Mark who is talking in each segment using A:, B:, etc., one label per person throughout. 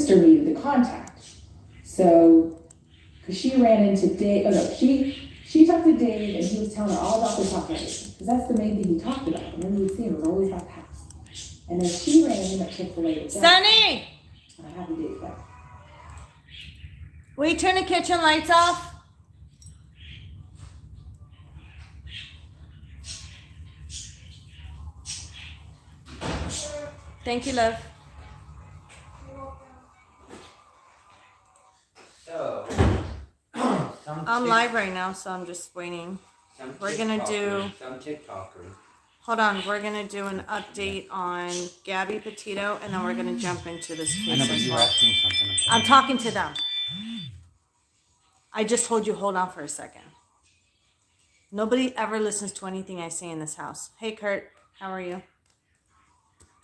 A: sister needed the contact. So, because she ran into Dave, she talked to Dave and he was telling her all about the top race. Because that's the main thing he talked about. And then he was seeing was always about the house. And then she ran into him at Chick-fil-A.
B: Sunny!
A: Happy days back.
B: Will you turn the kitchen lights off? Thank you, love.
C: So,
B: I'm live right now, so I'm just waiting. We're gonna do.
C: Some TikTokers.
B: Hold on, we're gonna do an update on Gabby Petito, and then we're gonna jump into this case.
C: I know, but you were asking me something.
B: I'm talking to them. I just told you hold on for a second. Nobody ever listens to anything I say in this house. Hey, Kurt, how are you?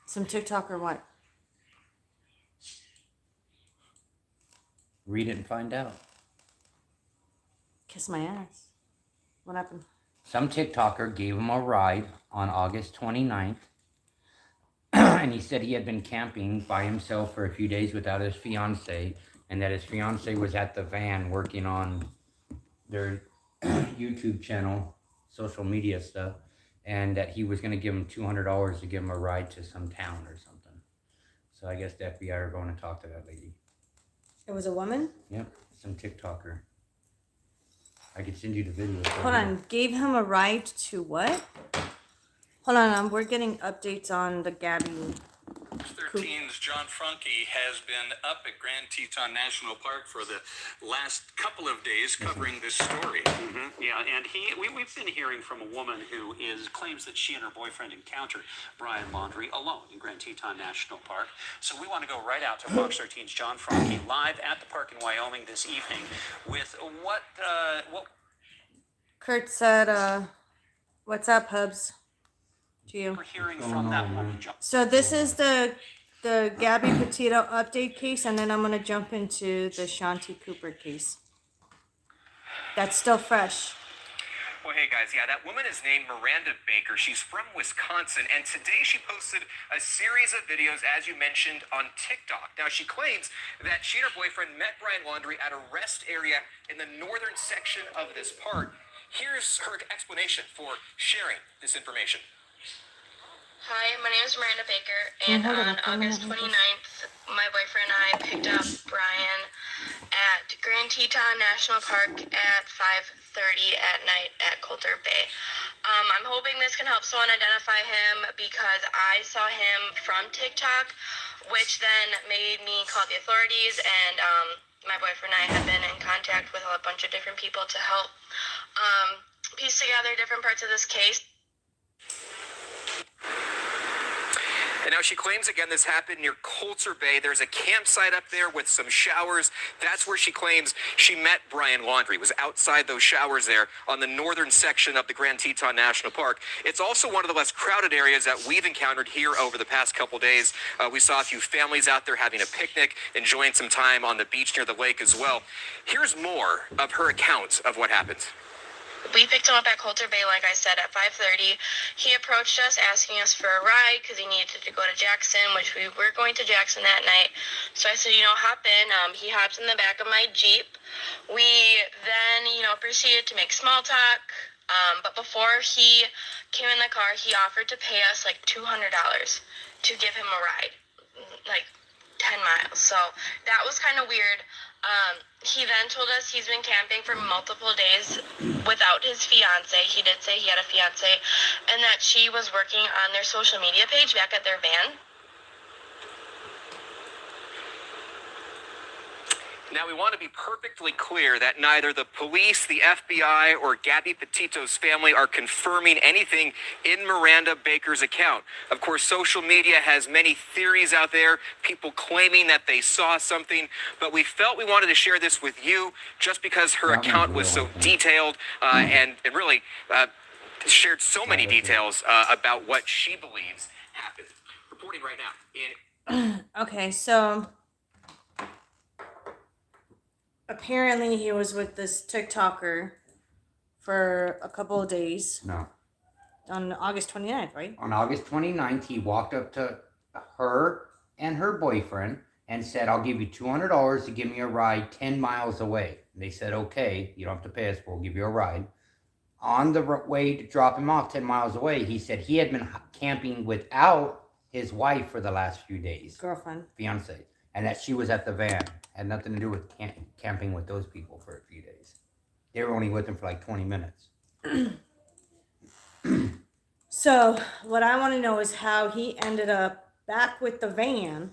B: Some TikTok or what?
C: Read it and find out.
B: Kiss my ass. What happened?
C: Some TikToker gave him a ride on August 29th. And he said he had been camping by himself for a few days without his fiance. And that his fiance was at the van working on their YouTube channel, social media stuff. And that he was going to give him $200 to give him a ride to some town or something. So I guess the FBI are going to talk to that lady.
B: It was a woman?
C: Yep, some TikToker. I could send you the video.
B: Hold on, gave him a ride to what? Hold on, we're getting updates on the Gabby.
D: 13's John Franke has been up at Grand Teton National Park for the last couple of days covering this story.
E: Yeah, and we've been hearing from a woman who claims that she and her boyfriend encountered Brian Laundrie alone in Grand Teton National Park. So we want to go right out to Fox 13's John Franke live at the park in Wyoming this evening with what
B: Kurt said, what's up, Hubs? To you.
E: we're hearing from that woman.
B: So this is the Gabby Petito update case, and then I'm going to jump into the Shanti Cooper case. That's still fresh.
F: Well, hey guys, yeah, that woman is named Miranda Baker. She's from Wisconsin, and today she posted a series of videos, as you mentioned, on TikTok. Now, she claims that she and her boyfriend met Brian Laundrie at a rest area in the northern section of this park. Here's her explanation for sharing this information.
G: Hi, my name is Miranda Baker, and on August 29th, my boyfriend and I picked up Brian at Grand Teton National Park at 5:30 at night at Coulter Bay. I'm hoping this can help someone identify him because I saw him from TikTok, which then made me call the authorities, and my boyfriend and I have been in contact with a bunch of different people to help piece together different parts of this case.
F: And now she claims, again, this happened near Coulter Bay. There's a campsite up there with some showers. That's where she claims she met Brian Laundrie. It was outside those showers there on the northern section of the Grand Teton National Park. It's also one of the less crowded areas that we've encountered here over the past couple days. We saw a few families out there having a picnic, enjoying some time on the beach near the lake as well. Here's more of her account of what happened.
G: We picked him up at Coulter Bay, like I said, at 5:30. He approached us asking us for a ride because he needed to go to Jackson, which we were going to Jackson that night. So I said, hop in. He hops in the back of my Jeep. We then, proceeded to make small talk. But before he came in the car, he offered to pay us like $200 to give him a ride, like 10 miles. So that was kind of weird. He then told us he's been camping for multiple days without his fiance. He did say he had a fiance, and that she was working on their social media page back at their van.
F: Now, we want to be perfectly clear that neither the police, the FBI, or Gabby Petito's family are confirming anything in Miranda Baker's account. Of course, social media has many theories out there, people claiming that they saw something, but we felt we wanted to share this with you just because her account was so detailed and really shared so many details about what she believes happened. Reporting right now.
B: Okay, so apparently he was with this TikToker for a couple of days.
C: No.
B: On August 29th, right?
C: On August 29th, he walked up to her and her boyfriend and said, I'll give you $200 to give me a ride 10 miles away. And they said, okay, you don't have to pay us, but we'll give you a ride. On the way to drop him off 10 miles away, he said he had been camping without his wife for the last few days.
B: Girlfriend.
C: Fiance. And that she was at the van. Had nothing to do with camping with those people for a few days. They were only with him for like 20 minutes.
B: So what I want to know is how he ended up back with the van,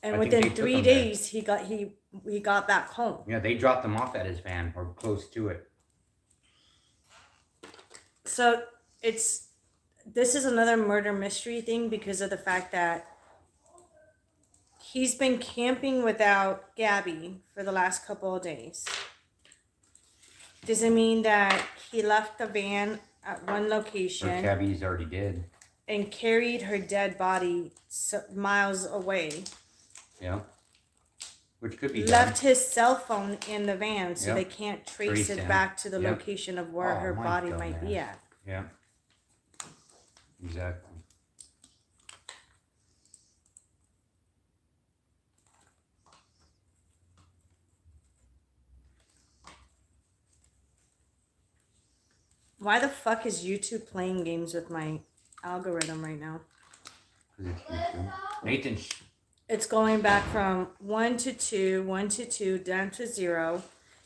B: and
C: I think
B: within
C: they took
B: 3
C: him there.
B: days he got back home.
C: Yeah, they dropped him off at his van or close to it.
B: So this is another murder mystery thing because of the fact that he's been camping without Gabby for the last couple of days. Does it mean that he left the van at one
C: Or
B: location
C: Gabby's already dead.
B: and carried her dead body miles away?
C: Yeah. Which could be
B: Left his cell phone in the van so
C: Yep.
B: they can't trace
C: Trace
B: it
C: him.
B: back to the
C: Yep.
B: location of where
C: Oh,
B: her
C: my
B: body might be
C: dumbass.
B: at.
C: Yeah. Exactly.
B: Why the fuck is YouTube playing games with my algorithm right now?
C: Because it's YouTube. Nathan,
B: It's going back from 1 to 2, 1 to 2, down to 0.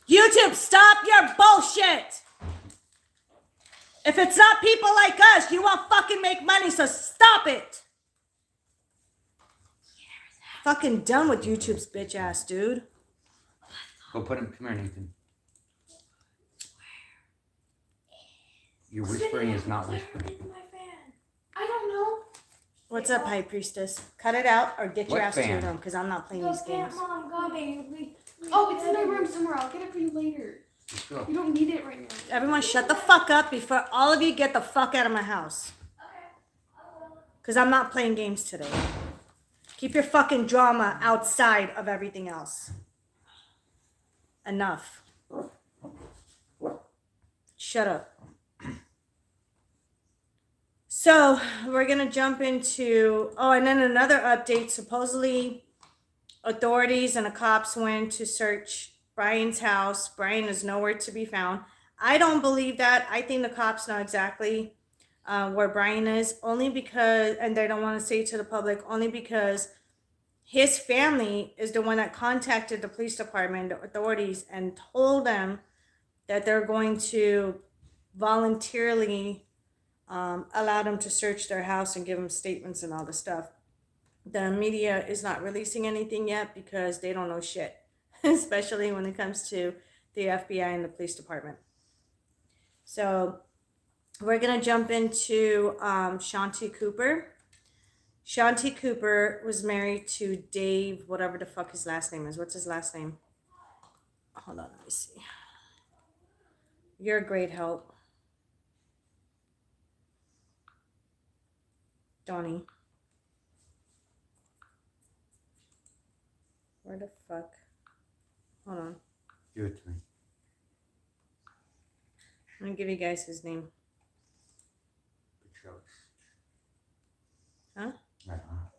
B: YouTube, stop your bullshit! If it's not people like us, you won't fucking make money, so stop it! Fucking done with YouTube's bitch ass, dude.
C: go put him. Come here, Nathan. Your whispering is not whispering.
A: I don't know.
B: What's up, High Priestess? Cut it out or get your
C: What
B: ass to your
C: fan?
B: room, because I'm not playing these games.
H: Mom, go, baby. Oh, it's in my room somewhere. I'll get it for you later.
C: Let's go.
H: You don't need it right now.
B: Everyone shut the fuck up before all of you get the fuck out of my house. Because I'm not playing games today. Keep your fucking drama outside of everything else. Enough. Shut up. So, we're going to jump into... Oh, and then another update. Supposedly, authorities and the cops went to search Brian's house. Brian is nowhere to be found. I don't believe that. I think the cops know exactly where Brian is, only because, and they don't want to say it to the public, only because his family is the one that contacted the police department, the authorities, and told them that they're going to voluntarily allow them to search their house and give them statements and all this stuff. The media is not releasing anything yet because they don't know shit, especially when it comes to the FBI and the police department. So we're going to jump into Shanti Cooper. Shanti Cooper was married to Dave, whatever the fuck his last name is. What's his last name? Hold on, let me see. You're a great help. Donnie. Where the fuck? Hold on.
C: Give it to me.
B: I'm gonna give you guys his name.
C: Petros.
B: Huh?
C: I don't know.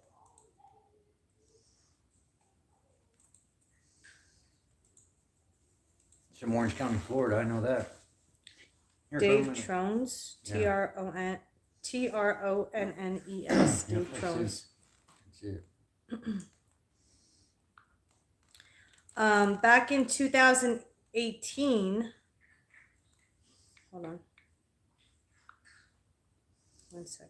C: It's from Orange County, Florida. I know that. Here,
B: Dave
C: go, man.
B: Trones.
C: Yeah.
B: Tronnes.
C: Yeah,
B: Dave
C: that's
B: Trones.
C: That's it.
B: Back in 2018. Hold on. One sec.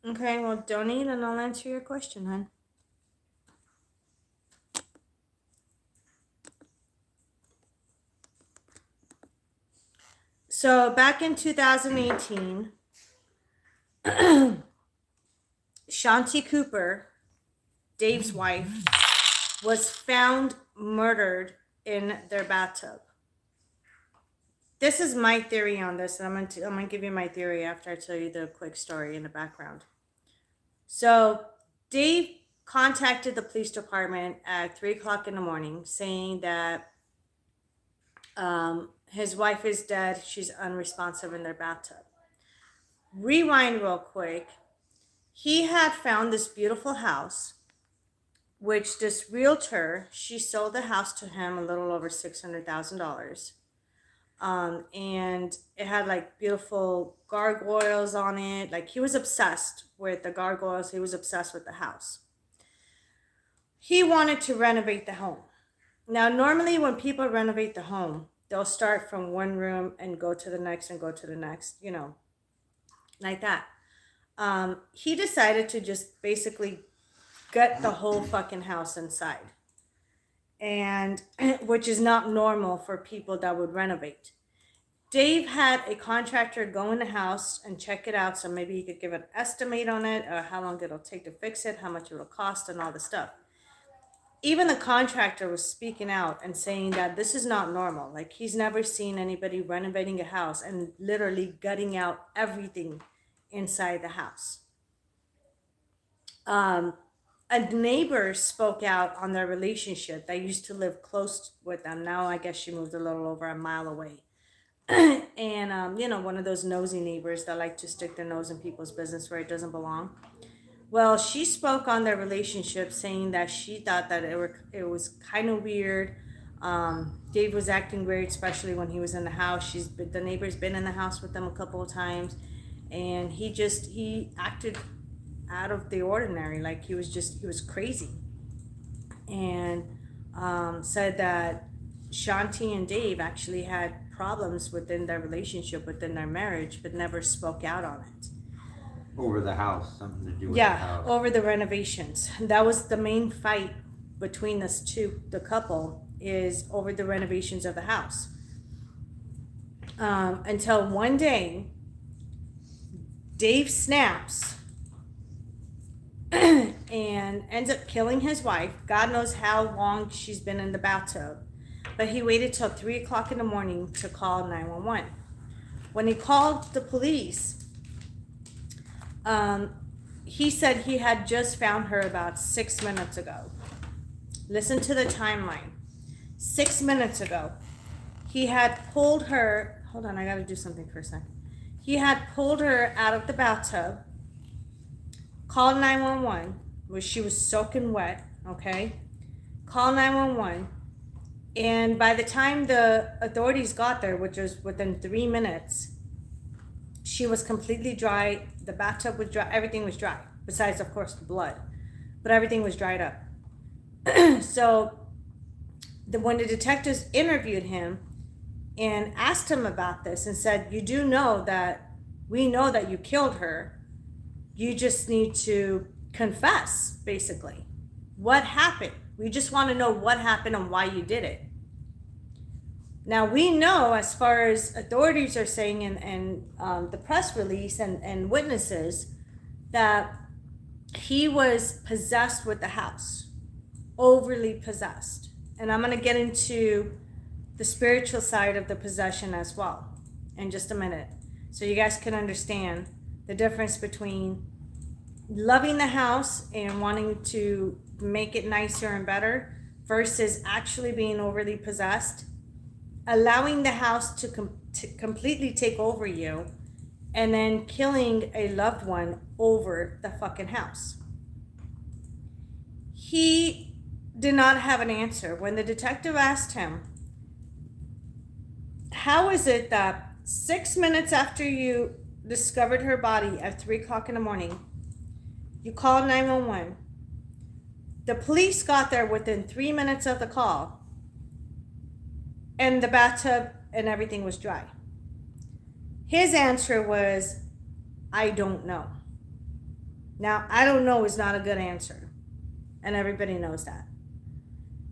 B: Okay, well, donate and I'll answer your question, hon. So back in 2018, Shanti Cooper, Dave's wife, was found murdered in their bathtub. this is my theory on this, and I'm gonna give you my theory after I tell you the quick story in the background. So Dave contacted the police department at 3 o'clock in the morning, saying that his wife is dead. She's unresponsive in their bathtub. Rewind real quick. He had found this beautiful house, which this realtor, she sold the house to him a little over $600,000. And it had like beautiful gargoyles on it. Like, he was obsessed with the gargoyles. He was obsessed with the house. He wanted to renovate the home. Now, normally when people renovate the home, they'll start from one room and go to the next and go to the next, you know, like that. He decided to just basically gut the whole fucking house inside, and which is not normal for people that would renovate. Dave had a contractor go in the house and check it out, so maybe he could give an estimate on it, or how long it'll take to fix it, how much it'll cost, and all the stuff. Even the contractor was speaking out and saying that this is not normal. Like, he's never seen anybody renovating a house and literally gutting out everything inside the house. A neighbor spoke out on their relationship that used to live close with them. Now I guess she moved a little over a mile away. And, you know, one of those nosy neighbors that like to stick their nose in people's business where it doesn't belong. Well, she spoke on their relationship, saying that she thought that it was kind of weird. Dave was acting weird, especially when he was in the house. The neighbor's been in the house with them a couple of times, and he acted out of the ordinary. Like, he was crazy, and said that Shanti and Dave actually had problems within their relationship, within their marriage, but never spoke out on it.
C: Over the house, something to do with the
B: Yeah,
C: house.
B: over the renovations. That was the main fight between the couple, is over the renovations of the house. Until one day, Dave snaps and ends up killing his wife. God knows how long she's been in the bathtub. But he waited till 3 o'clock in the morning to call 911. When he called the police, he said he had just found her about 6 minutes ago. Listen to the timeline. 6 minutes ago, he had pulled her. Hold on, I gotta do something for a second. He had pulled her out of the bathtub, called 911, where she was soaking wet, okay? Called 911, and by the time the authorities got there, which was within 3 minutes, she was completely dry. The bathtub was dry. Everything was dry, besides, of course, the blood. But everything was dried up. So when the detectives interviewed him and asked him about this and said, we know that you killed her. You just need to confess, basically. What happened? We just want to know what happened and why you did it. Now, we know, as far as authorities are saying in the press release and witnesses, that he was possessed with the house, overly possessed. And I'm going to get into the spiritual side of the possession as well in just a minute, so you guys can understand the difference between loving the house and wanting to make it nicer and better versus actually being overly possessed, allowing the house to completely take over you, and then killing a loved one over the fucking house. He did not have an answer. When the detective asked him, how is it that 6 minutes after you discovered her body at 3 o'clock in the morning, you called 911, the police got there within 3 minutes of the call, and the bathtub and everything was dry? His answer was, I don't know. Now, I don't know is not a good answer, and everybody knows that.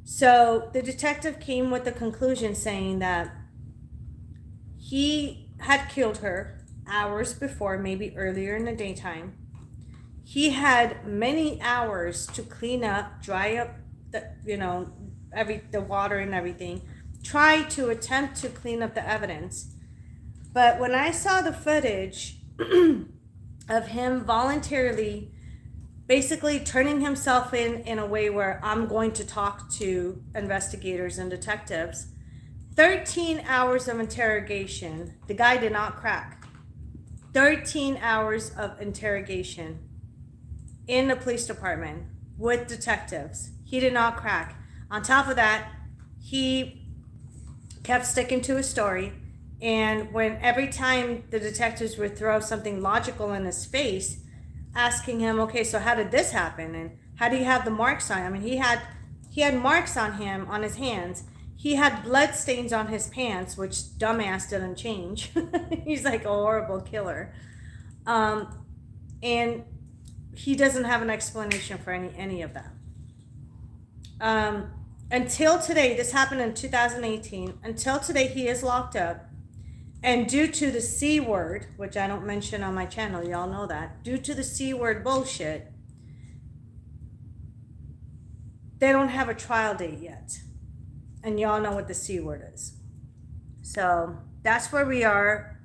B: So the detective came with the conclusion saying that he had killed her hours before, maybe earlier in the daytime. He had many hours to clean up, dry up the water and everything, try to attempt to clean up the evidence, But when I saw the footage of him voluntarily basically turning himself in a way where I'm going to talk to investigators and detectives, 13 hours of interrogation, the guy did not crack. 13 hours of interrogation in the police department with detectives. He did not crack. On top of that, he kept sticking to his story. And when every time the detectives would throw something logical in his face, asking him, okay, so how did this happen? And how do you have the marks on him? I mean, he had marks on him on his hands. He had blood stains on his pants, which dumbass didn't change. He's like a horrible killer. And he doesn't have an explanation for any of that. Until today, this happened in 2018. Until today, he is locked up. And due to the C word, which I don't mention on my channel, y'all know that, due to the C word bullshit, they don't have a trial date yet. And y'all know what the C word is. So that's where we are.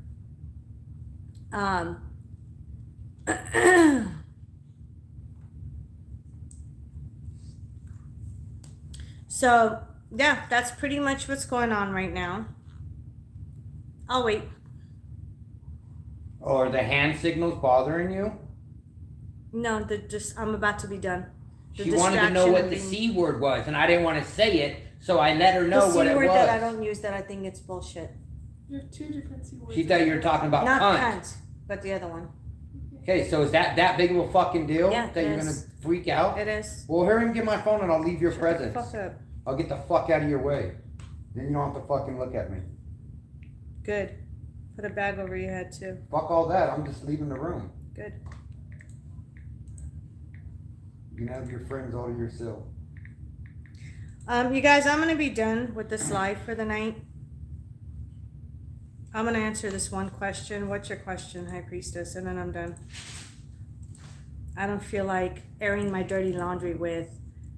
B: So yeah, that's pretty much what's going on right now. I'll wait.
C: Oh, are the hand signals bothering you?
B: No, I'm about to be done.
C: She wanted to know what the C word was, and I didn't want to say it, so I let her know what it was.
B: The C word that I don't use, that I think it's bullshit.
H: You have 2 different C words.
C: She thought you were talking about
B: Not
C: cunt.
B: cunt, but the other one.
C: Okay, so is that big of a fucking deal?
B: Yeah,
C: that
B: it
C: you're
B: is.
C: gonna freak out?
B: It is.
C: Well, hurry and get my phone and I'll leave your presence.
B: Fuck up.
C: I'll get the fuck out of your way. Then you don't have to fucking look at me.
B: Good. Put a bag over your head too.
C: Fuck all that. I'm just leaving the room.
B: Good.
C: You can have your friends all to yourself.
B: You guys, I'm gonna be done with this live for the night. I'm gonna answer this one question. What's your question, High Priestess? And then I'm done. I don't feel like airing my dirty laundry with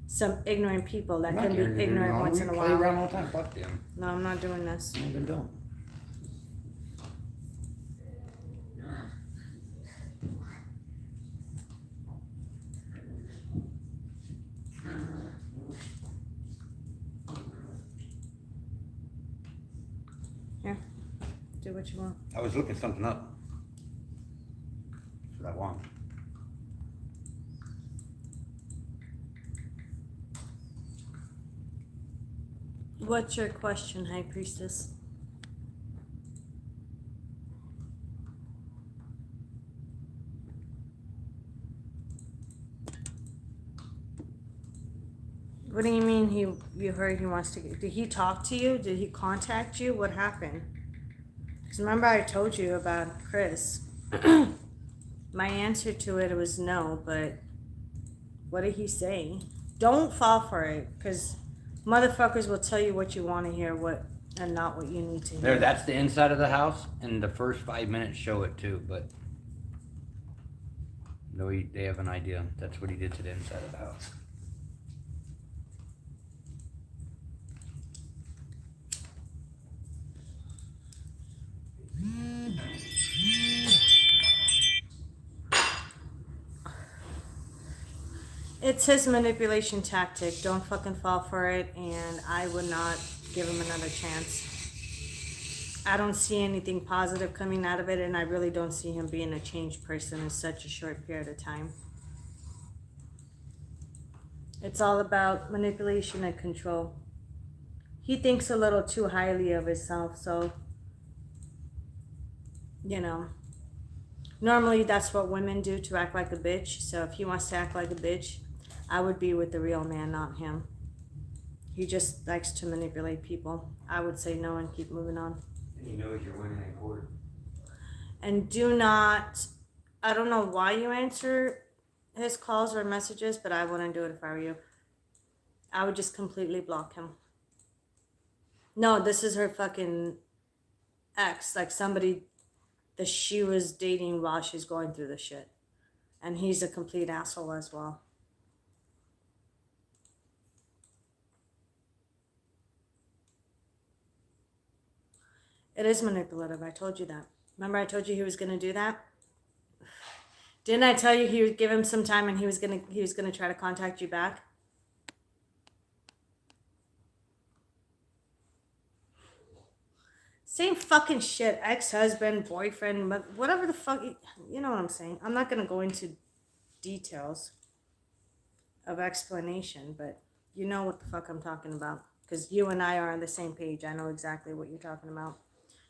B: some ignorant people that can be ignorant once in a
C: Play
B: while.
C: around all the time. Fuck them.
B: No, I'm not doing this.
C: No, then don't.
B: Do what you want.
C: I was looking something up. That's what I want.
B: What's your question, High Priestess? What do you mean you heard he wants to did he talk to you? Did he contact you? What happened? Because remember I told you about Chris. My answer to it was no, but what did he say? Don't fall for it, because motherfuckers will tell you what you want to hear, and not what you need to hear.
C: There, that's the inside of the house, and the first 5 minutes show it too, but no, they have an idea. That's what he did to the inside of the house.
B: It's his manipulation tactic. Don't fucking fall for it, and I would not give him another chance. I don't see anything positive coming out of it, and I really don't see him being a changed person in such a short period of time. It's all about manipulation and control. He thinks a little too highly of himself, so, you know. Normally, that's what women do, to act like a bitch. So if he wants to act like a bitch, I would be with the real man, not him. He just likes to manipulate people. I would say no and keep moving on.
C: And he knows you're winning in court.
B: And do not, I don't know why you answer his calls or messages, but I wouldn't do it if I were you. I would just completely block him. No, this is her fucking ex, like somebody that she was dating while she's going through the shit. And he's a complete asshole as well. It is manipulative. I told you that. Remember I told you he was going to do that? Didn't I tell you he would give him some time and he was going to try to contact you back? Same fucking shit. Ex-husband, boyfriend, whatever the fuck. You know what I'm saying. I'm not going to go into details of explanation, but you know what the fuck I'm talking about. Because you and I are on the same page. I know exactly what you're talking about.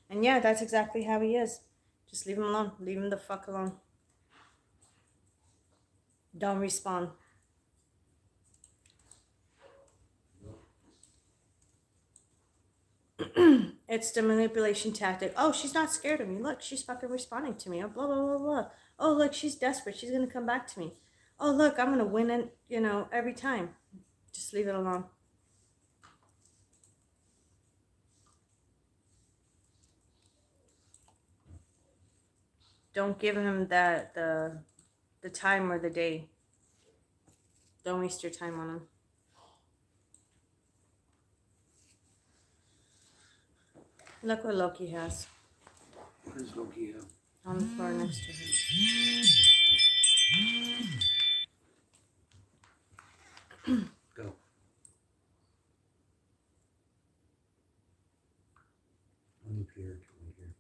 B: And yeah, that's exactly how he is. Just leave him alone. Leave him the fuck alone. Don't respond. It's the manipulation tactic. Oh, she's not scared of me. Look, she's fucking responding to me. Oh, blah, blah, blah, blah. Oh, look, she's desperate. She's going to come back to me. Oh, look, I'm going to win it, every time. Just leave it alone. Don't give him the time or the day. Don't waste your time on him. Look what Loki has.
C: What does Loki have?
B: On the floor next to him.
C: Go. Let me peer to me here.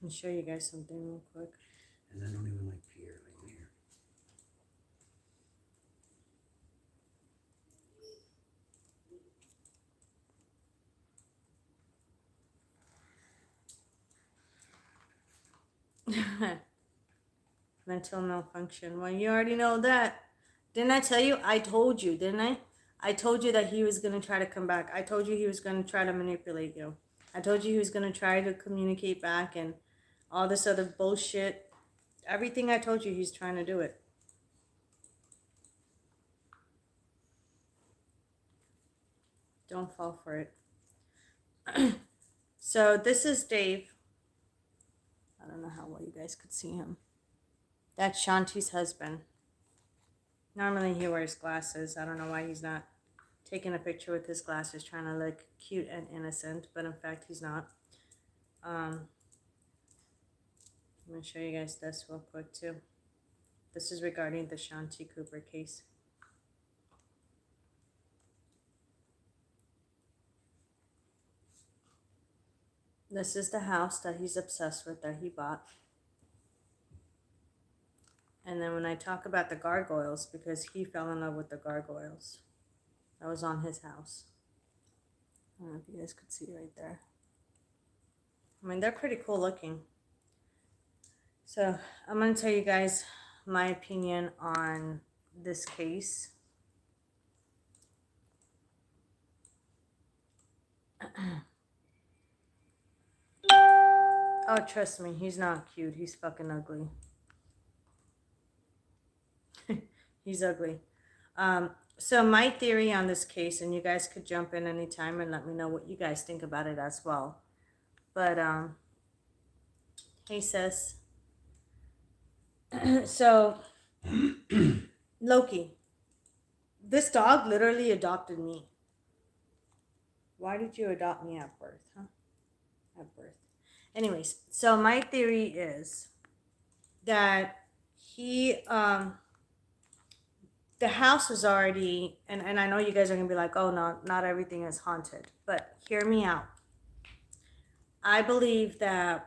B: I'll show you guys something real quick.
C: And I don't even like peer right here.
B: Mental malfunction. Well, you already know that. Didn't I tell you? I told you, didn't I? I told you that he was going to try to come back. I told you he was going to try to manipulate you. I told you he was going to try to communicate back and all this other bullshit. Everything I told you, he's trying to do it. Don't fall for it. So this is Dave. I don't know how well you guys could see him. That's Shanti's husband. Normally he wears glasses. I don't know why he's not taking a picture with his glasses, trying to look cute and innocent, but in fact he's not. I'm going to show you guys this real quick too. This is regarding the Shanti Cooper case. This is the house that he's obsessed with, that he bought. And then when I talk about the gargoyles, because he fell in love with the gargoyles. That was on his house. I don't know if you guys could see right there. I mean, they're pretty cool looking. So I'm going to tell you guys my opinion on this case. Oh, trust me, he's not cute. He's fucking ugly. He's ugly. So my theory on this case, and you guys could jump in anytime and let me know what you guys think about it as well. But, hey sis. So, Loki, this dog literally adopted me. Why did you adopt me at birth, huh? At birth. Anyways, so my theory is that he, the house was already, and I know you guys are going to be like, oh, no, not everything is haunted. But hear me out. I believe that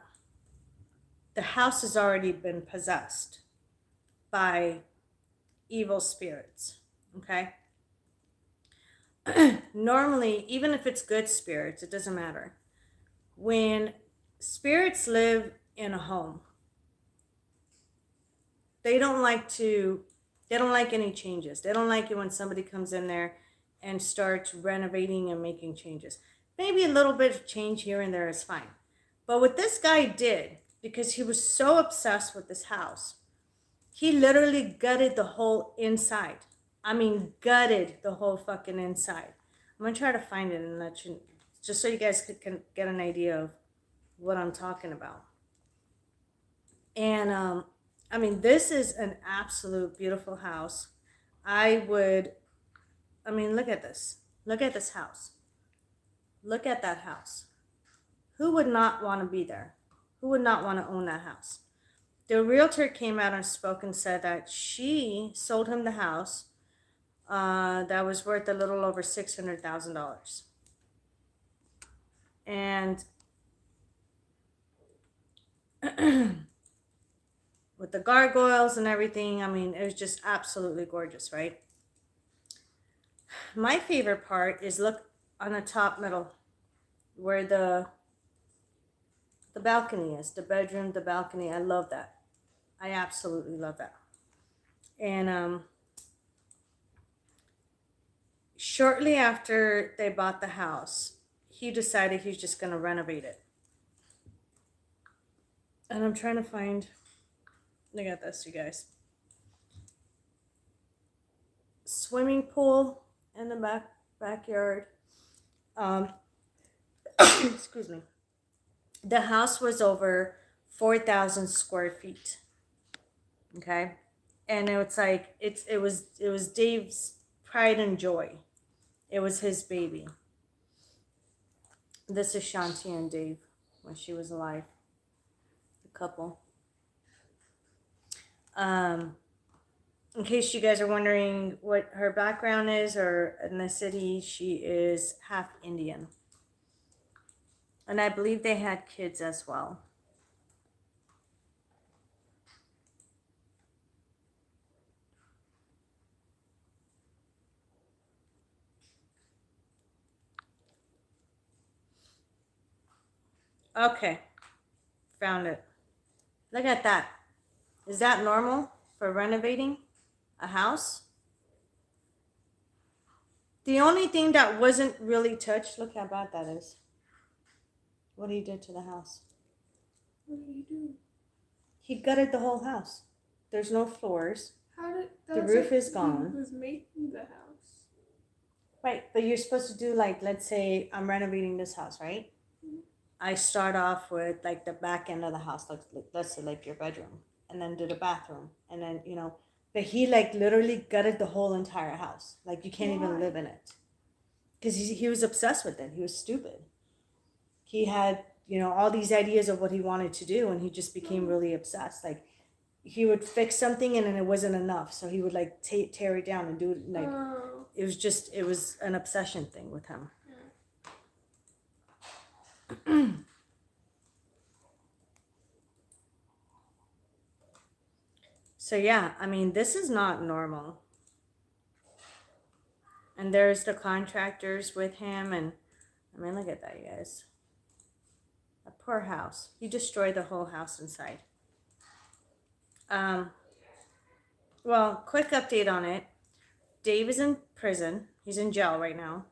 B: the house has already been possessed by evil spirits, okay? Normally, even if it's good spirits, it doesn't matter. When spirits live in a home, they don't like any changes. They don't like it when somebody comes in there and starts renovating and making changes. Maybe a little bit of change here and there is fine. But what this guy did, because he was so obsessed with this house, he literally gutted the whole inside. I mean, gutted the whole fucking inside. I'm going to try to find it and let you, just so you guys can get an idea of what I'm talking about. And, I mean, this is an absolute beautiful house. Look at this. Look at this house. Look at that house. Who would not want to be there? Who would not want to own that house? The realtor came out and spoke and said that she sold him the house that was worth a little over $600,000. And with the gargoyles and everything, I mean, it was just absolutely gorgeous, right? My favorite part is look on the top middle where the balcony is, the bedroom, the balcony. I love that. I absolutely love that. And shortly after they bought the house, he decided he's just going to renovate it. And I'm trying to find, look at this, you guys. Swimming pool in the backyard. Excuse me. The house was over 4,000 square feet. Okay, and it's like it was Dave's pride and joy. It was his baby. This is Shanti and Dave when she was alive. The couple. In case you guys are wondering what her background is or ethnicity, she is half Indian. And I believe they had kids as well. Okay, found it. Look at that. Is that normal for renovating a house? The only thing that wasn't really touched, look how bad that is. What he did to the house.
H: What did he do?
B: He gutted the whole house. There's no floors.
H: How did
B: The roof is
H: He
B: gone.
H: was making the house.
B: Right, but you're supposed to do like, let's say I'm renovating this house, right? I start off with like the back end of the house, like let's say like your bedroom, and then do the bathroom, and then but he like literally gutted the whole entire house. Like you can't even live in it, because he was obsessed with it. He was stupid. He had all these ideas of what he wanted to do, and he just became really obsessed. Like he would fix something, and then it wasn't enough, so he would like tear it down and do it like. It was an obsession thing with him. So yeah, I mean, this is not normal. And there's the contractors with him, and I mean, look at that, you guys. A poor house. He destroyed the whole house inside. Well, quick update on it. Dave is in prison. He's in jail right now.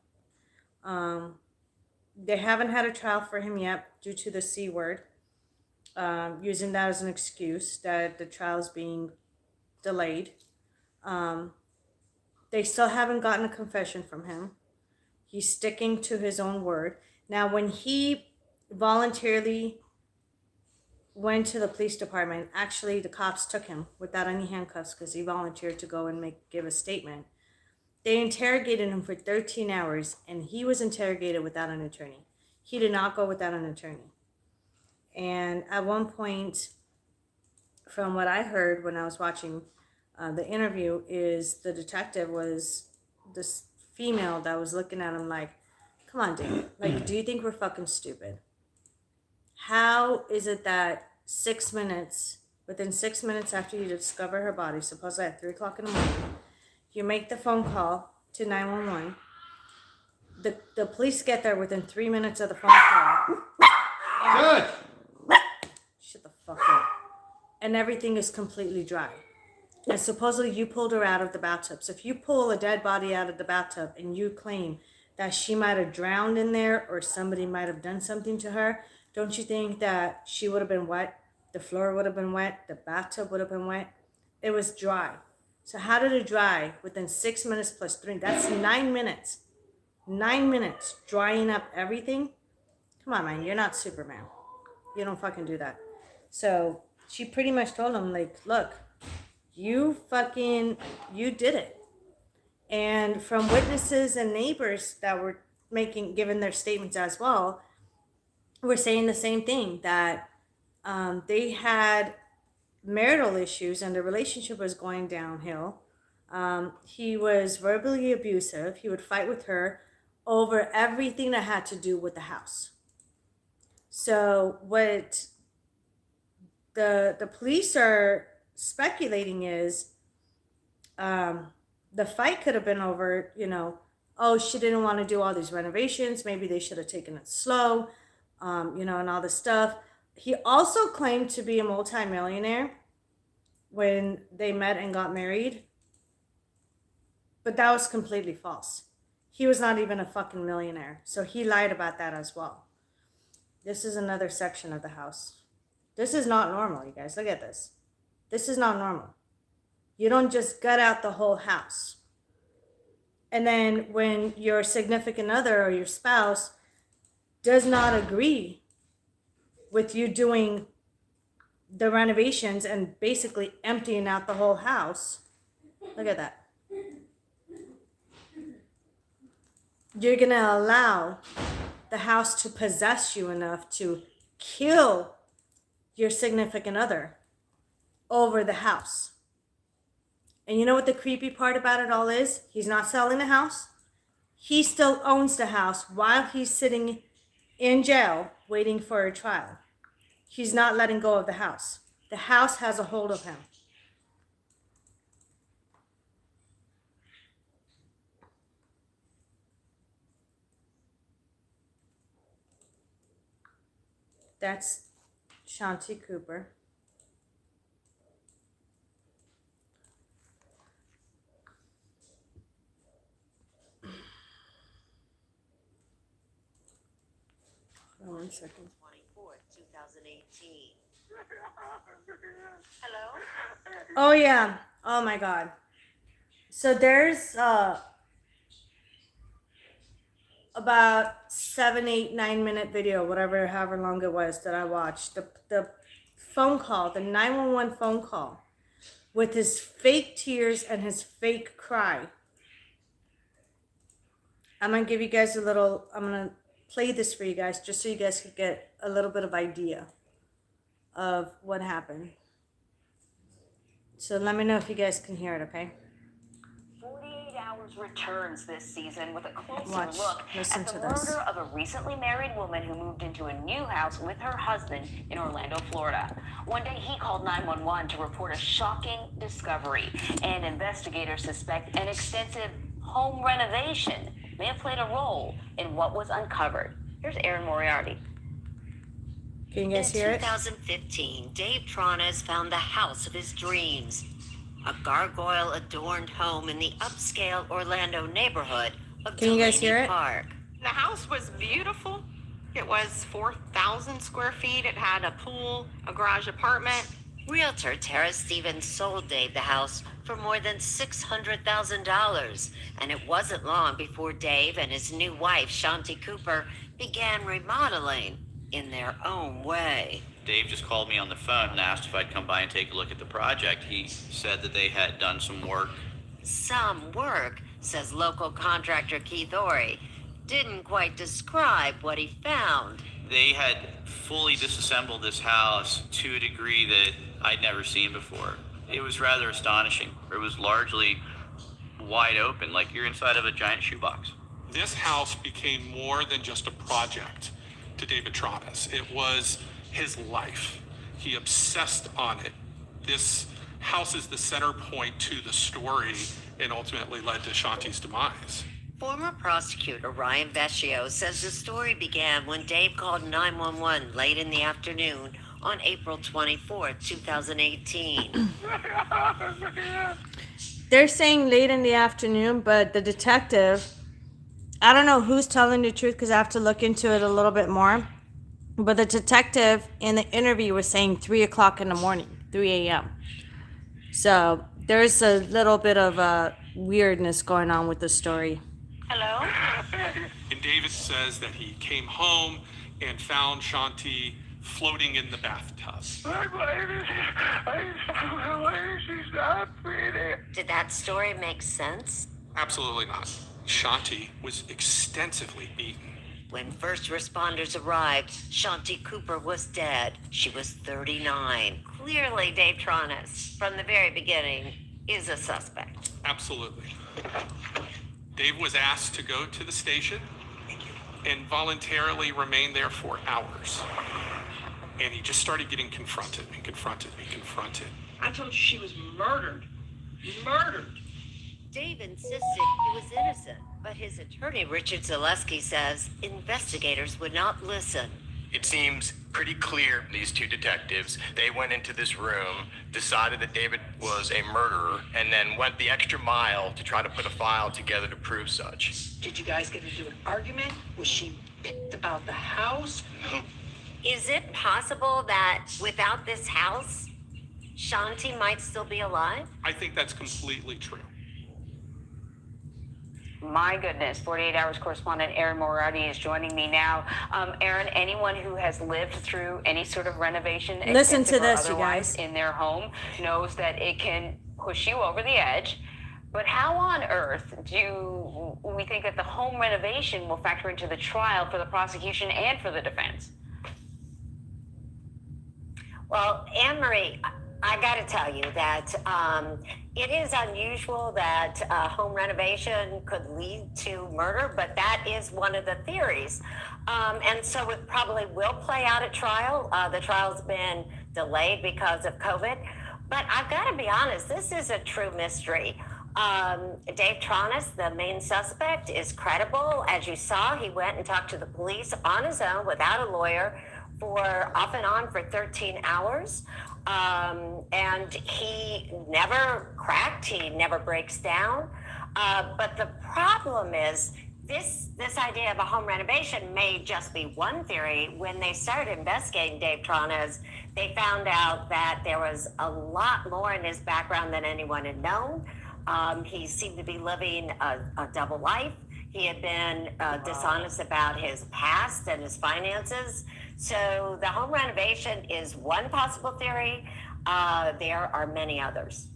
B: They haven't had a trial for him yet due to the C word. Using that as an excuse that the trial is being delayed. They still haven't gotten a confession from him. He's sticking to his own word. Now, when he voluntarily went to the police department, actually the cops took him without any handcuffs because he volunteered to go and give a statement. They interrogated him for 13 hours, and he was interrogated without an attorney. He did not go without an attorney. And at one point, from what I heard when I was watching the interview, is the detective was this female that was looking at him like, come on, Dave. Like, do you think we're fucking stupid? How is it that within 6 minutes after you discover her body, supposedly at 3 o'clock in the morning, you make the phone call to 911. The police get there within 3 minutes of the phone call.
C: Good.
B: Shut the fuck up. And everything is completely dry. And supposedly you pulled her out of the bathtub. So if you pull a dead body out of the bathtub and you claim that she might have drowned in there or somebody might have done something to her, don't you think that she would have been wet? The floor would have been wet. The bathtub would have been wet. It was dry. So how did it dry within 6 minutes plus 3? That's 9 minutes. 9 minutes drying up everything. Come on, man. You're not Superman. You don't fucking do that. So she pretty much told him, like, look, you did it. And from witnesses and neighbors that were giving their statements as well, were saying the same thing, that they had marital issues and the relationship was going downhill. He was verbally abusive. He would fight with her over everything that had to do with the house. So what the police are speculating is the fight could have been over, oh, she didn't want to do all these renovations. Maybe they should have taken it slow, and all this stuff. He also claimed to be a multimillionaire when they met and got married. But that was completely false. He was not even a fucking millionaire. So he lied about that as well. This is another section of the house. This is not normal, you guys. Look at this. This is not normal. You don't just gut out the whole house. And then when your significant other or your spouse does not agree with you doing the renovations and basically emptying out the whole house, look at that. You're going to allow the house to possess you enough to kill your significant other over the house. And you know what the creepy part about it all is? He's not selling the house. He still owns the house while he's sitting in jail waiting for a trial. He's not letting go of the house. The house has a hold of him. That's Shanti Cooper. Hold on 1 second.
I: 24th, 2018. Hello?
B: Oh yeah. Oh my God. So there's about 7, 8, 9 minute video, whatever, however long it was that I watched. The phone call, the 911 phone call, with his fake tears and his fake cry. I'm gonna give you guys I'm gonna play this for you guys just so you guys could get a little bit of idea of what happened. So let me know if you guys can hear it, okay?
I: 48 Hours returns this season with a closer
B: Watch.
I: look
B: Listen
I: at the
B: to this.
I: murder of a recently married woman who moved into a new house with her husband in Orlando, Florida. One day he called 911 to report a shocking discovery, and investigators suspect an extensive home renovation may have played a role in what was uncovered. Here's Aaron Moriarty.
B: Can you guys hear
I: In
B: it?
I: 2015, Dave Tronas found the house of his dreams, a gargoyle-adorned home in the upscale Orlando neighborhood of
B: Can you guys
I: Delaney
B: hear it?
I: Park.
J: The house was beautiful. It was 4,000 square feet. It had a pool, a garage apartment.
I: Realtor Tara Stevens sold Dave the house for more than $600,000, and it wasn't long before Dave and his new wife, Shanti Cooper, began remodeling in their own way.
K: Dave just called me on the phone and asked if I'd come by and take a look at the project. He said that they had done some work.
I: Some work, says local contractor Keith Orey, didn't quite describe what he found.
K: They had fully disassembled this house to a degree that I'd never seen before. It was rather astonishing. It was largely wide open, like you're inside of a giant shoebox.
L: This house became more than just a project to David Tronas. It was his life. He obsessed on it. This house is the center point to the story and ultimately led to Shanti's demise.
I: Former prosecutor Ryan Vecchio says the story began when Dave called 911 late in the afternoon on April 24, 2018.
B: They're saying late in the afternoon, but the detective, I don't know who's telling the truth because I have to look into it a little bit more. But the detective in the interview was saying 3 o'clock in the morning, 3 a.m. So there's a little bit of weirdness going on with the story.
I: Hello?
L: And David says that he came home and found Shanti floating in the bathtub.
I: Did that story make sense?
L: Absolutely not. Shanti was extensively beaten.
M: When first responders arrived, Shanti Cooper was dead. She was 39. Clearly, Dave Tronis, from the very beginning, is a suspect.
L: Absolutely. Dave was asked to go to the station and voluntarily remain there for hours. And he just started getting confronted and confronted and confronted.
J: I told you she was murdered. Murdered.
M: Dave insisted he was innocent, but his attorney, Richard Zaleski, says investigators would not listen.
F: It seems pretty clear these two detectives, they went into this room, decided that David was a murderer, and then went the extra mile to try to put a file together to prove such.
J: Did you guys get into an argument? Was she picked about the house?
M: Is it possible that without this house, Shanti might still be alive?
L: I think that's completely true.
I: My goodness, 48 Hours correspondent Aaron Moriarty is joining me now. Aaron, anyone who has lived through any sort of renovation,
B: Listen to
I: extensive or
B: this, you
I: otherwise,
B: guys.
I: in their home knows that it can push you over the edge. But how on earth do we think that the home renovation will factor into the trial for the prosecution and for the defense?
M: Well, Anne-Marie, I got to tell you that it is unusual that home renovation could lead to murder, but that is one of the theories. And so it probably will play out at trial. The trial's been delayed because of COVID. But I've got to be honest, this is a true mystery. Dave Tronis, the main suspect, is credible. As you saw, he went and talked to the police on his own without a lawyer for off and on for 13 hours. And he never cracked, he never breaks down. But the problem is this idea of a home renovation may just be one theory. When they started investigating Dave Tronis, they found out that there was a lot more in his background than anyone had known. He seemed to be living a double life. He had been dishonest about his past and his finances. So the home renovation is one possible theory. There are many others.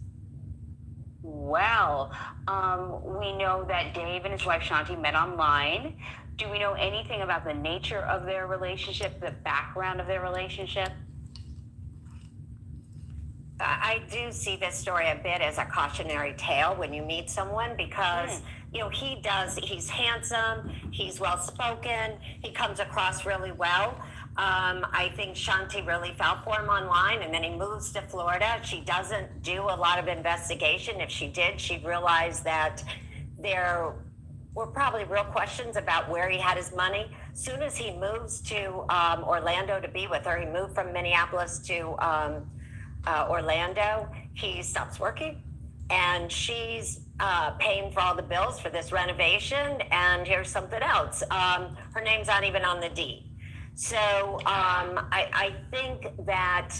I: Well, we know that Dave and his wife Shanti met online. Do we know anything about the nature of their relationship, the background of their relationship?
M: I do see this story a bit as a cautionary tale when you meet someone because, you know, he's handsome, he's well-spoken, he comes across really well. I think Shanti really fell for him online, and then he moves to Florida. She doesn't do a lot of investigation. If she did, she'd realize that there were probably real questions about where he had his money. Soon as he moves to Orlando to be with her, he moved from Minneapolis to Orlando, he stops working, and she's paying for all the bills for this renovation. And here's something else. Her name's not even on the deed. So I think that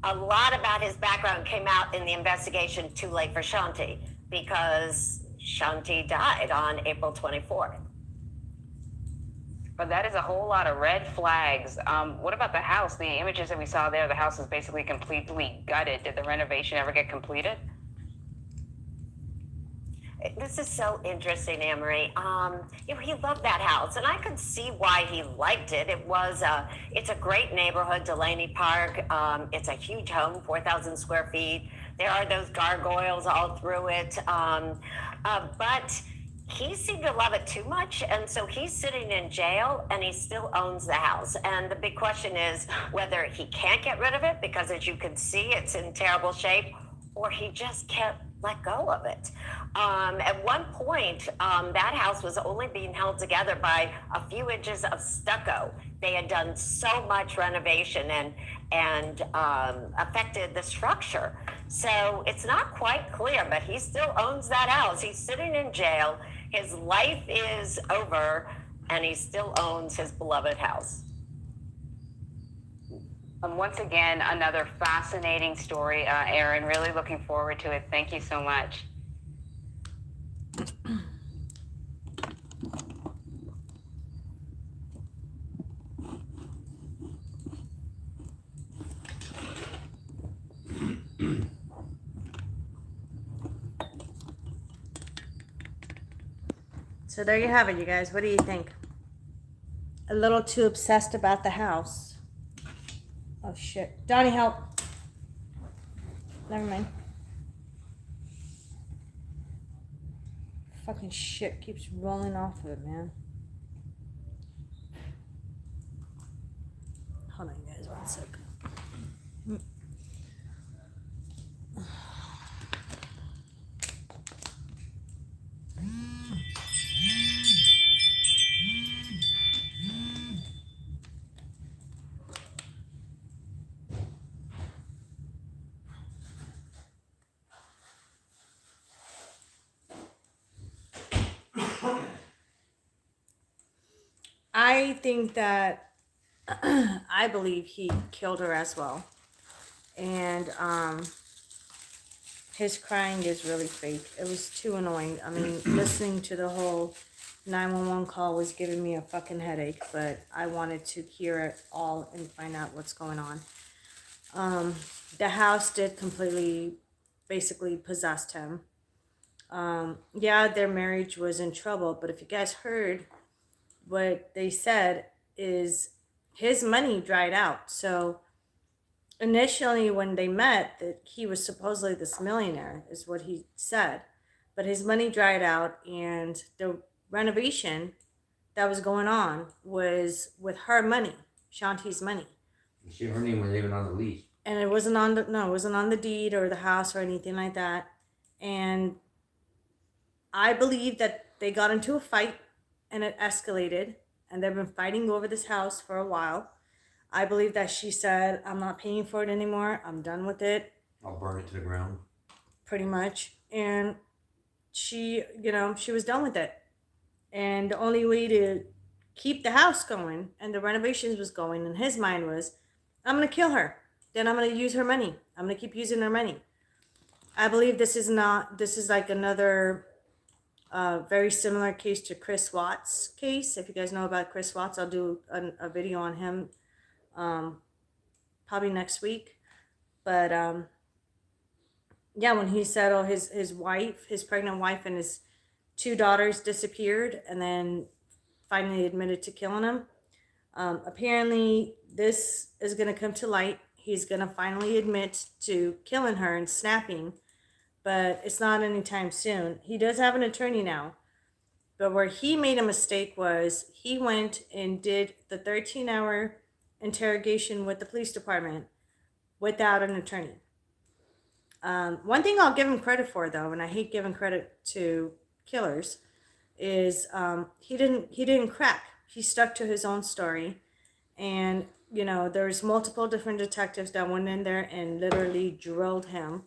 M: a lot about his background came out in the investigation too late for Shanti, because Shanti died on April 24th.
I: But that is a whole lot of red flags. What about the house? The images that we saw there, the house is basically completely gutted. Did the renovation ever get completed?
M: This is so interesting, Anne-Marie. You know, he loved that house, and I could see why he liked it. It's a great neighborhood, Delaney Park. It's a huge home, 4,000 square feet. There are those gargoyles all through it. But he seemed to love it too much, and so he's sitting in jail, and he still owns the house. And the big question is whether he can't get rid of it, because as you can see, it's in terrible shape, or he just can't let go of it. At one point, that house was only being held together by a few inches of stucco. They had done so much renovation and affected the structure. So it's not quite clear, but he still owns that house. He's sitting in jail. His life is over, and he still owns his beloved house.
I: Once again, another fascinating story, Aaron. Really looking forward to it. Thank you so much.
B: So there you have it, you guys. What do you think? a little too obsessed about the house. Oh shit. Donnie, help. Never mind. Fucking shit keeps rolling off of it, man. Hold on, guys, 1 second. I think that I believe he killed her as well. And his crying is really fake. It was too annoying. I mean, listening to the whole 911 call was giving me a fucking headache, but I wanted to hear it all and find out what's going on. The house did completely, basically possessed him. Yeah, their marriage was in trouble, but if you guys heard what they said is his money dried out. So initially when they met, that he was supposedly this millionaire is what he said, but his money dried out, and the renovation that was going on was with her money, Shanti's money.
C: Her name was even on the lease.
B: And it wasn't on the, no, it wasn't on the deed or the house or anything like that. And I believe that they got into a fight and it escalated, and they've been fighting over this house for a while. I believe that she said, I'm not paying for it anymore. I'm done with it.
C: I'll burn it to the ground.
B: Pretty much. And she, you know, she was done with it. And the only way to keep the house going and the renovations was going in his mind was, I'm going to kill her. Then I'm going to use her money. I'm going to keep using her money. I believe this is like another very similar case to Chris Watts' case. If you guys know about Chris Watts, I'll do a video on him probably next week. But yeah, when he said, oh, his wife, his pregnant wife, and his 2 daughters disappeared, and then finally admitted to killing him. Apparently, this is going to come to light. He's going to finally admit to killing her and snapping, but it's not anytime soon. He does have an attorney now, but where he made a mistake was he went and did the 13-hour interrogation with the police department without an attorney. One thing I'll give him credit for, though, and I hate giving credit to killers, is he didn't crack. He stuck to his own story, and you know, there's multiple different detectives that went in there and literally drilled him,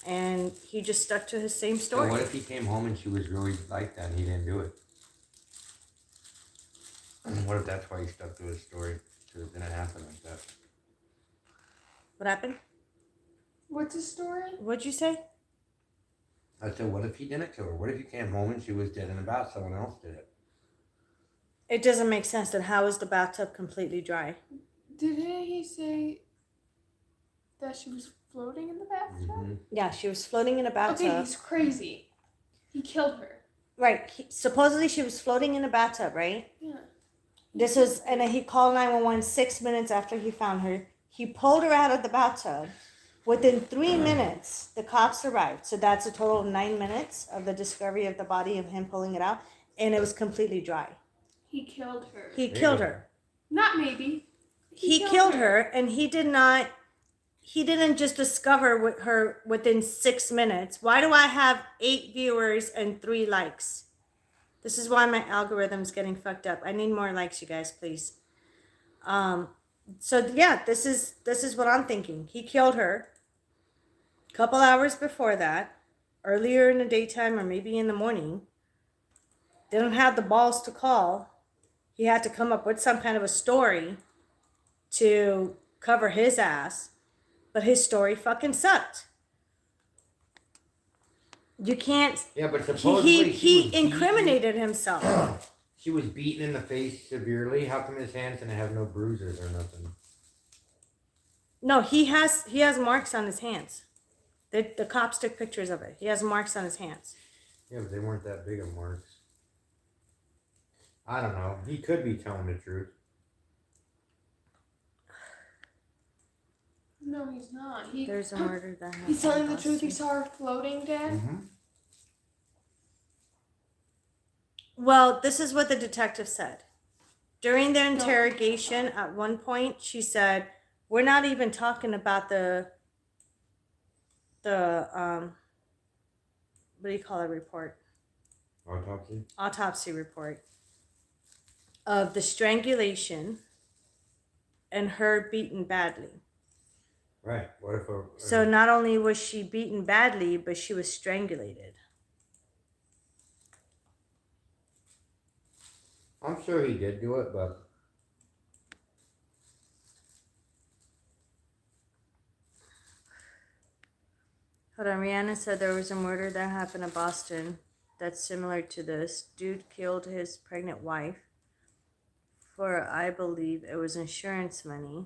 B: and he just stuck to his same story.
C: So what if he came home and she was really like that and he didn't do it? What if that's why he stuck to his story? Because it didn't happen like that.
B: What happened?
H: What's his story?
B: What'd you say?
C: I said, what if he didn't kill her? What if he came home and she was dead in the bath? Someone else did it.
B: It doesn't make sense. Then how is the bathtub completely dry?
H: Didn't he say that she was floating in the bathtub?
C: Mm-hmm.
B: Yeah, she was floating in a bathtub.
H: Okay, he's crazy. He killed her.
B: Right. Supposedly she was floating in a bathtub, right?
H: Yeah.
B: This is, and then he called 911 6 minutes after he found her. He pulled her out of the bathtub. Within 3 minutes, the cops arrived. So that's a total of 9 minutes of the discovery of the body of him pulling it out. And it was completely dry.
H: He killed her.
B: He killed her.
H: Not maybe.
B: He killed her, and he didn't just discover with her within 6 minutes. Why do I have 8 viewers and 3 likes? This is why my algorithm's getting fucked up. I need more likes, you guys, please. So yeah, this is what I'm thinking. He killed her a couple hours before that, earlier in the daytime or maybe in the morning. Didn't have the balls to call. He had to come up with some kind of a story to cover his ass, but his story fucking sucked. You can't.
C: Yeah, but supposedly
B: he incriminated himself.
C: She was beaten in the face severely. How come his hands didn't have no bruises or nothing?
B: No, he has marks on his hands. The cops took pictures of it. He has marks on his hands.
C: Yeah, but they weren't that big of marks. I don't know. He could be telling the truth.
H: No, he's not. He,
B: There's a murder that happened.
H: he's telling the
B: in
H: truth. He
B: Boston.
H: saw her floating dead.
C: Mm-hmm.
B: Well, this is what the detective said. During their interrogation, at one point, she said, "We're not even talking about the what do you call it, report? Autopsy report of the strangulation and her beaten badly."
C: Right. What if
B: So not only was she beaten badly, but she was strangulated.
C: I'm sure he did do it, but
B: Hold on, Rihanna said there was a murder that happened in Boston that's similar to this. Dude killed his pregnant wife for, I believe, it was insurance money.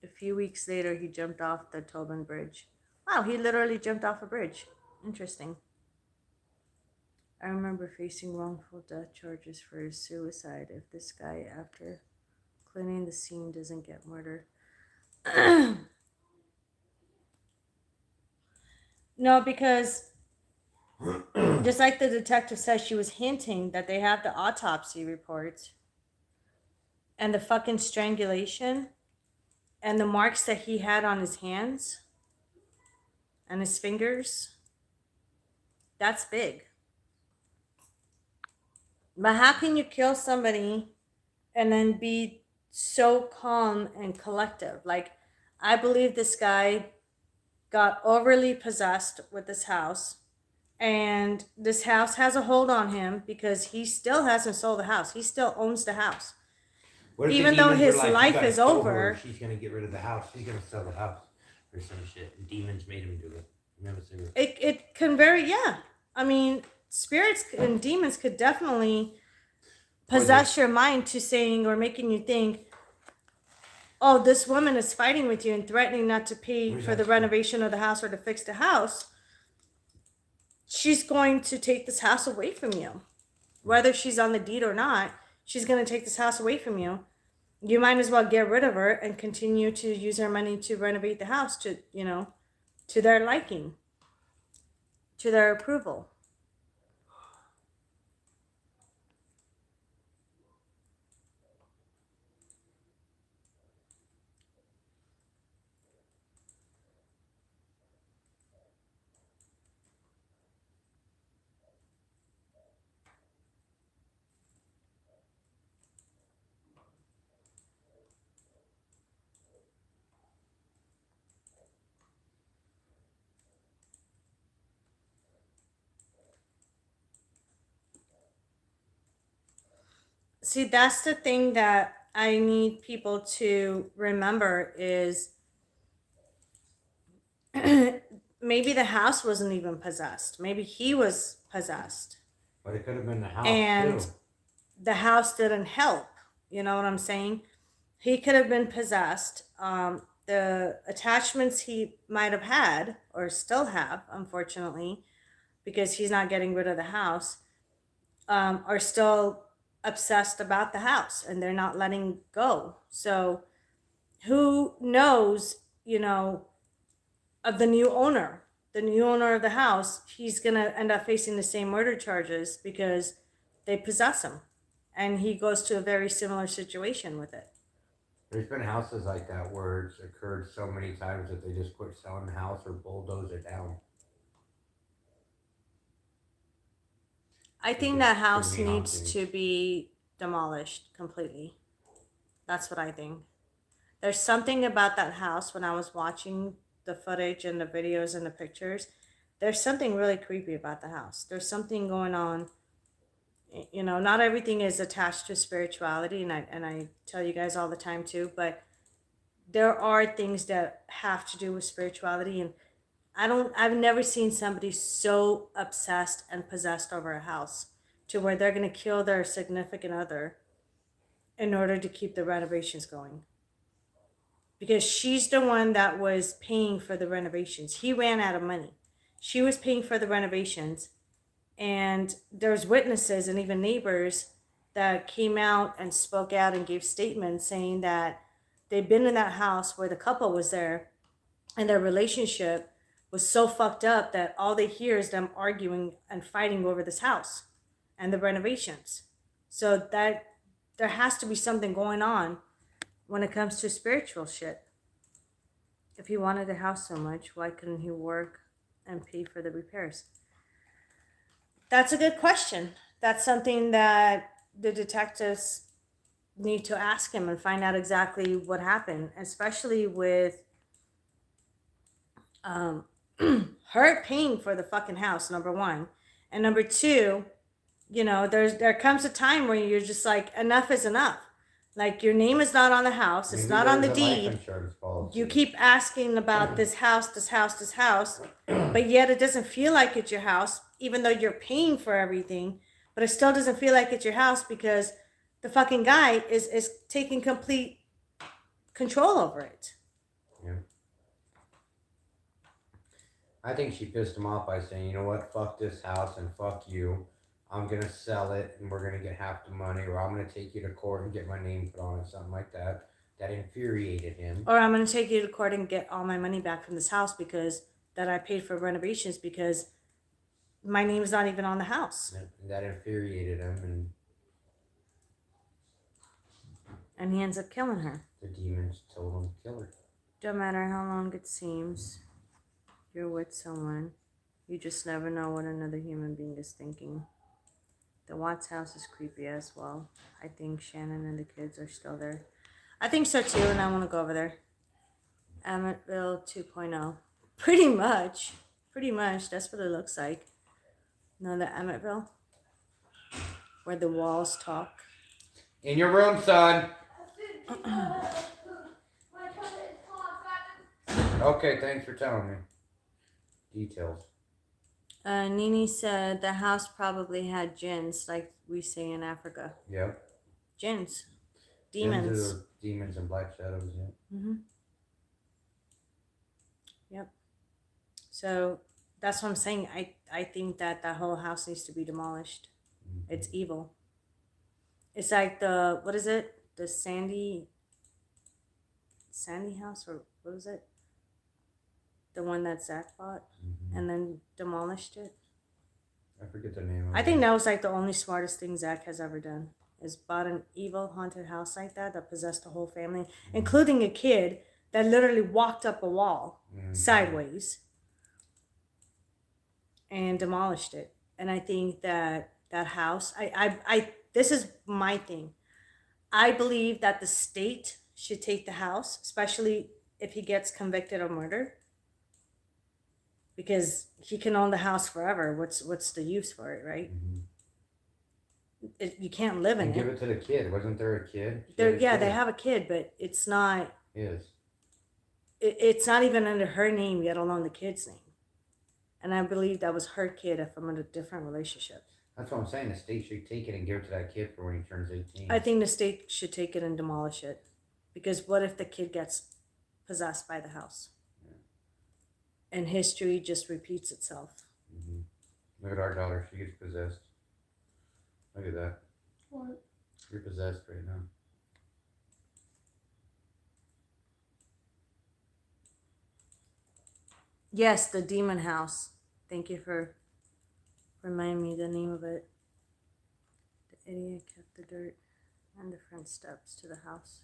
B: A few weeks later, he jumped off the Tobin Bridge. Wow, he literally jumped off a bridge. Interesting. I remember facing wrongful death charges for suicide if this guy, after cleaning the scene, doesn't get murdered. No, because just like the detective says, she was hinting that they have the autopsy reports and the fucking strangulation and the marks that he had on his hands and his fingers. That's big. But how can you kill somebody and then be so calm and collective? Like, I believe this guy got overly possessed with this house, and this house has a hold on him because he still hasn't sold the house. He still owns the house.
C: what if the
B: Even though
C: demons were
B: his
C: like, "You
B: life
C: guys
B: is
C: told her
B: over."
C: she's gonna get rid of the house. She's gonna sell the house or some shit. And demons made him do it. Never seen it.
B: It can very, yeah. I mean, spirits and demons could definitely possess your mind to saying or making you think, oh, this woman is fighting with you and threatening not to pay for the renovation of the house or to fix the house. She's going to take this house away from you. Whether she's on the deed or not, she's going to take this house away from you. You might as well get rid of her and continue to use her money to renovate the house to, you know, to their liking, to their approval. See, that's the thing that I need people to remember is maybe the house wasn't even possessed. Maybe he was possessed.
C: But it could have been the house
B: And
C: too.
B: the house didn't help. You know what I'm saying? He could have been possessed. The attachments he might have had or still have, unfortunately, because he's not getting rid of the house, are still obsessed about the house and they're not letting go. So who knows, you know, of the new owner of the house, he's going to end up facing the same murder charges because they possess him. And he goes to a very similar situation with it.
C: There's been houses like that where it's occurred so many times that they just quit selling the house or bulldoze it down.
B: I think that house needs to be demolished completely. That's what I think. There's something about that house when I was watching the footage and the videos and the pictures. There's something really creepy about the house. There's something going on. You know, not everything is attached to spirituality, and I tell you guys all the time too, but there are things that have to do with spirituality, and I've never seen somebody so obsessed and possessed over a house to where they're going to kill their significant other in order to keep the renovations going. Because she's the one that was paying for the renovations. He ran out of money. She was paying for the renovations. And there's witnesses and even neighbors that came out and spoke out and gave statements saying that they'd been in that house where the couple was there and their relationship was so fucked up that all they hear is them arguing and fighting over this house and the renovations. So that there has to be something going on when it comes to spiritual shit. If he wanted a house so much, why couldn't he work and pay for the repairs? That's a good question. That's something that the detectives need to ask him and find out exactly what happened, especially with her paying for the fucking house, number one. And number two, you know, there comes a time where you're just like, enough is enough. Like, your name is not on the house, it's not on the deed. You keep asking about this house, but yet it doesn't feel like it's your house, even though you're paying for everything. But it still doesn't feel like it's your house because the fucking guy is taking complete control over it.
C: Yeah. I think she pissed him off by saying, you know what, fuck this house and fuck you. I'm gonna sell it and we're gonna get half the money, or I'm gonna take you to court and get my name put on it, something like that. That infuriated him.
B: Or I'm gonna take you to court and get all my money back from this house because that I paid for renovations because my name's not even on the house.
C: That infuriated him,
B: and he ends up killing her.
C: The demons told him to kill her.
B: Don't matter how long it seems you're with someone, you just never know what another human being is thinking. The Watts house is creepy as well. I think Shannon and the kids are still there. I think so too, and I want to go over there. Amityville 2.0. Pretty much. That's what it looks like. No, the Amityville, where the walls talk.
C: In your room, son. Okay, thanks for telling me. Details.
B: Nini said the house probably had jinns, like we say in Africa.
C: Yeah.
B: Jinns. Demons.
C: Demons and black shadows, yeah.
B: Mm-hmm. Yep. So that's what I'm saying. I think that whole house needs to be demolished. Mm-hmm. It's evil. It's like what is it? The Sandy house, or what is it? The one that Zach bought and then demolished it.
C: I forget the name of it.
B: I think that was like the only smartest thing Zach has ever done, is bought an evil haunted house like that possessed a whole family, including a kid that literally walked up a wall sideways and demolished it. And I think that house, this is my thing. I believe that the state should take the house, especially if he gets convicted of murder, because he can own the house forever. What's the use for it, right? You can't live in it.
C: Give it to the kid. Wasn't there a kid?
B: They have a kid, but it's not.
C: His.
B: It's not even under her name, let alone the kid's name. And I believe that was her kid from a different relationship.
C: That's what I'm saying. The state should take it and give it to that kid for when he turns 18.
B: I think the state should take it and demolish it. Because what if the kid gets possessed by the house? Yeah. And history just repeats itself.
C: Mm-hmm. Look at our daughter. She gets possessed. Look at that.
H: What?
C: You're possessed right now.
B: Yes, the demon house. Thank you for reminding me the name of it. The idiot kept the dirt and the front steps to the house.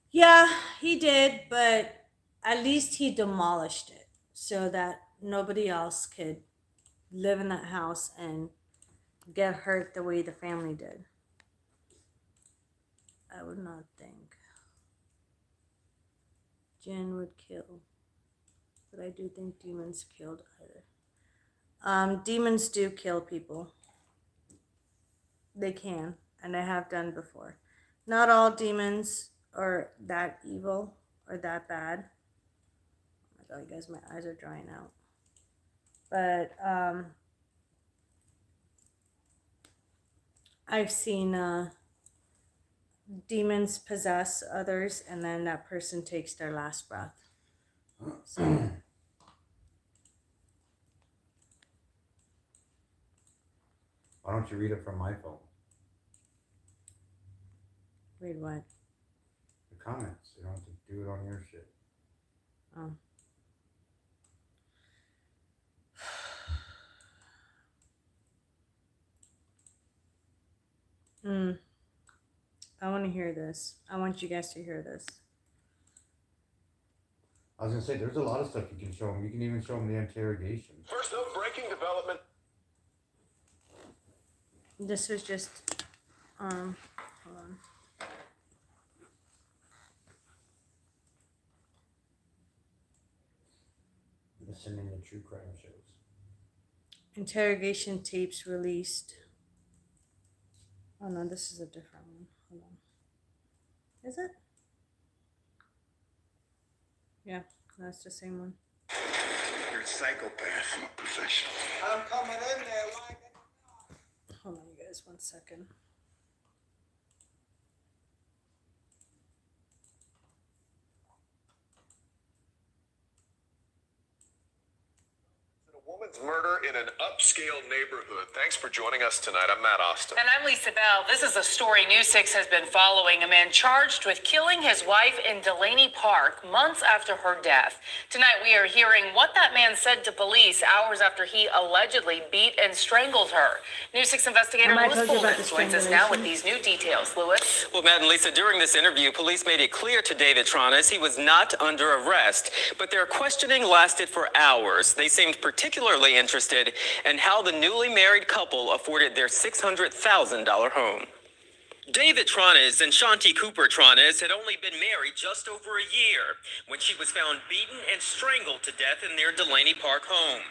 B: Yeah, he did, but at least he demolished it so that nobody else could live in that house and get hurt the way the family did. I would not think Jen would kill. But I do think demons killed either. Demons do kill people. They can, and they have done before. Not all demons are that evil or that bad. Oh my god, you guys, my eyes are drying out. But I've seen demons possess others, and then that person takes their last breath. So.
C: Why don't you read it from my phone?
B: Read what?
C: The comments. You don't have to do it on your shit.
B: I want to hear this. I want you guys to hear this.
C: I was gonna say, there's a lot of stuff you can show them. You can even show them the interrogation.
N: First up, breaking development.
B: This was just, hold on.
C: Listening to true crime shows.
B: Interrogation tapes released. Oh no, this is a different one. Hold on. Is it? Yeah, that's the same one.
N: You're a psychopath. I'm a professional. I'm coming in there.
B: Hold on, you guys, 1 second.
N: Woman's murder in an upscale neighborhood. Thanks for joining us tonight. I'm Matt Austin.
O: And I'm Lisa Bell. This is a story News 6 has been following. A man charged with killing his wife in Delaney Park months after her death. Tonight we are hearing what that man said to police hours after he allegedly beat and strangled her. News 6 investigator Lewis Pullman joins us now with these new details. Lewis?
F: Well, Matt and Lisa, during this interview, police made it clear to David Tronis he was not under arrest, but their questioning lasted for hours. They seemed particularly interested in how the newly married couple afforded their $600,000 home. David Tronis and Shanti Cooper Tronis had only been married just over a year when she was found beaten and strangled to death in their Delaney Park home.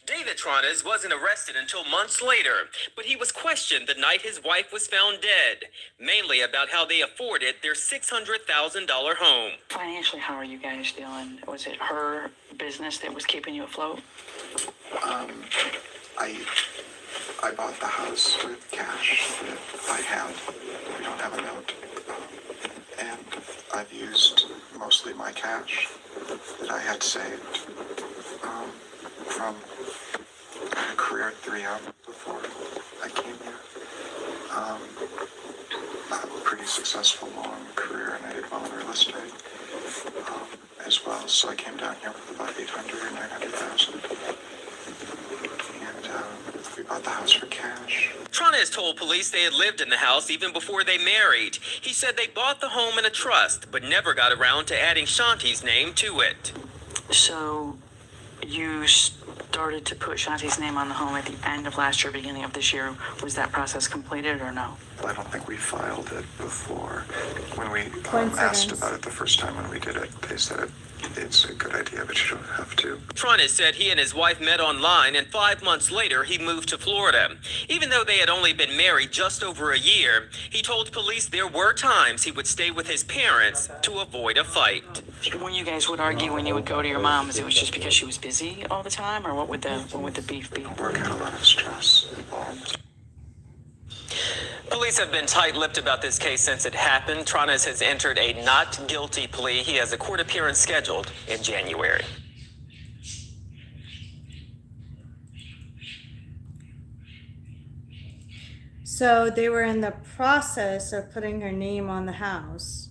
F: David Tronis wasn't arrested until months later, but he was questioned the night his wife was found dead, mainly about how they afforded their $600,000 home.
O: Financially, how are you guys doing? Was it her business that was keeping you afloat?
P: I bought the house with cash that I had. We don't have a note. And I've used mostly my cash that I had saved from a career at 3M before I came here. I have a pretty successful long career, and I did well in real estate as well. So I came down here with about 800 or 900,000. We bought the house for cash.
F: Tronis told police they had lived in the house even before they married. He said they bought the home in a trust, but never got around to adding Shanti's name to it.
O: So you started to put Shanti's name on the home at the end of last year, beginning of this year. Was that process completed or no?
P: I don't think we filed it before. When we asked about it the first time when we did it, they said it's a good idea, but you don't have to.
F: Tronis said he and his wife met online, and 5 months later, he moved to Florida. Even though they had only been married just over a year, he told police there were times he would stay with his parents to avoid a fight.
O: When you guys would argue, when you would go to your mom's, it was just because she was busy all the time, or what would the beef be?
P: Work had a lot of stress involved.
F: Police have been tight-lipped about this case since it happened. Tronis has entered a not guilty plea. He has a court appearance scheduled in January.
B: So they were in the process of putting her name on the house,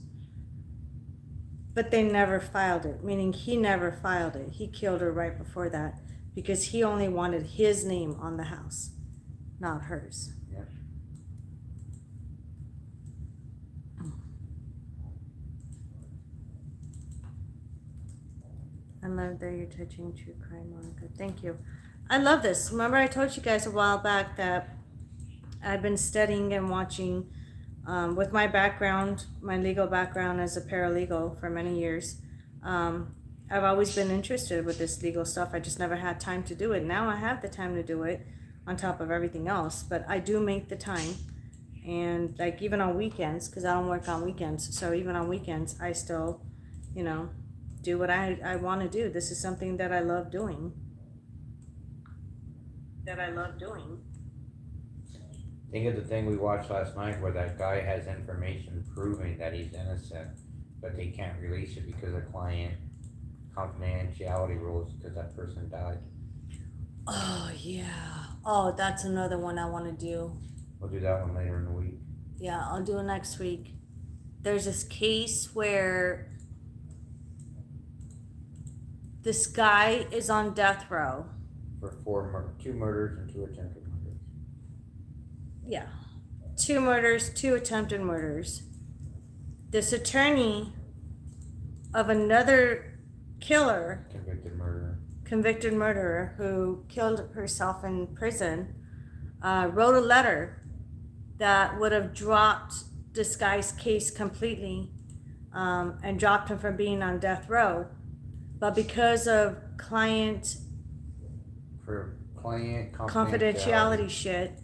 B: but they never filed it, meaning he never filed it. He killed her right before that because he only wanted his name on the house, not hers. I love that you're touching true crime, Monica. Thank you. I love this. Remember I told you guys a while back that I've been studying and watching with my background, my legal background as a paralegal for many years. I've always been interested with this legal stuff. I just never had time to do it. Now I have the time to do it on top of everything else, but I do make the time. And like even on weekends, because I don't work on weekends, so even on weekends I still, do what I want to do. This is something that I love doing.
C: Think of the thing we watched last night where that guy has information proving that he's innocent, but they can't release it because of client confidentiality rules because that person died.
B: Oh, yeah. Oh, that's another one I want to do.
C: We'll do that one later in the week.
B: Yeah, I'll do it next week. There's this case where this guy is on death row.
C: For 2 murders and 2 attempted murders.
B: Yeah. 2 murders, 2 attempted murders. This attorney of another killer, convicted murderer who killed herself in prison, wrote a letter that would have dropped this guy's case completely, and dropped him from being on death row. But because of client confidentiality shit,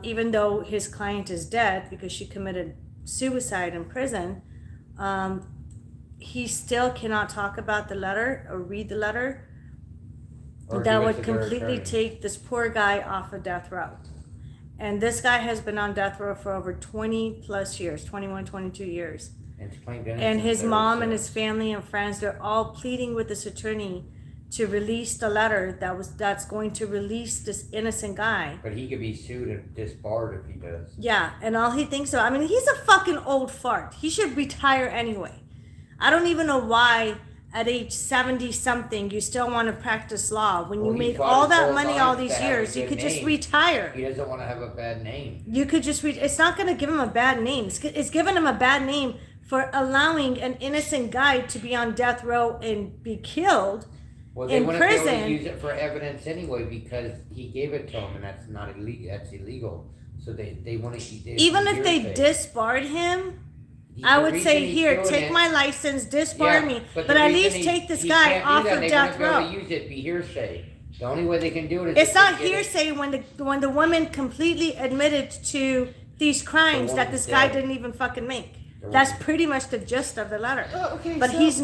B: even though his client is dead because she committed suicide in prison, he still cannot talk about the letter or read the letter. That would completely take this poor guy off of death row. And this guy has been on death row for over 20 plus years, 21, 22 years. And his mom and his family and friends, they're all pleading with this attorney to release the letter that's going to release this innocent guy.
C: But he could be sued and disbarred if he does.
B: Yeah, and all he thinks about, I mean, he's a fucking old fart. He should retire anyway. I don't even know why at age 70 something you still want to practice law when you make all that money all these years. You could just retire.
C: He doesn't want to have a bad name.
B: You could just it's not going to give him a bad name. It's giving him a bad name for allowing an innocent guy to be on death row and be killed in prison. Well, they wouldn't be able to use it for evidence anyway because he gave it to him, and that's not illegal. That's illegal. So they want to keep it. Even if they disbarred him, I would say, here, take my license, disbar me, but at least take this guy off of death row. They use it, be hearsay. The only way they can do it is it's not hearsay when the woman completely admitted to these crimes that this guy didn't even fucking make. That's pretty much the gist of the letter. But he's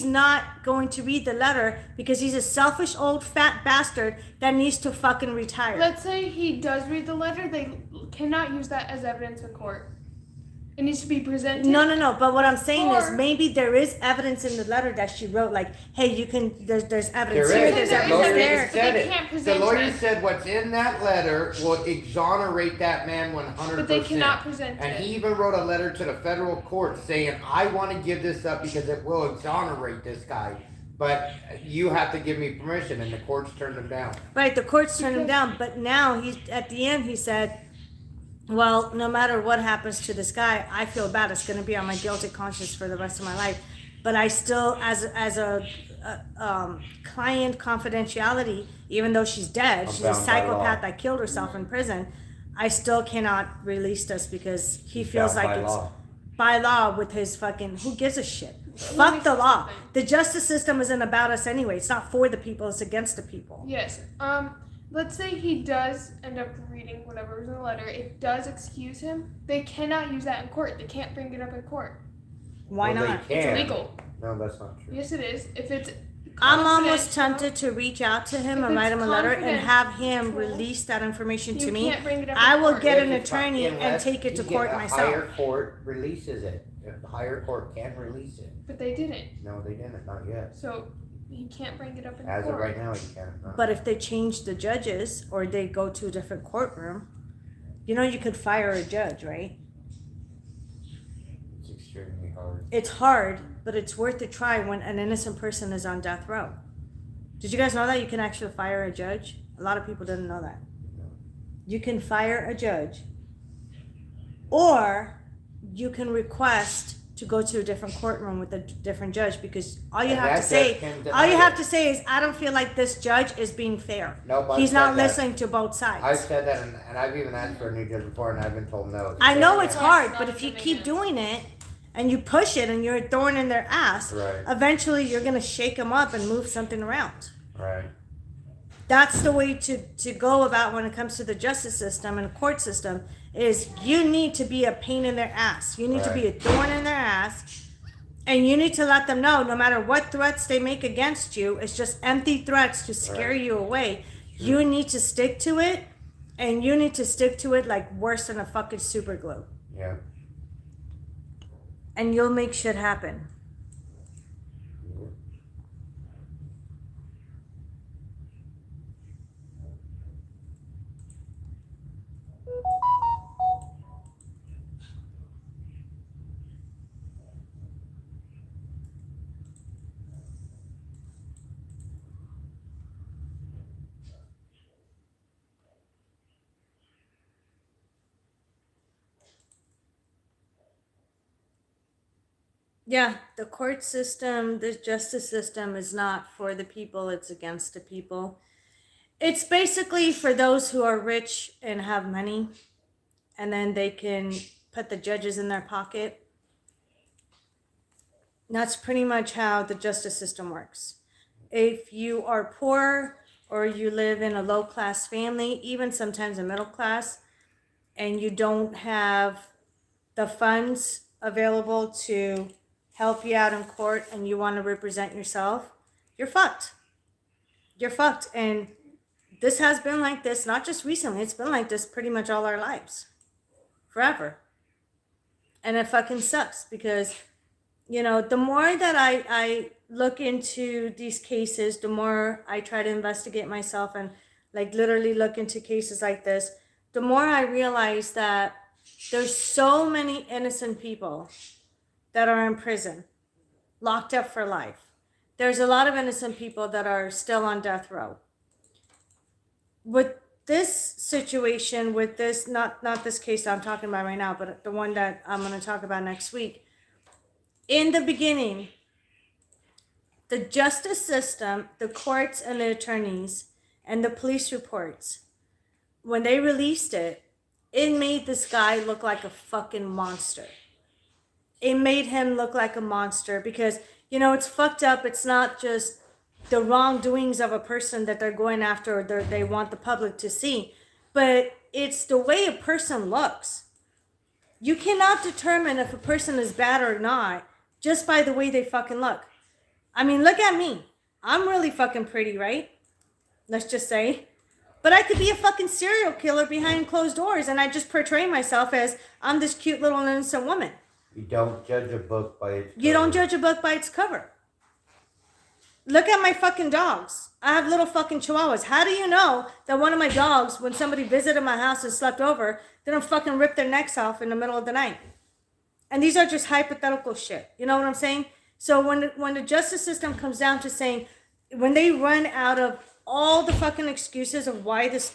B: not going to read the letter because he's a selfish old fat bastard that needs to fucking retire.
H: Let's say he does read the letter, they cannot use that as evidence in court. It needs to be presented.
B: No. But what I'm saying is maybe there is evidence in the letter that she wrote, like, hey, you can. There's evidence here. There's evidence there.
C: The lawyer said what's in that letter will exonerate that man 100%.
H: But they cannot present it.
C: And he even wrote a letter to the federal court saying, I want to give this up because it will exonerate this guy. But you have to give me permission, and the courts turned him down.
B: Right, the courts turned him down. But now at the end he said, well, no matter what happens to this guy, I feel bad. It's going to be on my guilty conscience for the rest of my life. But I still, as a client confidentiality, even though she's dead, she's a psychopath that killed herself in prison, I still cannot release this because he feels like it's by law with his fucking, who gives a shit? Fuck the law. The justice system isn't about us anyway. It's not for the people. It's against the people.
H: Yes. Let's say he does end up reading whatever was in the letter. It does excuse him. They cannot use that in court. They can't bring it up in court.
B: Why not?
H: It's illegal.
C: No, that's not true.
H: Yes, it is. If it's
B: I'm almost tempted to reach out to him and write him a letter and have him release that information to me. I will get an attorney and take it to court myself.
C: A higher court releases it. The higher court can release it.
H: But they didn't.
C: No, they didn't. Not yet.
H: So he can't bring it up in court.
C: As of right now, he can't.
B: But if they change the judges or they go to a different courtroom, you could fire a judge, right?
C: It's extremely hard.
B: It's hard, but it's worth a try when an innocent person is on death row. Did you guys know that you can actually fire a judge? A lot of people didn't know that. You can fire a judge, or you can request to go to a different courtroom with a different judge, because all you have to say is, I don't feel like this judge is being fair. He's not listening to both sides.
C: I've said that, and I've even asked for a new judge before, and I've been told no.
B: I know it's hard, but if you keep doing it and you push it and you're a thorn in their ass, eventually you're going to shake them up and move something around.
C: Right.
B: That's the way to go about when it comes to the justice system and the court system, is you need to be a pain in their ass. You need to be a thorn in their ass, and you need to let them know no matter what threats they make against you, it's just empty threats to scare you away. You need to stick to it, and you need to stick to it like worse than a fucking super glue.
C: Yeah.
B: And you'll make shit happen. Yeah, the court system, the justice system is not for the people, it's against the people. It's basically for those who are rich and have money, and then they can put the judges in their pocket. That's pretty much how the justice system works. If you are poor or you live in a low class family, even sometimes a middle class, and you don't have the funds available to help you out in court and you want to represent yourself, you're fucked. You're fucked. And this has been like this, not just recently, it's been like this pretty much all our lives. Forever. And it fucking sucks because, you know, the more that I look into these cases, the more I try to investigate myself and like literally look into cases like this, the more I realize that there's so many innocent people that are in prison, locked up for life. There's a lot of innocent people that are still on death row. With this situation, with this, not this case that I'm talking about right now, but the one that I'm going to talk about next week, in the beginning, the justice system, the courts and the attorneys, and the police reports, when they released it, it made this guy look like a fucking monster. It made him look like a monster because, you know, it's fucked up. It's not just the wrongdoings of a person that they're going after or they want the public to see, but it's the way a person looks. You cannot determine if a person is bad or not just by the way they fucking look. I mean, look at me. I'm really fucking pretty, right? Let's just say. But I could be a fucking serial killer behind closed doors and I just portray myself as I'm this cute little innocent woman.
C: You don't judge a book by its cover.
B: You don't judge a book by its cover. Look at my fucking dogs. I have little fucking chihuahuas. How do you know that one of my dogs, when somebody visited my house and slept over, didn't fucking rip their necks off in the middle of the night? And these are just hypothetical shit. You know what I'm saying? So when the justice system comes down to saying, when they run out of all the fucking excuses of why this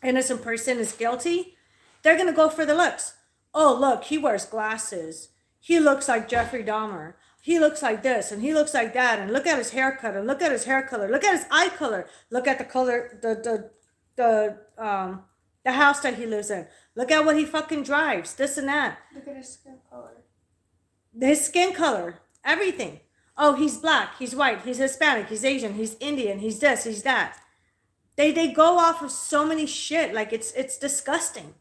B: innocent person is guilty, they're going to go for the looks. Oh, look, he wears glasses. He looks like Jeffrey Dahmer. He looks like this and he looks like that. And look at his haircut and look at his hair color. Look at his eye color. Look at the color, the house that he lives in. Look at what he fucking drives. This and that.
H: Look at his skin color.
B: His skin color. Everything. Oh, he's black. He's white. He's Hispanic. He's Asian. He's Indian. He's this. He's that. They go off of so many shit. Like it's disgusting.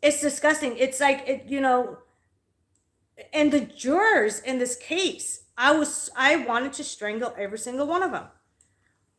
B: It's disgusting. It's like, you know, and the jurors in this case, I wanted to strangle every single one of them.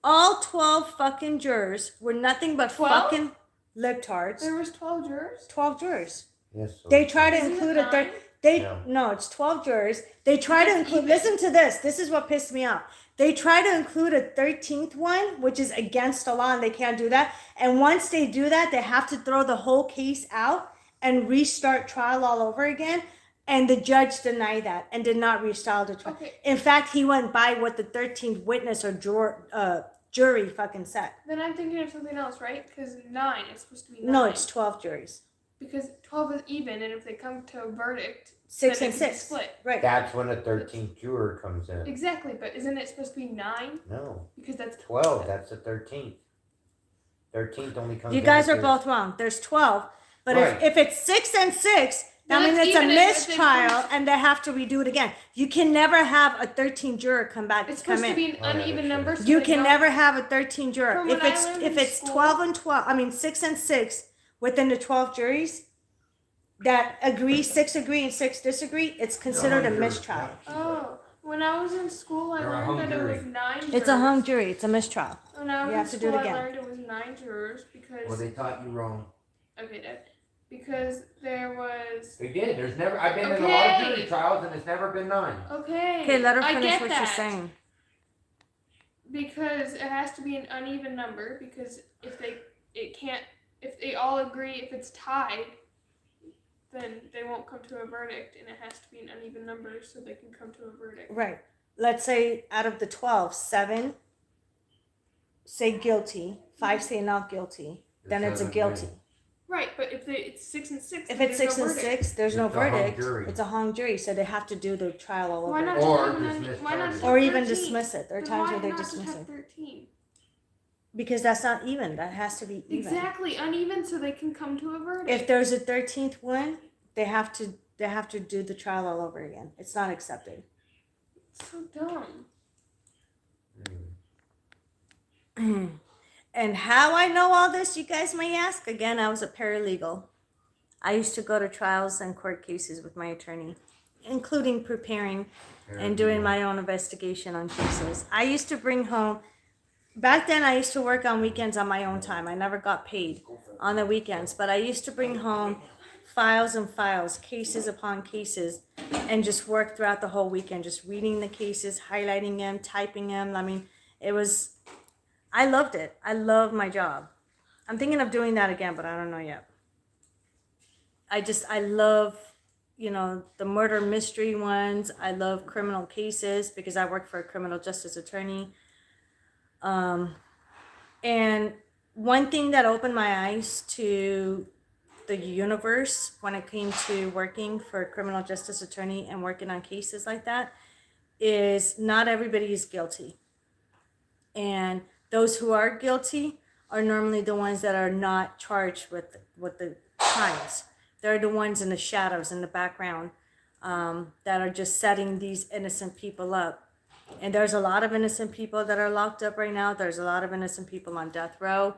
B: All 12 fucking jurors were nothing but
H: 12?
B: fucking libtards.
H: There was 12 jurors?
B: 12 jurors.
C: Yes. So
B: They try to
H: Isn't
B: include
H: it
B: it.
H: nine?
B: No, it's 12 jurors. They try to include, listen to this. This is what pissed me off. They try to include a 13th one, which is against the law and they can't do that. And once they do that, they have to throw the whole case out and restart trial all over again. And the judge denied that and did not restart the trial.
H: Okay.
B: In fact, he went by what the 13th witness or jury fucking said.
H: Then I'm thinking of something else, right? Because 9 is supposed to be 9.
B: No, it's 12 juries.
H: Because 12 is even, and if they come to a verdict,
B: 6
H: then
B: and
H: it can be
B: 6.
H: split.
B: Right.
C: that's when a 13th juror comes in.
H: Exactly, but isn't it supposed to be 9?
C: No.
H: Because that's
C: 12. That's the 13th. 13th only comes in.
B: You guys
C: if
B: are
C: there's-
B: both wrong. There's 12. But
C: Right.
B: if it's 6 and 6, that
H: Then
B: means
H: it's
B: it's a
H: even if they
B: mistrial
H: come-
B: and they have to redo it again. You can never have a 13 juror come back.
H: It's
B: come
H: supposed to
B: in.
H: be an uneven number. So
B: You
H: they
B: can
H: don't-
B: never have a 13 juror.
H: From
B: If
H: when I
B: it's
H: learned
B: if
H: in
B: it's
H: school-
B: 12 and 12, I mean 6 and 6 within the 12 juries that agree, 6 agree and 6 disagree, it's considered a mistrial.
H: Oh, when I was in school, I
C: They're a
H: learned
C: hung
H: that
C: jury.
H: it was 9 jurors.
B: It's a hung jury. It's a mistrial.
H: When I was
B: You
H: in
B: have to do
H: school,
B: it
H: I
B: again.
H: learned it was 9 jurors because...
C: Well, they taught you wrong.
H: Okay, Dad. Because there was...
C: They did. There's never. I've been in a lot of
H: Okay.
C: jury trials, and it's never been 9.
H: Okay.
B: Okay, let her
H: I
B: finish
H: get
B: what
H: that.
B: she's saying.
H: Because it has to be an uneven number. Because if they all agree, if it's tied, then they won't come to a verdict, and it has to be an uneven number so they can come to a verdict.
B: Right. Let's say out of the 12, 7 say guilty, 5 say not guilty, then it's a
C: 7
B: guilty.
C: win.
H: Right, but if it's 6 and 6,
B: If
H: then
B: it's
H: there's
B: 6
H: no
B: and
H: verdict.
B: 6, there's no
C: It's a hung
B: verdict.
C: jury.
B: It's a hung jury, so they have to do the trial all over
H: Why not
B: again.
H: just
C: Or
H: have an
C: dismiss
H: why not just
C: charges.
B: Or
H: have
B: even
H: 13?
B: dismiss it. There are
H: Then
B: times
H: why
B: where they
H: not just
B: dismiss
H: have
B: it.
H: 13?
B: Because that's not even. That has to be even.
H: Exactly, uneven, so they can come to a verdict.
B: If there's a 13th one, they have to do the trial all over again. It's not accepted.
H: It's so dumb.
B: And how I know all this, you guys may ask. Again, I was a paralegal. I used to go to trials and court cases with my attorney, including preparing and doing my own investigation on cases. I used to bring home, back then I used to work on weekends on my own time. I never got paid on the weekends, but I used to bring home files and files, cases upon cases, and just work throughout the whole weekend, just reading the cases, highlighting them, typing them. I mean, I loved it. I love my job. I'm thinking of doing that again, but I don't know yet. I love, the murder mystery ones. I love criminal cases because I work for a criminal justice attorney. And one thing that opened my eyes to the universe when it came to working for a criminal justice attorney and working on cases like that is not everybody is guilty. And those who are guilty are normally the ones that are not charged with the crimes. They're the ones in the shadows, in the background, that are just setting these innocent people up. And there's a lot of innocent people that are locked up right now. There's a lot of innocent people on death row.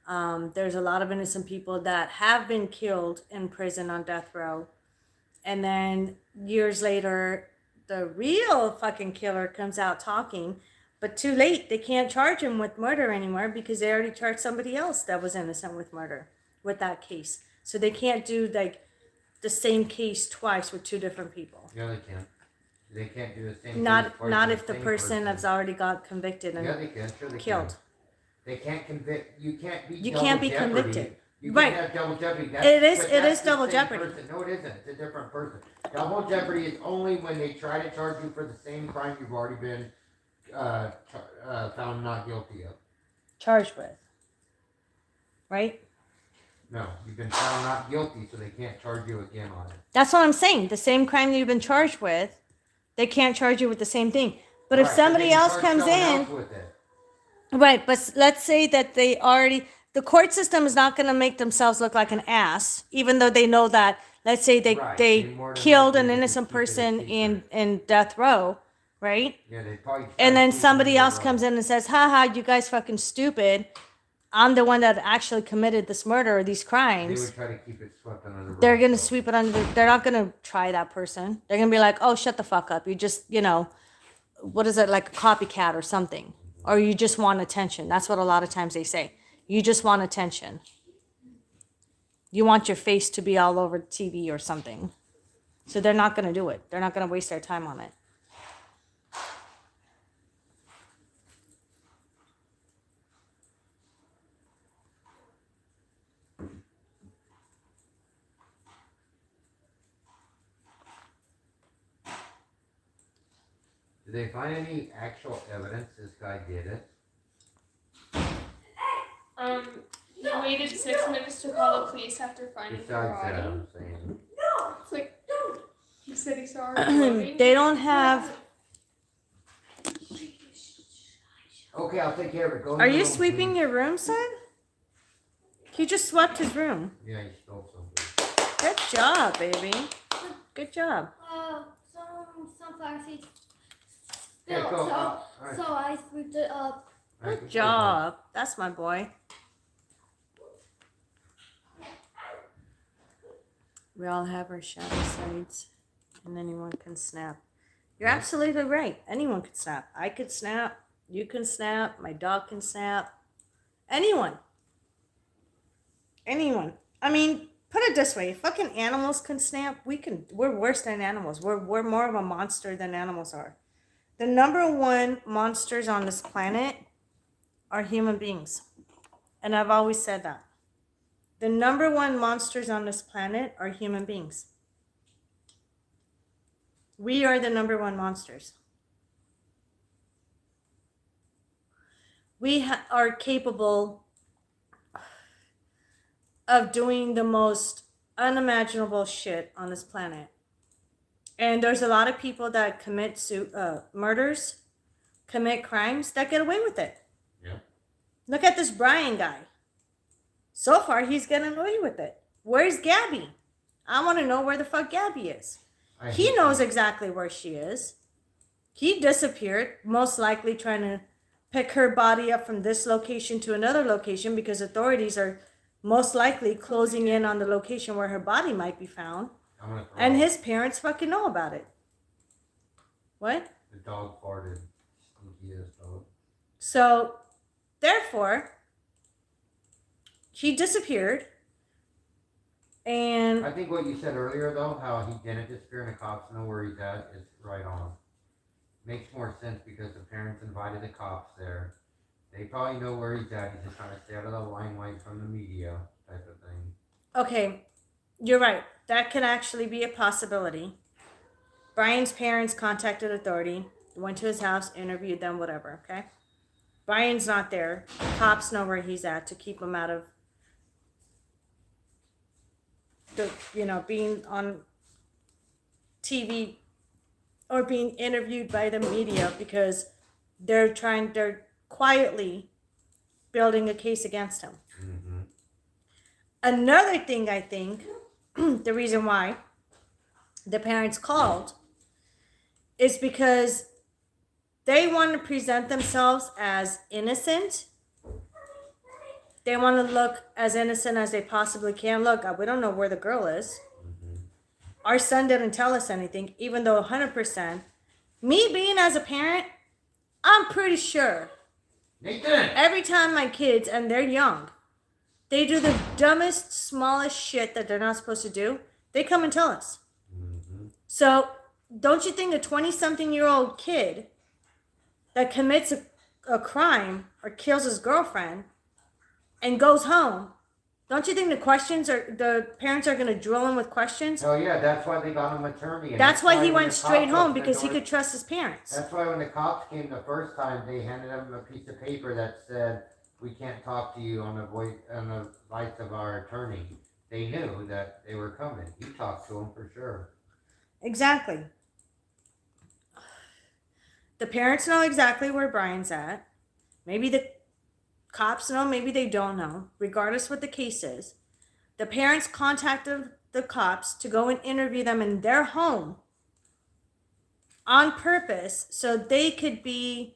B: There's a lot of innocent people that have been killed in prison on death row. And then years later, the real fucking killer comes out talking. But too late, they can't charge him with murder anymore because they already charged somebody else that was innocent with murder with that case. So they can't do the same case twice with two different people.
C: Yeah, they can. They can't do the same.
B: Not
C: case twice
B: not
C: with
B: if the
C: same
B: person has already got convicted and
C: Yeah, they can. Sure, they
B: killed.
C: Can. They can't convict. You can't be.
B: You
C: double
B: can't be
C: jeopardy.
B: convicted.
C: You
B: Right.
C: can't have double jeopardy.
B: It is
C: that's the
B: double
C: same
B: jeopardy.
C: person. No, it isn't. It's a different person. Double jeopardy is only when they try to charge you for the same crime you've already been found not guilty of.
B: Charged with. Right?
C: No, you've been found not guilty, so they can't charge you again on it.
B: That's what I'm saying. The same crime that you've been charged with, they can't charge you with the same thing. But if
C: Right,
B: somebody
C: they can
B: else
C: charge
B: comes
C: someone
B: in,
C: else with it.
B: right, but let's say that the court system is not going to make themselves look like an ass, even though they know that, let's say they
C: They more than
B: killed an
C: likely
B: innocent
C: keep it a
B: person
C: secret.
B: in death row, right?
C: Yeah, they probably.
B: And then
C: keep it
B: somebody
C: under
B: else
C: wraps.
B: comes in and says, haha, you guys fucking stupid. I'm the one that actually committed this murder or these
C: They
B: crimes.
C: would try to keep it swept under the rug.
B: They're going to sweep it under they're not going to try that person. They're going to be like, oh, shut the fuck up. You just, what is it, like a copycat or something? Or you just want attention. That's what a lot of times they say. You just want attention. You want your face to be all over TV or something. So they're not going to do it. They're not going to waste their time on it.
C: Did they find any actual evidence this guy did it?
H: He waited 6 minutes to call the police after finding her
C: Besides that,
H: body.
C: I'm saying.
H: It's like, he said he saw her floating.
B: They don't have...
C: Okay, I'll take care of it. Go in
B: Are
C: the
B: you
C: room,
B: sweeping
C: please.
B: your room, son? He just swept his room.
C: Yeah, he stole something.
B: Good job, baby. Good job.
Q: Some sunflower seeds
C: Okay,
Q: spilled,
C: go. All right.
Q: so I sweeped it up.
C: All right,
B: Good job. That's my boy. We all have our shadow sides, and anyone can snap. You're absolutely right. Anyone can snap. I could snap. You can snap. My dog can snap. Anyone. Anyone. I mean, put it this way. If fucking animals can snap, we're worse than animals. We're more of a monster than animals are. The number one monsters on this planet are human beings. And I've always said that. The number one monsters on this planet are human beings. We are the number one monsters. We are capable of doing the most unimaginable shit on this planet. And there's a lot of people that commit murders, commit crimes that get away with it.
C: Yeah.
B: Look at this Brian guy. So far, he's getting away with it. Where's Gabby? I want to know where the fuck Gabby is. He knows exactly where she is. He disappeared, most likely trying to pick her body up from this location to another location because authorities are most likely closing in on the location where her body might be found. And his parents fucking know about it. What?
C: The dog farted. Stinky ass dog.
B: So, therefore, he disappeared. And
C: I think what you said earlier, though, how he didn't disappear and the cops know where he's at, is right on. Makes more sense because the parents invited the cops there. They probably know where he's at. He's just trying to stay out of the limelight from the media type of thing.
B: Okay, you're right. That could actually be a possibility. Brian's parents contacted authority, went to his house, interviewed them, whatever, okay? Brian's not there. The cops know where he's at to keep him out of the, being on TV or being interviewed by the media because they're quietly building a case against him.
C: Mm-hmm.
B: Another thing I think, the reason why the parents called is because they want to present themselves as innocent. They want to look as innocent as they possibly can. Look, we don't know where the girl is.
C: Mm-hmm.
B: Our son didn't tell us anything, even though 100%. Me being as a parent, I'm pretty sure.
C: Nathan!
B: Every time my kids, and they're young, they do the dumbest, smallest shit that they're not supposed to do, they come and tell us.
C: Mm-hmm.
B: So, don't you think a 20-something-year-old kid that commits a crime or kills his girlfriend and goes home, don't you think the parents are going to drill him with questions?
C: Oh yeah, that's why they got him attorney. And
B: That's why he
C: when
B: went
C: the
B: straight
C: cops
B: home,
C: opened the
B: because he
C: door-
B: could trust his parents.
C: That's why when the cops came the first time, they handed him a piece of paper that said, "We can't talk to you on the advice of our attorney." They knew that they were coming. He talked to him for sure.
B: Exactly. The parents know exactly where Brian's at. Maybe the cops know, maybe they don't know. Regardless what the case is, the parents contacted the cops to go and interview them in their home on purpose so they could be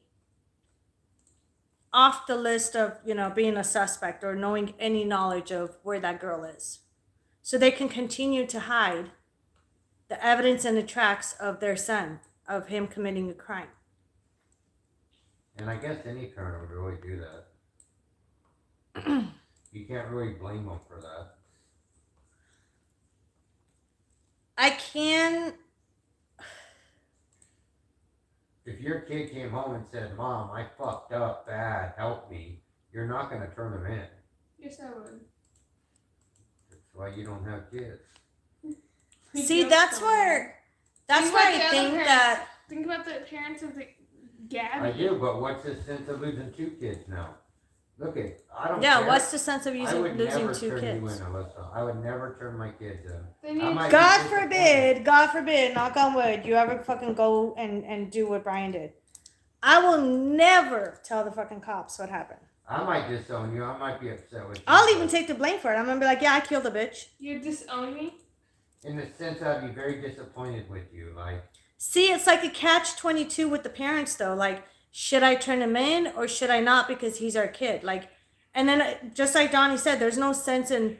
B: off the list of, being a suspect or knowing any knowledge of where that girl is. So they can continue to hide the evidence and the tracks of their son, of him committing a crime.
C: And I guess any parent would really do that. You can't really blame them for that.
B: I can.
C: If your kid came home and said, "Mom, I fucked up bad, help me," you're not going to turn them in.
H: Yes, I would.
C: That's why you don't have kids.
B: See, that's where I think that.
H: Think about the parents of the Gabby.
C: I do, but what's the sense of losing 2 kids now? Look at, I don't
B: Yeah,
C: care.
B: what's the sense of losing 2
C: I would never turn you
B: kids?
C: in, Alyssa. I would never turn my kids in.
B: God forbid, knock on wood, you ever fucking go and do what Brian did. I will never tell the fucking cops what happened.
C: I might disown you. I might be upset with you.
B: I'll even take the blame for it. I'm gonna be like, yeah, I killed the bitch.
H: You disown me?
C: In the sense I'd be very disappointed with you. Like,
B: see, it's like a catch-22 with the parents, though. Like, should I turn him in or should I not because he's our kid? Like, and then just like Donnie said, there's no sense in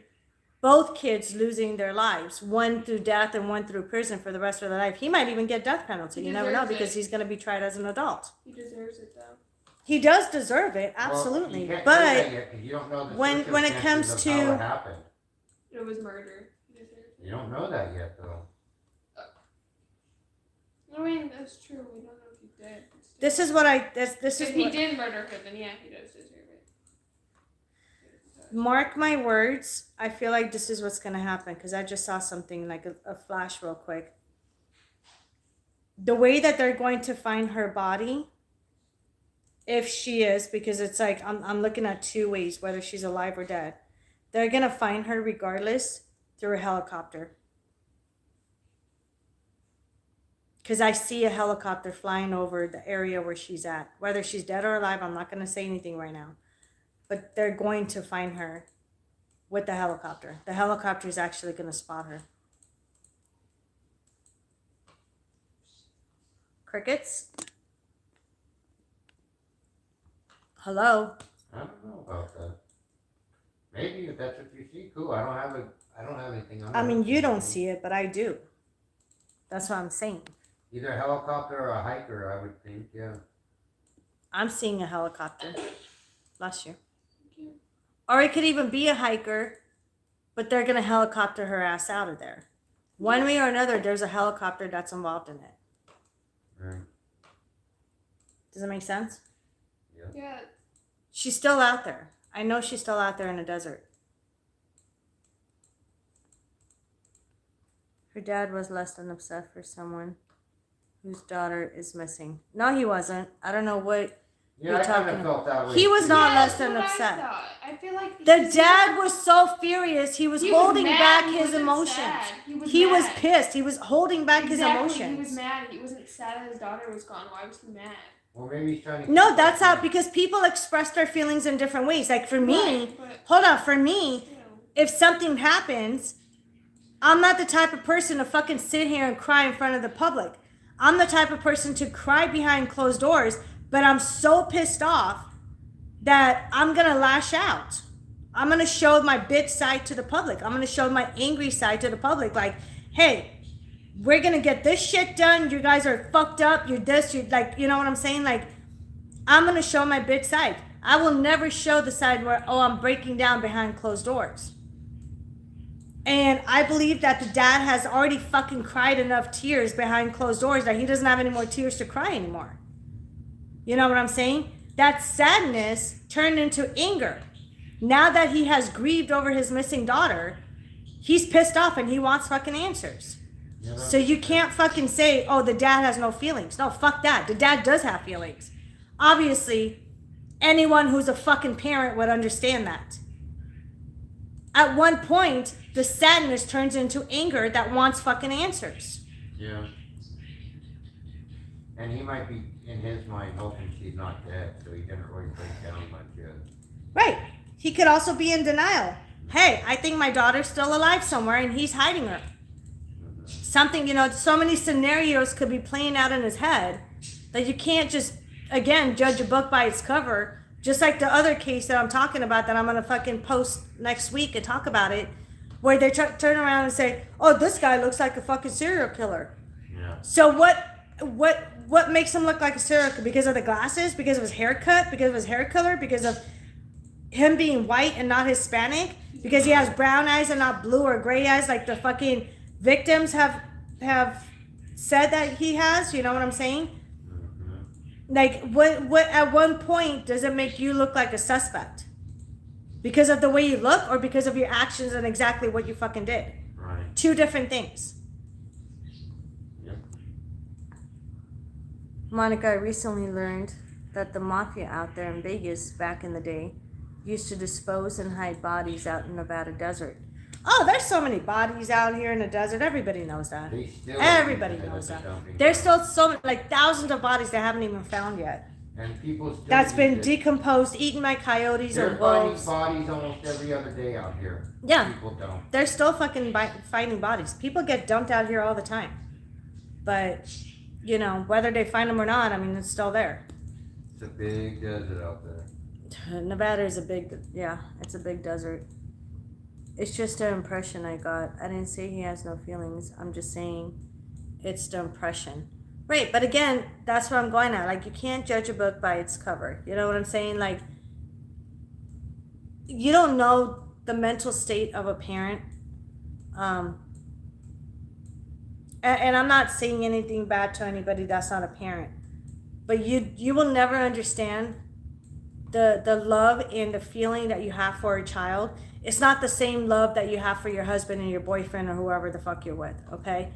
B: both kids losing their lives, one through death and one through prison for the rest of their life. He might even get death penalty. You never know because he's going to be tried as an adult.
H: He deserves it, though.
B: He does deserve it, absolutely.
C: Well, you can't
B: but
C: say that yet 'cause you don't know the
B: when it
C: circumstances
B: comes
C: of
B: to
C: how it happened.
H: It was murder. He deserves it.
C: You don't know that yet, though.
H: I mean, that's true. We don't know if he did.
B: this is what I this is
H: If he
B: what,
H: did murder her, then yeah, he does deserve it.
B: mark my words. I feel like this is what's going to happen because I just saw something like a flash real quick. The way that they're going to find her body, if she is, because it's like I'm looking at 2 ways, whether she's alive or dead. They're going to find her regardless through a helicopter. Because I see a helicopter flying over the area where she's at. Whether she's dead or alive, I'm not going to say anything right now. But they're going to find her with the helicopter. The helicopter is actually going to spot her. Crickets? Hello?
C: I don't know about that. Maybe if that's what you see, cool. I don't have anything on
B: I mean, you don't see it, but I do. That's what I'm saying.
C: Either a helicopter or a hiker, I would think, yeah.
B: I'm seeing a helicopter. Bless you. Or it could even be a hiker, but they're going to helicopter her ass out of there. One way or another, there's a helicopter that's involved in it.
C: Right.
B: Does that make sense?
H: Yeah.
B: She's still out there. I know she's still out there in the desert. Her dad was less than upset for someone whose daughter is missing. No, he wasn't. I don't know what
C: Yeah,
B: you're
C: I kind
B: talking
C: of felt that way.
B: He was not less
H: That's
B: than
H: what
B: upset.
H: I thought. I feel like
B: The dad was so furious. He was holding
H: mad.
B: back
H: He
B: his
H: wasn't
B: emotions.
H: sad.
B: He was
H: mad.
B: pissed. He was holding back his emotions.
H: He was mad. He wasn't sad that his daughter was gone. Why was he mad?
C: Well, maybe he's trying to...
B: No, that's how, because people express their feelings in different ways. Like for me,
H: Right, but-
B: hold on, for me, if something happens, I'm not the type of person to fucking sit here and cry in front of the public. I'm the type of person to cry behind closed doors, but I'm so pissed off that I'm gonna lash out. I'm gonna show my bitch side to the public. I'm gonna show my angry side to the public. Like, hey, we're gonna get this shit done. You guys are fucked up. You're this, you're like, you know what I'm saying? Like, I'm gonna show my bitch side. I will never show the side where, oh, I'm breaking down behind closed doors. And I believe that the dad has already fucking cried enough tears behind closed doors that he doesn't have any more tears to cry anymore. You know what I'm saying? That sadness turned into anger. Now that he has grieved over his missing daughter, he's pissed off and he wants fucking answers.
C: Yeah,
B: So you can't fucking say, oh, the dad has no feelings. No, fuck that. The dad does have feelings. Obviously, anyone who's a fucking parent would understand that. At one point, the sadness turns into anger that wants fucking answers.
C: Yeah. And he might be, in his mind, hoping she's not dead, so he didn't really break down much yet.
B: Right. He could also be in denial. Hey, I think my daughter's still alive somewhere and he's hiding her. Something, you know, so many scenarios could be playing out in his head that you can't just, again, judge a book by its cover. Just like the other case that I'm talking about that I'm going to fucking post next week and talk about it, where they turn around and say, oh, this guy looks like a fucking serial killer.
C: Yeah.
B: So what makes him look like a serial killer? Because of the glasses? Because of his haircut? Because of his hair color? Because of him being white and not Hispanic? Because he has brown eyes and not blue or gray eyes like the fucking victims have said that he has? You know what I'm saying? Like, what at one point does it make you look like a suspect? Because of the way you look or because of your actions and exactly what you fucking did?
C: Right.
B: Two different things.
C: Yep.
B: Monica, I recently learned that the mafia out there in Vegas back in the day used to dispose and hide bodies out in Nevada desert. Oh, there's so many bodies out here in the desert. Everybody knows that. Everybody knows that. There's still so many, like thousands of bodies that haven't even found yet.
C: And people still
B: That's been
C: use it.
B: decomposed, eaten by coyotes
C: They're
B: or
C: finding
B: wolves.
C: bodies almost every other day out here.
B: Yeah.
C: People don't.
B: They're still fucking finding bodies. People get dumped out here all the time. But, you know, whether they find them or not, I mean, it's still there.
C: It's a big desert out there.
B: Nevada is a big, yeah, it's a big desert. It's just an impression I got. I didn't say he has no feelings. I'm just saying it's the impression. Right, but again, that's what I'm going at. Like, you can't judge a book by its cover. You know what I'm saying? Like, you don't know the mental state of a parent. And I'm not saying anything bad to anybody that's not a parent. But you will never understand the love and the feeling that you have for a child. It's not the same love that you have for your husband and your boyfriend or whoever the fuck you're with, okay?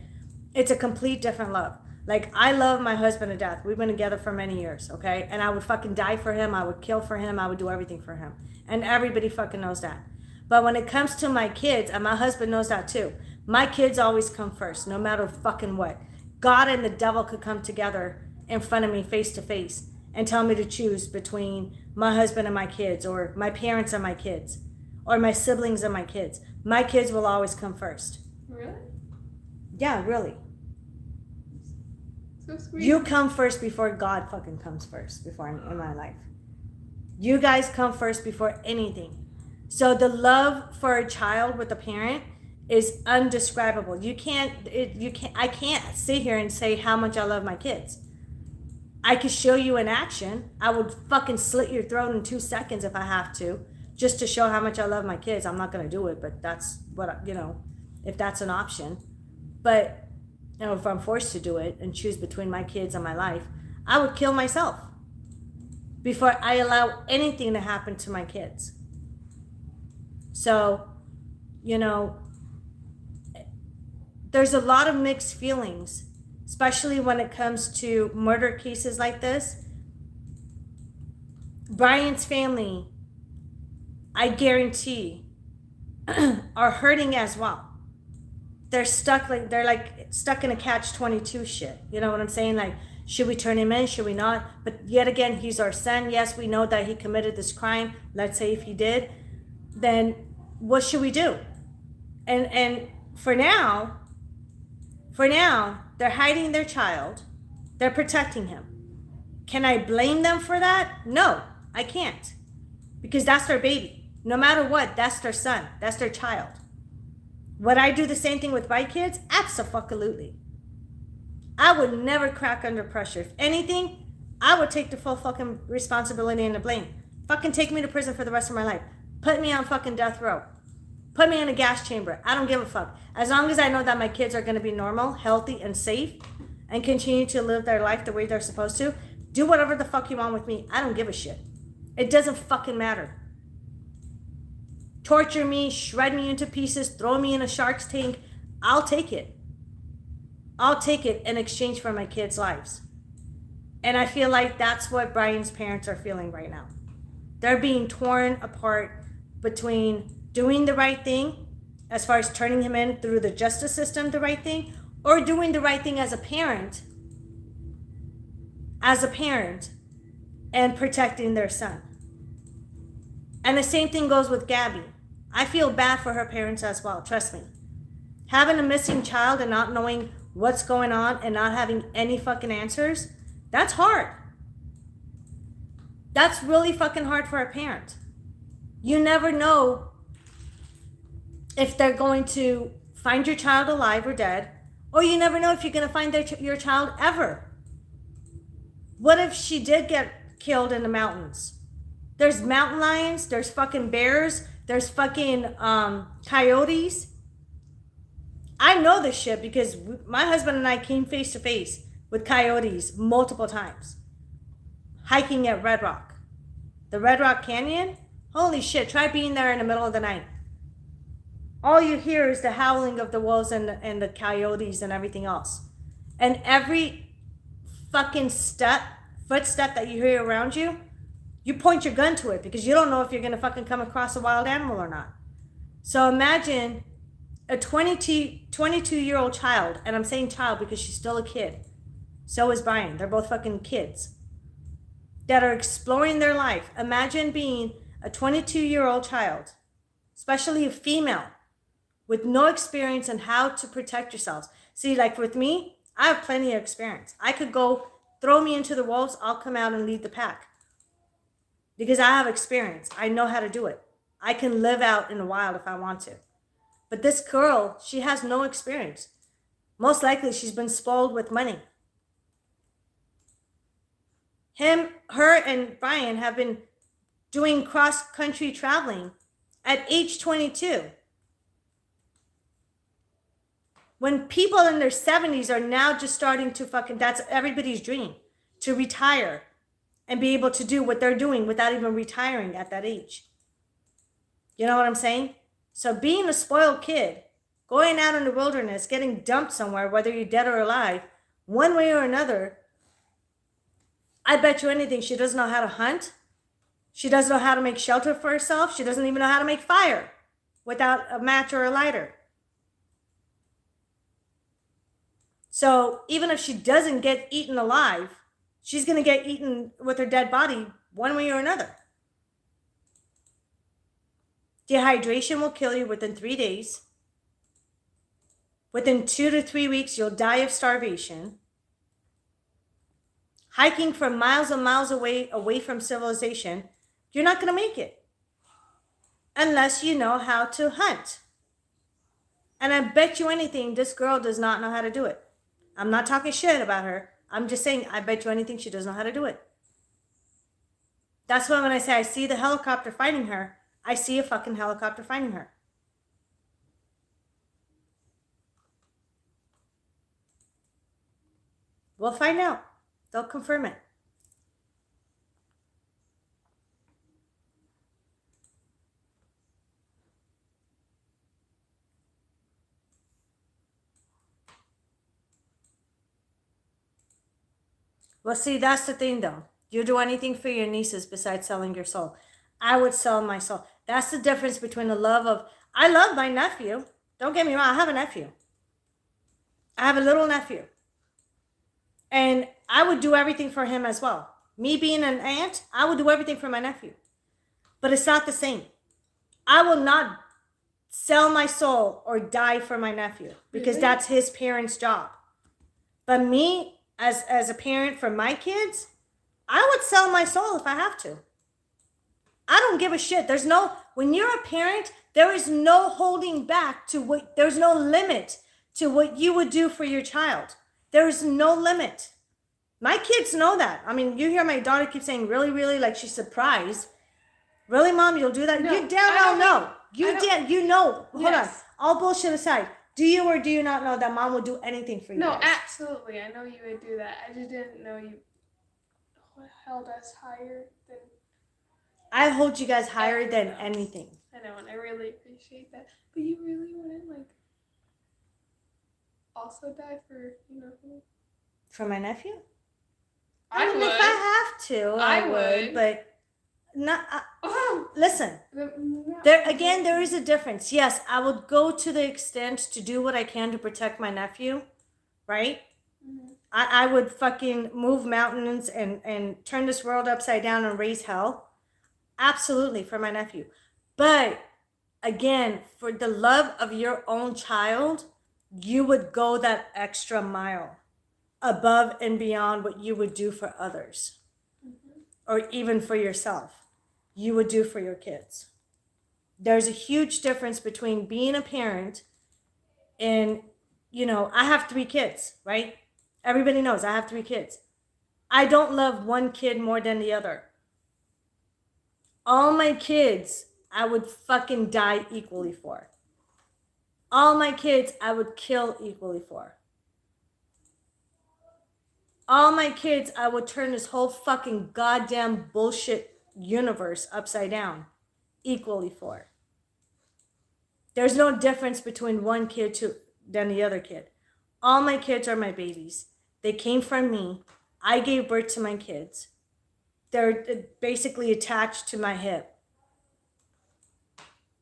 B: It's a complete different love. Like, I love my husband to death. We've been together for many years, okay? And I would fucking die for him. I would kill for him. I would do everything for him. And everybody fucking knows that. But when it comes to my kids, and my husband knows that too, my kids always come first, no matter fucking what. God and the devil could come together in front of me face to face and tell me to choose between my husband and my kids, or my parents and my kids, or my siblings and my kids. My kids will always come first.
H: Really?
B: Yeah, really.
H: So sweet.
B: You come first before God fucking comes first before in my life. You guys come first before anything. So the love for a child with a parent is undescribable. I can't sit here and say how much I love my kids. I could show you in action. I would fucking slit your throat in 2 seconds if I have to, just to show how much I love my kids. I'm not going to do it, but that's what, if that's an option. But, if I'm forced to do it and choose between my kids and my life, I would kill myself before I allow anything to happen to my kids. So, there's a lot of mixed feelings, especially when it comes to murder cases like this. Brian's family, I guarantee, are hurting as well. They're stuck in a catch-22 shit. You know what I'm saying? Like, should we turn him in? Should we not? But yet again, he's our son. Yes, we know that he committed this crime. Let's say if he did, then what should we do? And for now, they're hiding their child. They're protecting him. Can I blame them for that? No, I can't. Because that's their baby. No matter what, that's their son. That's their child. Would I do the same thing with my kids? Abso-fucking-lutely. I would never crack under pressure. If anything, I would take the full fucking responsibility and the blame. Fucking take me to prison for the rest of my life. Put me on fucking death row. Put me in a gas chamber. I don't give a fuck. As long as I know that my kids are going to be normal, healthy, and safe, and continue to live their life the way they're supposed to, do whatever the fuck you want with me. I don't give a shit. It doesn't fucking matter. Torture me, shred me into pieces, throw me in a shark's tank. I'll take it. I'll take it in exchange for my kids' lives. And I feel like that's what Brian's parents are feeling right now. They're being torn apart between doing the right thing, as far as turning him in through the justice system, the right thing, or doing the right thing as a parent, and protecting their son. And the same thing goes with Gabby. I feel bad for her parents as well, trust me. Having a missing child and not knowing what's going on and not having any fucking answers, that's hard. That's really fucking hard for a parent. You never know if they're going to find your child alive or dead, or you never know if you're going to find your child ever. What if she did get killed in the mountains? There's mountain lions, there's fucking bears, there's fucking coyotes. I know this shit because my husband and I came face to face with coyotes multiple times. Hiking at Red Rock. The Red Rock Canyon? Holy shit, try being there in the middle of the night. All you hear is the howling of the wolves and the coyotes and everything else. And every fucking footstep that you hear around you, you point your gun to it because you don't know if you're going to fucking come across a wild animal or not. So imagine a 22-year-old child, and I'm saying child because she's still a kid. So is Brian. They're both fucking kids that are exploring their life. Imagine being a 22-year-old child, especially a female, with no experience in how to protect yourselves. See, like with me, I have plenty of experience. I could go throw me into the wolves, I'll come out and lead the pack. Because I have experience. I know how to do it. I can live out in the wild if I want to. But this girl, she has no experience. Most likely she's been spoiled with money. Her and Brian have been doing cross-country traveling at age 22. When people in their 70s are now just starting to that's everybody's dream, to retire and be able to do what they're doing without even retiring at that age. You know what I'm saying? So being a spoiled kid, going out in the wilderness, getting dumped somewhere, whether you're dead or alive, one way or another, I bet you anything, she doesn't know how to hunt. She doesn't know how to make shelter for herself. She doesn't even know how to make fire. without a match or a lighter. So even if she doesn't get eaten alive, she's going to get eaten with her dead body one way or another. Dehydration will kill you within 3 days. Within 2 to 3 weeks, you'll die of starvation. Hiking for miles and miles away from civilization, you're not going to make it. Unless you know how to hunt. And I bet you anything, this girl does not know how to do it. I'm not talking shit about her. I'm just saying, I bet you anything she doesn't know how to do it. That's why when I say I see the helicopter finding her, I see a fucking helicopter finding her. We'll find out. They'll confirm it. Well, see, that's the thing, though. You do anything for your nieces besides selling your soul. I would sell my soul. That's the difference between the love of... I love my nephew. Don't get me wrong. I have a nephew. I have a little nephew. And I would do everything for him as well. Me being an aunt, I would do everything for my nephew. But it's not the same. I will not sell my soul or die for my nephew because that's his parents' job. But me... As a parent for my kids, I would sell my soul if I have to. I don't give a shit. When you're a parent, there is no holding back there's no limit to what you would do for your child. There is no limit. My kids know that. I mean, you hear my daughter keep saying, really, really, like she's surprised. Really, Mom, you'll do that?
H: No,
B: you damn well know. You know. Hold
H: Yes.
B: on. All bullshit aside. Do you or do you not know that Mom will do anything for you?
H: No,
B: guys?
H: absolutely. I know you would do that. I just didn't know you held us higher than...
B: I hold you guys higher than anything.
H: I know, and I really appreciate that. But you really wouldn't, also die for, who?
B: For my nephew?
H: I
B: mean,
H: would.
B: if I have to, I would. But not. Listen. There is a difference. Yes, I would go to the extent to do what I can to protect my nephew, right? Mm-hmm. I would fucking move mountains and turn this world upside down and raise hell. Absolutely, for my nephew. But again, for the love of your own child, you would go that extra mile above and beyond what you would do for others. Mm-hmm. Or even for yourself. You would do for your kids. There's a huge difference between being a parent and, I have 3 kids, right? Everybody knows I have 3 kids. I don't love one kid more than the other. All my kids, I would fucking die equally for. All my kids, I would kill equally for. All my kids, I would turn this whole fucking goddamn bullshit universe upside down equally for. There's no difference between one kid than the other kid. All my kids are my babies. They came from me. I gave birth to my kids. They're basically attached to my hip.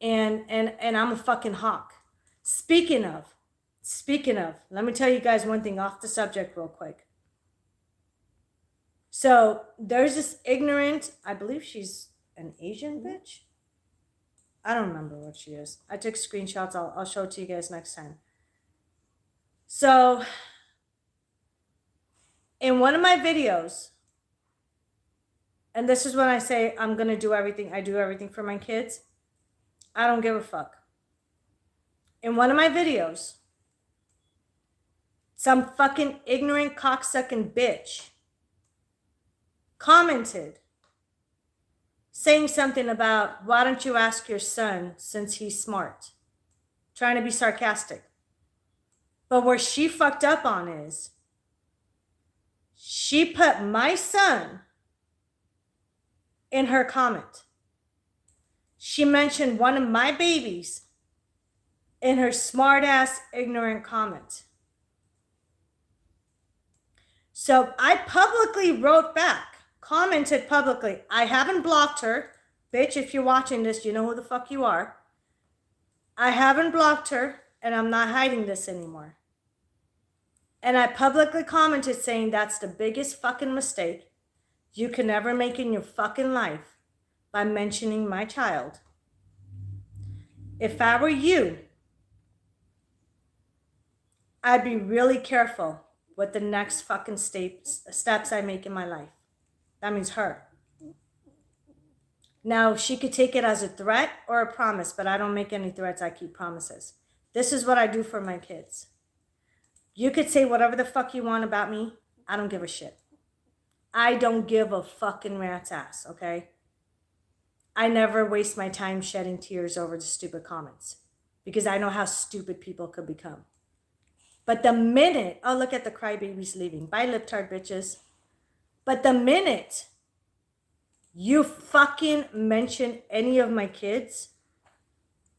B: And I'm a fucking hawk. Speaking of, let me tell you guys one thing off the subject real quick. So there's this ignorant, I believe she's an Asian bitch. I don't remember what she is. I took screenshots. I'll show it to you guys next time. So in one of my videos, and this is when I say I'm going to do everything. I do everything for my kids. I don't give a fuck. In one of my videos, some fucking ignorant cocksucking bitch commented saying something about, why don't you ask your son since he's smart? Trying to be sarcastic. But where she fucked up on is, she put my son in her comment. She mentioned one of my babies in her smart ass ignorant comment. So I publicly wrote back, commented publicly. I haven't blocked her. Bitch, if you're watching this, you know who the fuck you are. I haven't blocked her, and I'm not hiding this anymore. And I publicly commented saying that's the biggest fucking mistake you can ever make in your fucking life by mentioning my child. If I were you, I'd be really careful with the next fucking steps I make in my life. That means her. Now, she could take it as a threat or a promise, but I don't make any threats. I keep promises. This is what I do for my kids. You could say whatever the fuck you want about me. I don't give a shit. I don't give a fucking rat's ass, okay? I never waste my time shedding tears over the stupid comments because I know how stupid people could become. But the minute, oh, look at the crybabies leaving. Bye, lip-tart bitches. But the minute you fucking mention any of my kids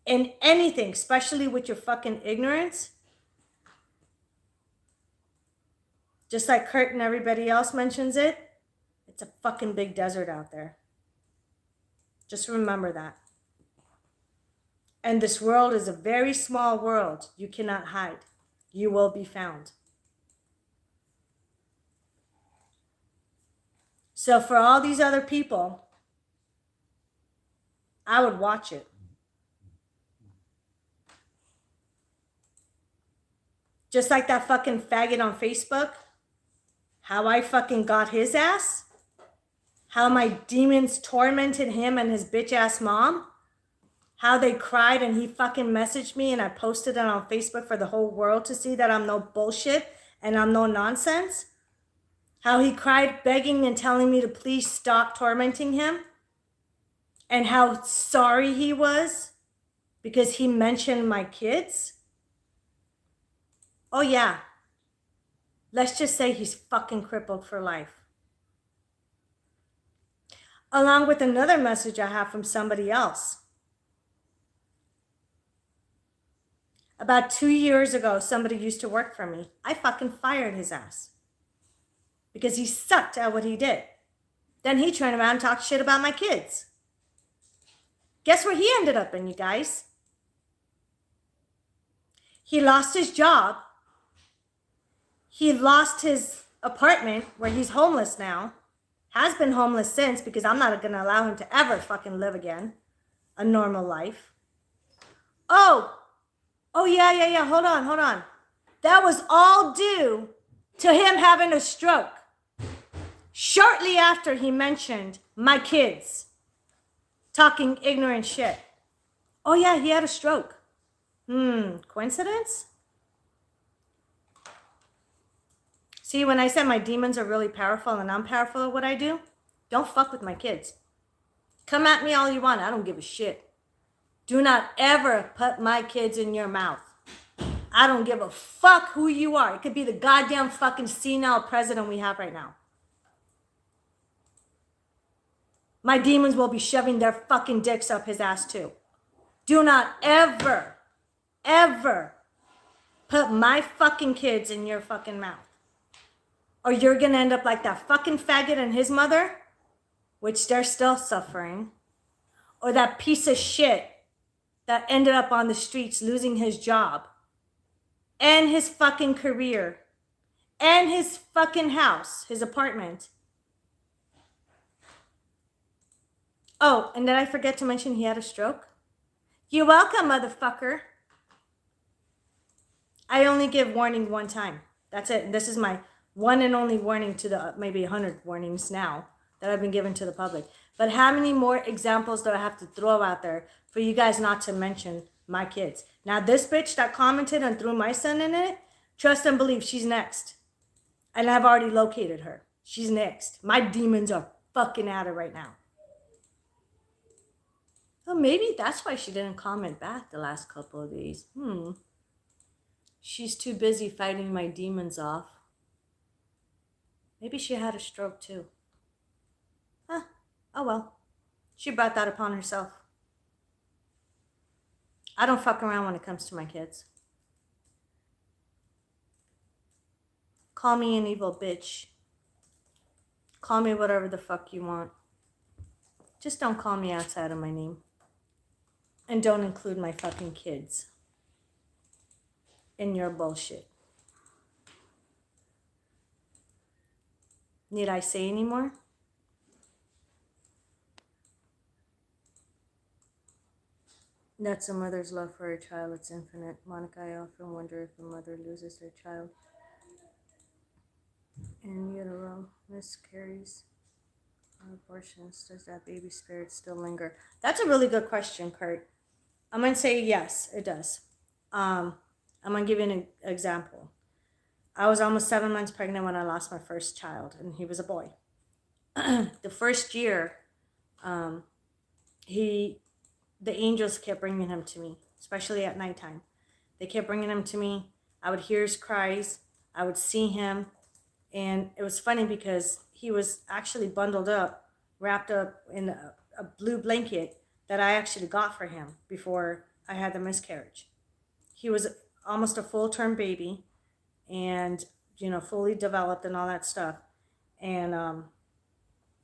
B: in anything, especially with your fucking ignorance, just like Kurt and everybody else mentions it, it's a fucking big desert out there. Just remember that. And this world is a very small world. You cannot hide. You will be found. So for all these other people, I would watch it. Just like that fucking faggot on Facebook. How I fucking got his ass. How my demons tormented him and his bitch ass mom. How they cried and he fucking messaged me and I posted it on Facebook for the whole world to see that I'm no bullshit and I'm no nonsense. How he cried begging and telling me to please stop tormenting him. And how sorry he was because he mentioned my kids. Oh yeah. Let's just say he's fucking crippled for life. Along with another message I have from somebody else. About 2 years ago, somebody used to work for me. I fucking fired his ass. Because he sucked at what he did. Then he turned around and talked shit about my kids. Guess where he ended up in, you guys? He lost his job. He lost his apartment where he's homeless now. Has been homeless since because I'm not going to allow him to ever fucking live again. A normal life. Oh, yeah. Hold on. That was all due to him having a stroke. Shortly after he mentioned my kids. Talking ignorant shit. Oh yeah, he had a stroke. Coincidence? See, when I said my demons are really powerful and I'm powerful at what I do, don't fuck with my kids. Come at me all you want. I don't give a shit. Do not ever put my kids in your mouth. I don't give a fuck who you are. It could be the goddamn fucking senile president we have right now. My demons will be shoving their fucking dicks up his ass too. Do not ever put my fucking kids in your fucking mouth. Or you're gonna end up like that fucking faggot and his mother, which they're still suffering. Or that piece of shit that ended up on the streets losing his job. And his fucking career. And his fucking house, his apartment. Oh, and did I forget to mention he had a stroke? You're welcome, motherfucker. I only give warning one time. That's it. And this is my one and only warning to the maybe 100 warnings now that I've been given to the public. But how many more examples do I have to throw out there for you guys not to mention my kids? Now, this bitch that commented and threw my son in it, trust and believe she's next. And I've already located her. She's next. My demons are fucking at her right now. Well, maybe that's why she didn't comment back the last couple of days. She's too busy fighting my demons off. Maybe she had a stroke too. Oh well. She brought that upon herself. I don't fuck around when it comes to my kids. Call me an evil bitch. Call me whatever the fuck you want. Just don't call me outside of my name. And don't include my fucking kids in your bullshit. Need I say any more? That's a mother's love for her child. It's infinite. Monica, I often wonder if a mother loses their child in utero, miscarries, or abortions. Does that baby spirit still linger? That's a really good question, Kurt. I'm going to say yes, it does. I'm going to give you an example. I was almost 7 months pregnant when I lost my first child, and he was a boy. The first year, the angels kept bringing him to me, especially at nighttime. They kept bringing him to me. I would hear his cries. I would see him. And it was funny because he was actually bundled up, wrapped up in a blue blanket that I actually got for him before I had the miscarriage. He was almost a full-term baby and, fully developed and all that stuff. And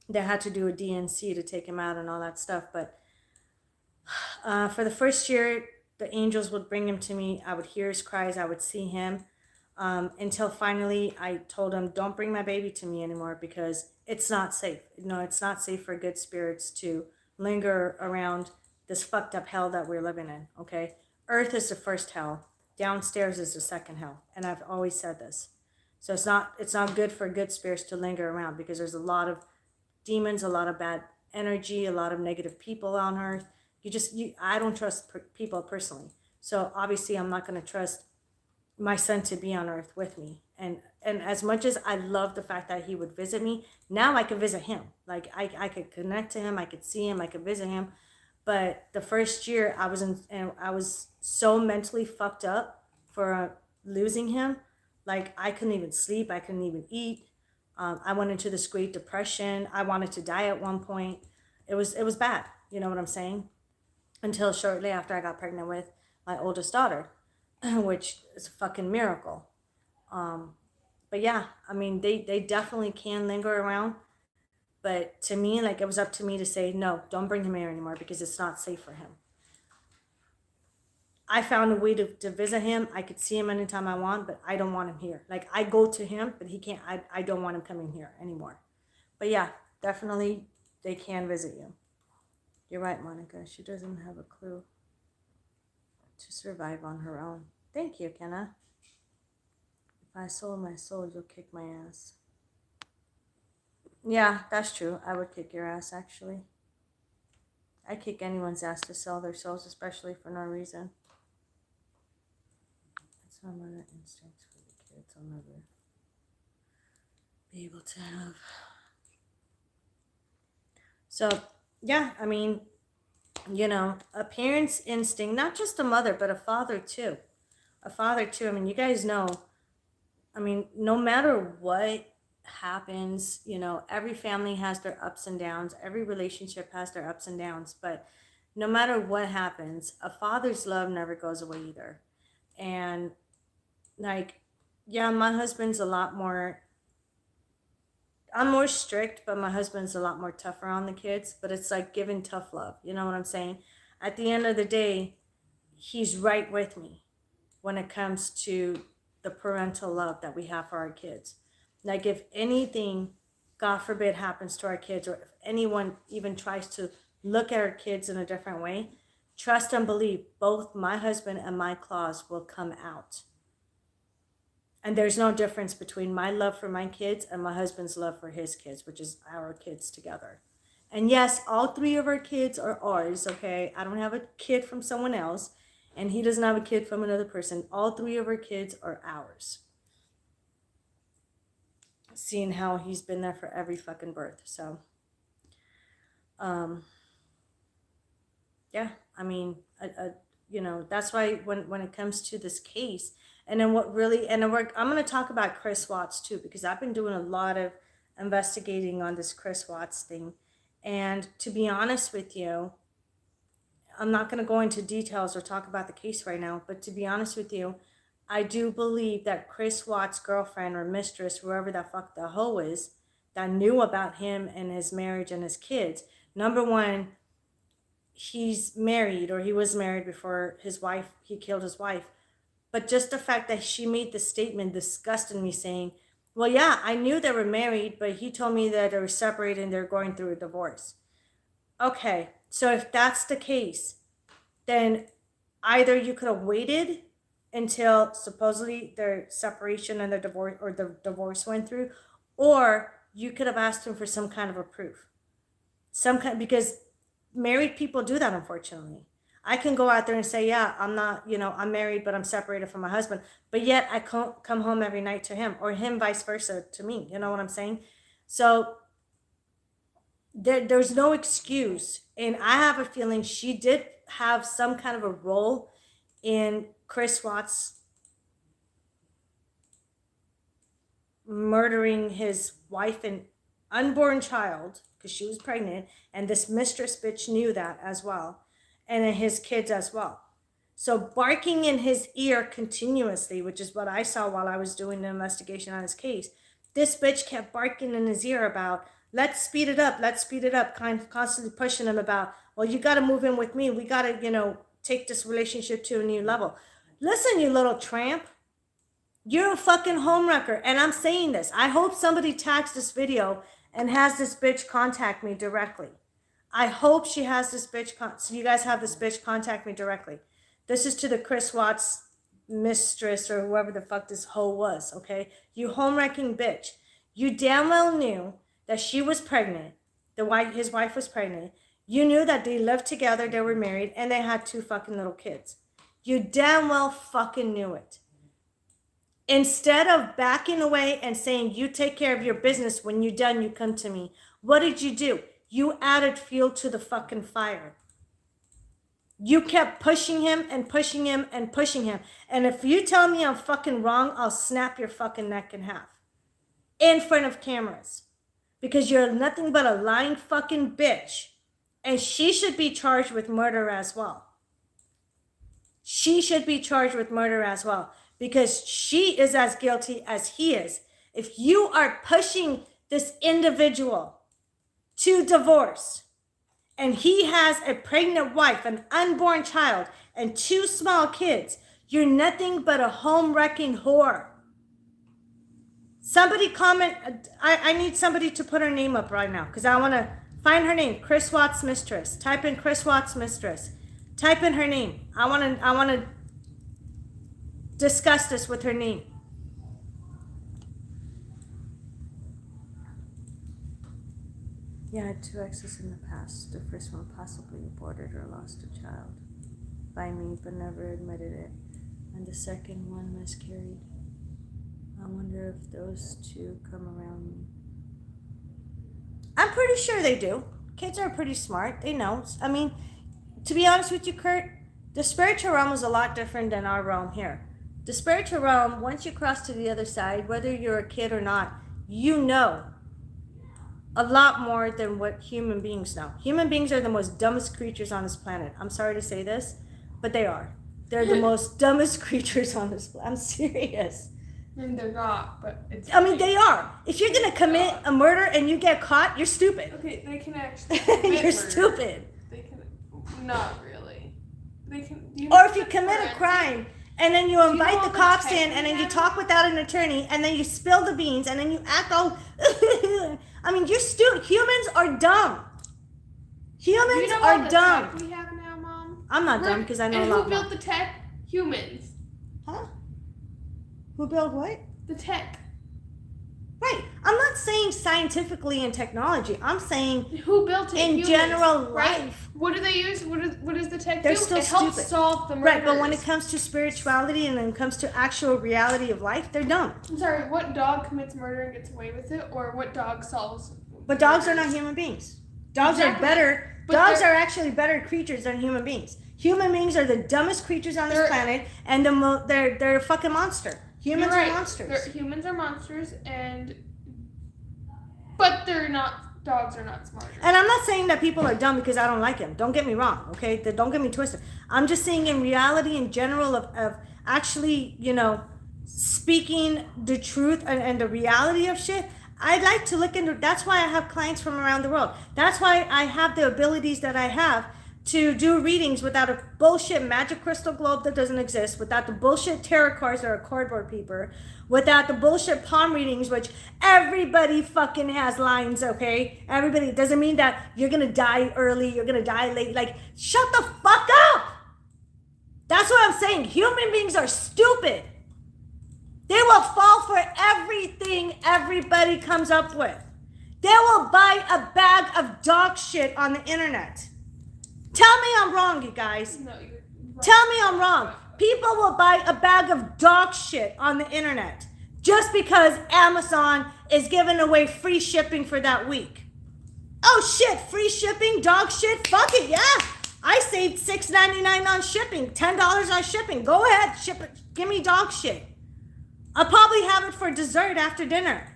B: they had to do a DNC to take him out and all that stuff. But for the first year, the angels would bring him to me. I would hear his cries. I would see him. Until finally I told him, don't bring my baby to me anymore because it's not safe. It's not safe for good spirits to linger around this fucked up hell that we're living in, okay? Earth is the first hell. Downstairs is the second hell. And I've always said this. So it's not good for good spirits to linger around because there's a lot of demons, a lot of bad energy, a lot of negative people on earth. I don't trust people personally. So obviously I'm not going to trust my son to be on earth with me. And as much as I love the fact that he would visit me, now I can visit him. Like I could connect to him, I could see him, I could visit him. But the first year I was so mentally fucked up for losing him. Like I couldn't even sleep, I couldn't even eat. I went into this great depression. I wanted to die at one point. It was bad, you know what I'm saying? Until shortly after I got pregnant with my oldest daughter. Which is a fucking miracle. But yeah, I mean, they definitely can linger around. But to me, like, it was up to me to say, no, don't bring him here anymore because it's not safe for him. I found a way to visit him. I could see him anytime I want, but I don't want him here. Like, I go to him, but he can't, I don't want him coming here anymore. But yeah, definitely they can visit you. You're right, Monica. She doesn't have a clue to survive on her own. Thank you, Kenna. If I sold my soul, you'll kick my ass. Yeah, that's true. I would kick your ass, actually. I kick anyone's ass to sell their souls, especially for no reason. That's my mother instincts for the kids I'll never be able to have. So, yeah, I mean, a parent's instinct, not just a mother, but a father too. I mean, you guys know, no matter what happens, every family has their ups and downs. Every relationship has their ups and downs. But no matter what happens, a father's love never goes away either. And like, yeah, my husband's a lot more, I'm more strict, but my husband's a lot more tougher on the kids. But it's like giving tough love. You know what I'm saying? At the end of the day, he's right with me when it comes to the parental love that we have for our kids. Like if anything, God forbid, happens to our kids, or if anyone even tries to look at our kids in a different way, trust and believe both my husband and my claws will come out. And there's no difference between my love for my kids and my husband's love for his kids, which is our kids together. And yes, all three of our kids are ours, okay? I don't have a kid from someone else, and he doesn't have a kid from another person. All three of our kids are ours. Seeing how he's been there for every fucking birth. So, yeah, I mean, that's why when it comes to this case, and then what really, and then I'm going to talk about Chris Watts too, because I've been doing a lot of investigating on this Chris Watts thing. And to be honest with you, I'm not going to go into details or talk about the case right now, but to be honest with you, I do believe that Chris Watts' girlfriend or mistress, whoever the fuck the hoe is, that knew about him and his marriage and his kids, number one, he's married, or he was married before he killed his wife. But just the fact that she made the statement disgusted me, saying, well, yeah, I knew they were married, but he told me that they were separated and they're going through a divorce. Okay, so if that's the case, then either you could have waited until supposedly their separation and the divorce went through, or you could have asked him for some kind of a proof. Because married people do that, unfortunately. I can go out there and say, yeah, I'm not, I'm married, but I'm separated from my husband. But yet I can't come home every night to him, or him vice versa to me. You know what I'm saying? So there's no excuse. And I have a feeling she did have some kind of a role in Chris Watts murdering his wife and unborn child, because she was pregnant, and this mistress bitch knew that as well, and his kids as well. So barking in his ear continuously, which is what I saw while I was doing the investigation on his case, this bitch kept barking in his ear about, let's speed it up, constantly pushing him about, well, you got to move in with me, we got to take this relationship to a new level. Listen, you little tramp, you're a fucking homewrecker. And I'm saying this, I hope somebody tags this video and has this bitch contact me directly. I hope she has this bitch, so you guys have this bitch contact me directly. This is to the Chris Watts mistress, or whoever the fuck this hoe was, okay? You home-wrecking bitch. You damn well knew that she was pregnant, his wife was pregnant. You knew that they lived together, they were married, and they had 2 fucking little kids. You damn well fucking knew it. Instead of backing away and saying, you take care of your business, when you're done, you come to me, what did you do? You added fuel to the fucking fire. You kept pushing him and pushing him and pushing him. And if you tell me I'm fucking wrong, I'll snap your fucking neck in half. In front of cameras. Because you're nothing but a lying fucking bitch. And she should be charged with murder as well. She should be charged with murder as well. Because she is as guilty as he is. If you are pushing this individual to divorce, and he has a pregnant wife, an unborn child, and 2 small kids, you're nothing but a home-wrecking whore. Somebody comment, I need somebody to put her name up right now, because I want to find her name, Chris Watts mistress. Type in Chris Watts mistress. Type in her name. I want to discuss this with her name. Yeah, I had 2 exes in the past. The first one possibly aborted or lost a child by me, but never admitted it. And the second one miscarried. I wonder if those 2 come around me. I'm pretty sure they do. Kids are pretty smart. They know. I mean, to be honest with you, Kurt, the spiritual realm is a lot different than our realm here. The spiritual realm, once you cross to the other side, whether you're a kid or not, you know a lot more than what human beings know. Human beings are the most dumbest creatures on this planet. I'm sorry to say this, but they are. They're the most dumbest creatures on this planet. I'm serious.
H: And they're not, but it's...
B: I mean, they are. If you're going to commit a murder and you get caught, you're stupid.
H: Okay, they can actually commit
B: You're
H: murder.
B: stupid.
H: They can... Not really. They can...
B: Or if you commit a crime and then you invite the cops in and then you
H: have?
B: talk without an attorney and then you spill the beans and then you act all... I mean, you're stupid. Humans are dumb. Humans
H: you know
B: are
H: all the
B: dumb.
H: tech we have now, Mom?
B: I'm not dumb because I know a
H: and
B: lot
H: who
B: more.
H: built the tech? Humans.
B: Huh? Who built what?
H: The tech.
B: Right. I'm not saying scientifically and technology. I'm saying
H: who built it?
B: In
H: Humans,
B: general
H: right?
B: life.
H: What do they use? What does the tech
B: They're
H: do?
B: still
H: It helps
B: stupid.
H: solve the murders.
B: Right, but when it comes to spirituality and when it comes to actual reality of life, they're dumb.
H: I'm sorry, what dog commits murder and gets away with it? Or what dog solves...
B: But dogs are not human beings. Dogs
H: Exactly.
B: are better.
H: But
B: Dogs
H: they're-
B: are actually better creatures than human beings. Human beings are the dumbest creatures on this planet, and they're a fucking monster. Humans
H: You're right.
B: are monsters.
H: Humans are monsters, but they're not. Dogs are not smarter.
B: And I'm not saying that people are dumb because I don't like them. Don't get me wrong, okay? Don't get me twisted. I'm just saying in reality, in general, of actually, speaking the truth and the reality of shit. I like to look into. That's why I have clients from around the world. That's why I have the abilities that I have to do readings without a bullshit magic crystal globe that doesn't exist, without the bullshit tarot cards that are cardboard paper, without the bullshit palm readings, which everybody fucking has lines, okay? Everybody. It doesn't mean that you're gonna die early, you're gonna die late. Like, shut the fuck up! That's what I'm saying. Human beings are stupid. They will fall for everything everybody comes up with. They will buy a bag of dog shit on the internet. Tell me I'm wrong, you guys.
H: No, you're right.
B: Tell me I'm wrong. People will buy a bag of dog shit on the internet just because Amazon is giving away free shipping for that week. Oh shit, free shipping, dog shit, fuck it, yeah. I saved $6.99 on shipping, $10 on shipping. Go ahead, ship it. Give me dog shit. I'll probably have it for dessert after dinner.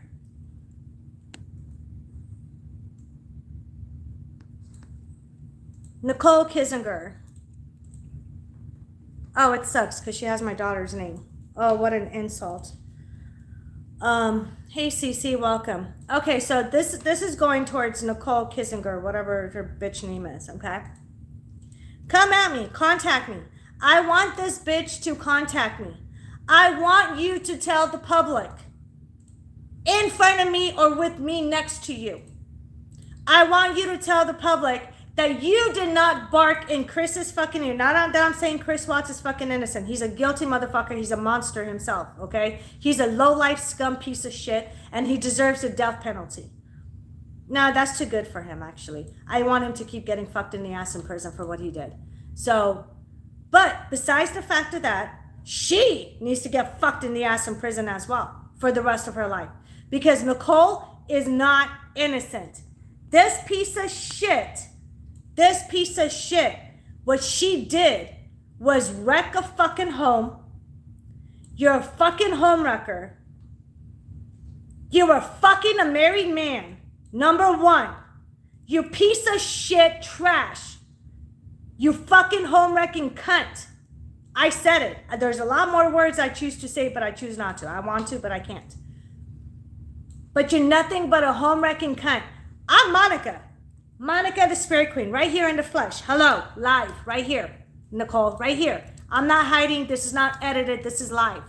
B: Nicole Kissinger. Oh, it sucks because she has my daughter's name. Oh, what an insult. Hey CC, welcome. Okay, so this is going towards Nicole Kissinger, whatever her bitch name is, okay? Come at me, contact me. I want this bitch to contact me. I want you to tell the public in front of me or with me next to you. I want you to tell the public that you did not bark in Chris's fucking ear. Not that I'm saying Chris Watts is fucking innocent. He's a guilty motherfucker. He's a monster himself, okay? He's a low-life scum piece of shit, and he deserves a death penalty. No, that's too good for him, actually. I want him to keep getting fucked in the ass in prison for what he did. So, but besides the fact of that, she needs to get fucked in the ass in prison as well for the rest of her life. Because Nicole is not innocent. This piece of shit, what she did was wreck a fucking home. You're a fucking home wrecker. You were fucking a married man. Number one. You piece of shit trash. You fucking home wrecking cunt. I said it. There's a lot more words I choose to say, but I choose not to. I want to, but I can't. But you're nothing but a home wrecking cunt. I'm Monica. Monica the Spirit Queen, right here in the flesh. Hello, live, right here. Nicole, right here. I'm not hiding. This is not edited. This is live.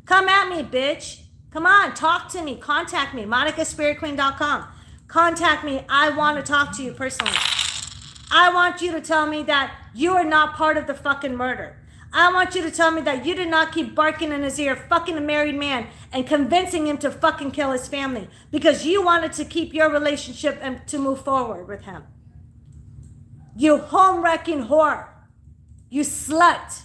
B: Come at me, bitch. Come on, talk to me. Contact me. MonicaSpiritQueen.com. Contact me. I want to talk to you personally. I want you to tell me that you are not part of the fucking murder. I want you to tell me that you did not keep barking in his ear, fucking a married man, and convincing him to fucking kill his family because you wanted to keep your relationship and to move forward with him. You home-wrecking whore. You slut.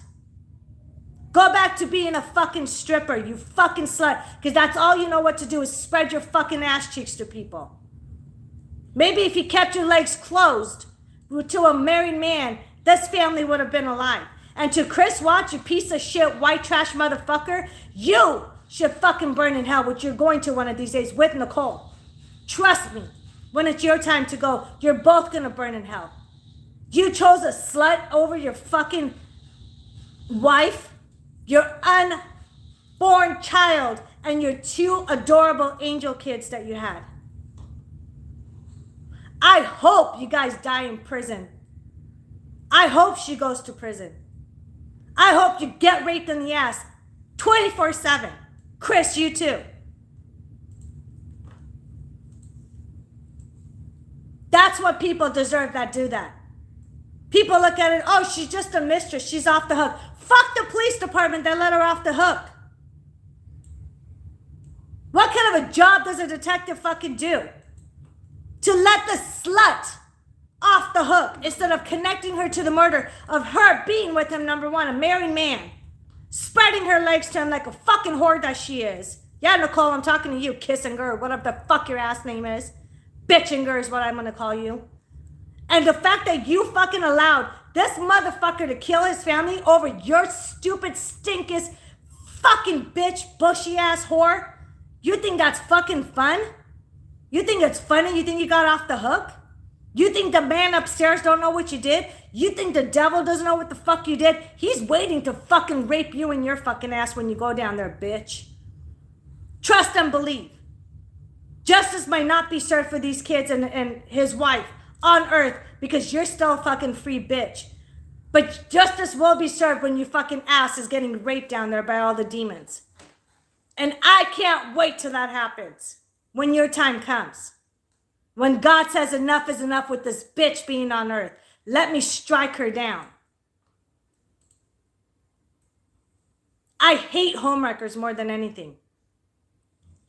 B: Go back to being a fucking stripper, you fucking slut, because that's all you know what to do is spread your fucking ass cheeks to people. Maybe if you kept your legs closed to a married man, this family would have been alive. And to Chris Watts, you piece of shit, white trash motherfucker, you should fucking burn in hell, which you're going to one of these days with Nicole. Trust me, when it's your time to go, you're both gonna burn in hell. You chose a slut over your fucking wife, your unborn child, and your two adorable angel kids that you had. I hope you guys die in prison. I hope she goes to prison. I hope you get raped in the ass 24/7. Chris, you too. That's what people deserve that do that. People look at it, oh, she's just a mistress. She's off the hook. Fuck the police department that let her off the hook. What kind of a job does a detective fucking do? To let the slut off the hook instead of connecting her to the murder of her being with him, number one, a married man, spreading her legs to him like a fucking whore that she is. Yeah, Nicole, I'm talking to you, Kissinger, whatever the fuck your ass name is. Bitchinger is what I'm gonna call you. And the fact that you fucking allowed this motherfucker to kill his family over your stupid, stinkest, fucking bitch, bushy ass whore, you think that's fucking fun? You think it's funny? You think you got off the hook? You think the man upstairs don't know what you did? You think the devil doesn't know what the fuck you did? He's waiting to fucking rape you in your fucking ass when you go down there, bitch. Trust and believe. Justice might not be served for these kids and his wife on earth, because you're still a fucking free bitch. But justice will be served when your fucking ass is getting raped down there by all the demons. And I can't wait till that happens. When your time comes. When God says enough is enough with this bitch being on earth. Let me strike her down. I hate homewreckers more than anything.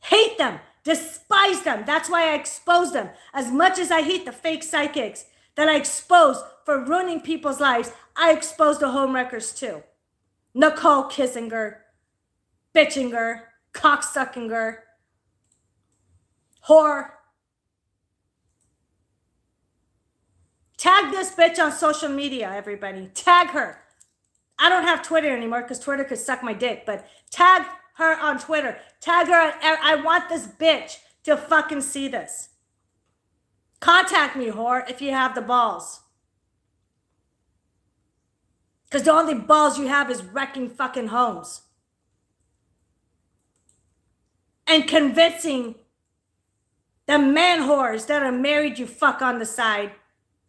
B: Hate them. Despise them. That's why I expose them. As much as I hate the fake psychics that I expose for ruining people's lives, I expose the homewreckers too. Nicole Kissinger, Bitchinger, Cocksuckinger, whore. Tag this bitch on social media, everybody. Tag her. I don't have Twitter anymore because Twitter could suck my dick, but tag her on Twitter. Tag her on, I want this bitch to fucking see this. Contact me, whore, if you have the balls. Because the only balls you have is wrecking fucking homes. And convincing the man whores that are married you fuck on the side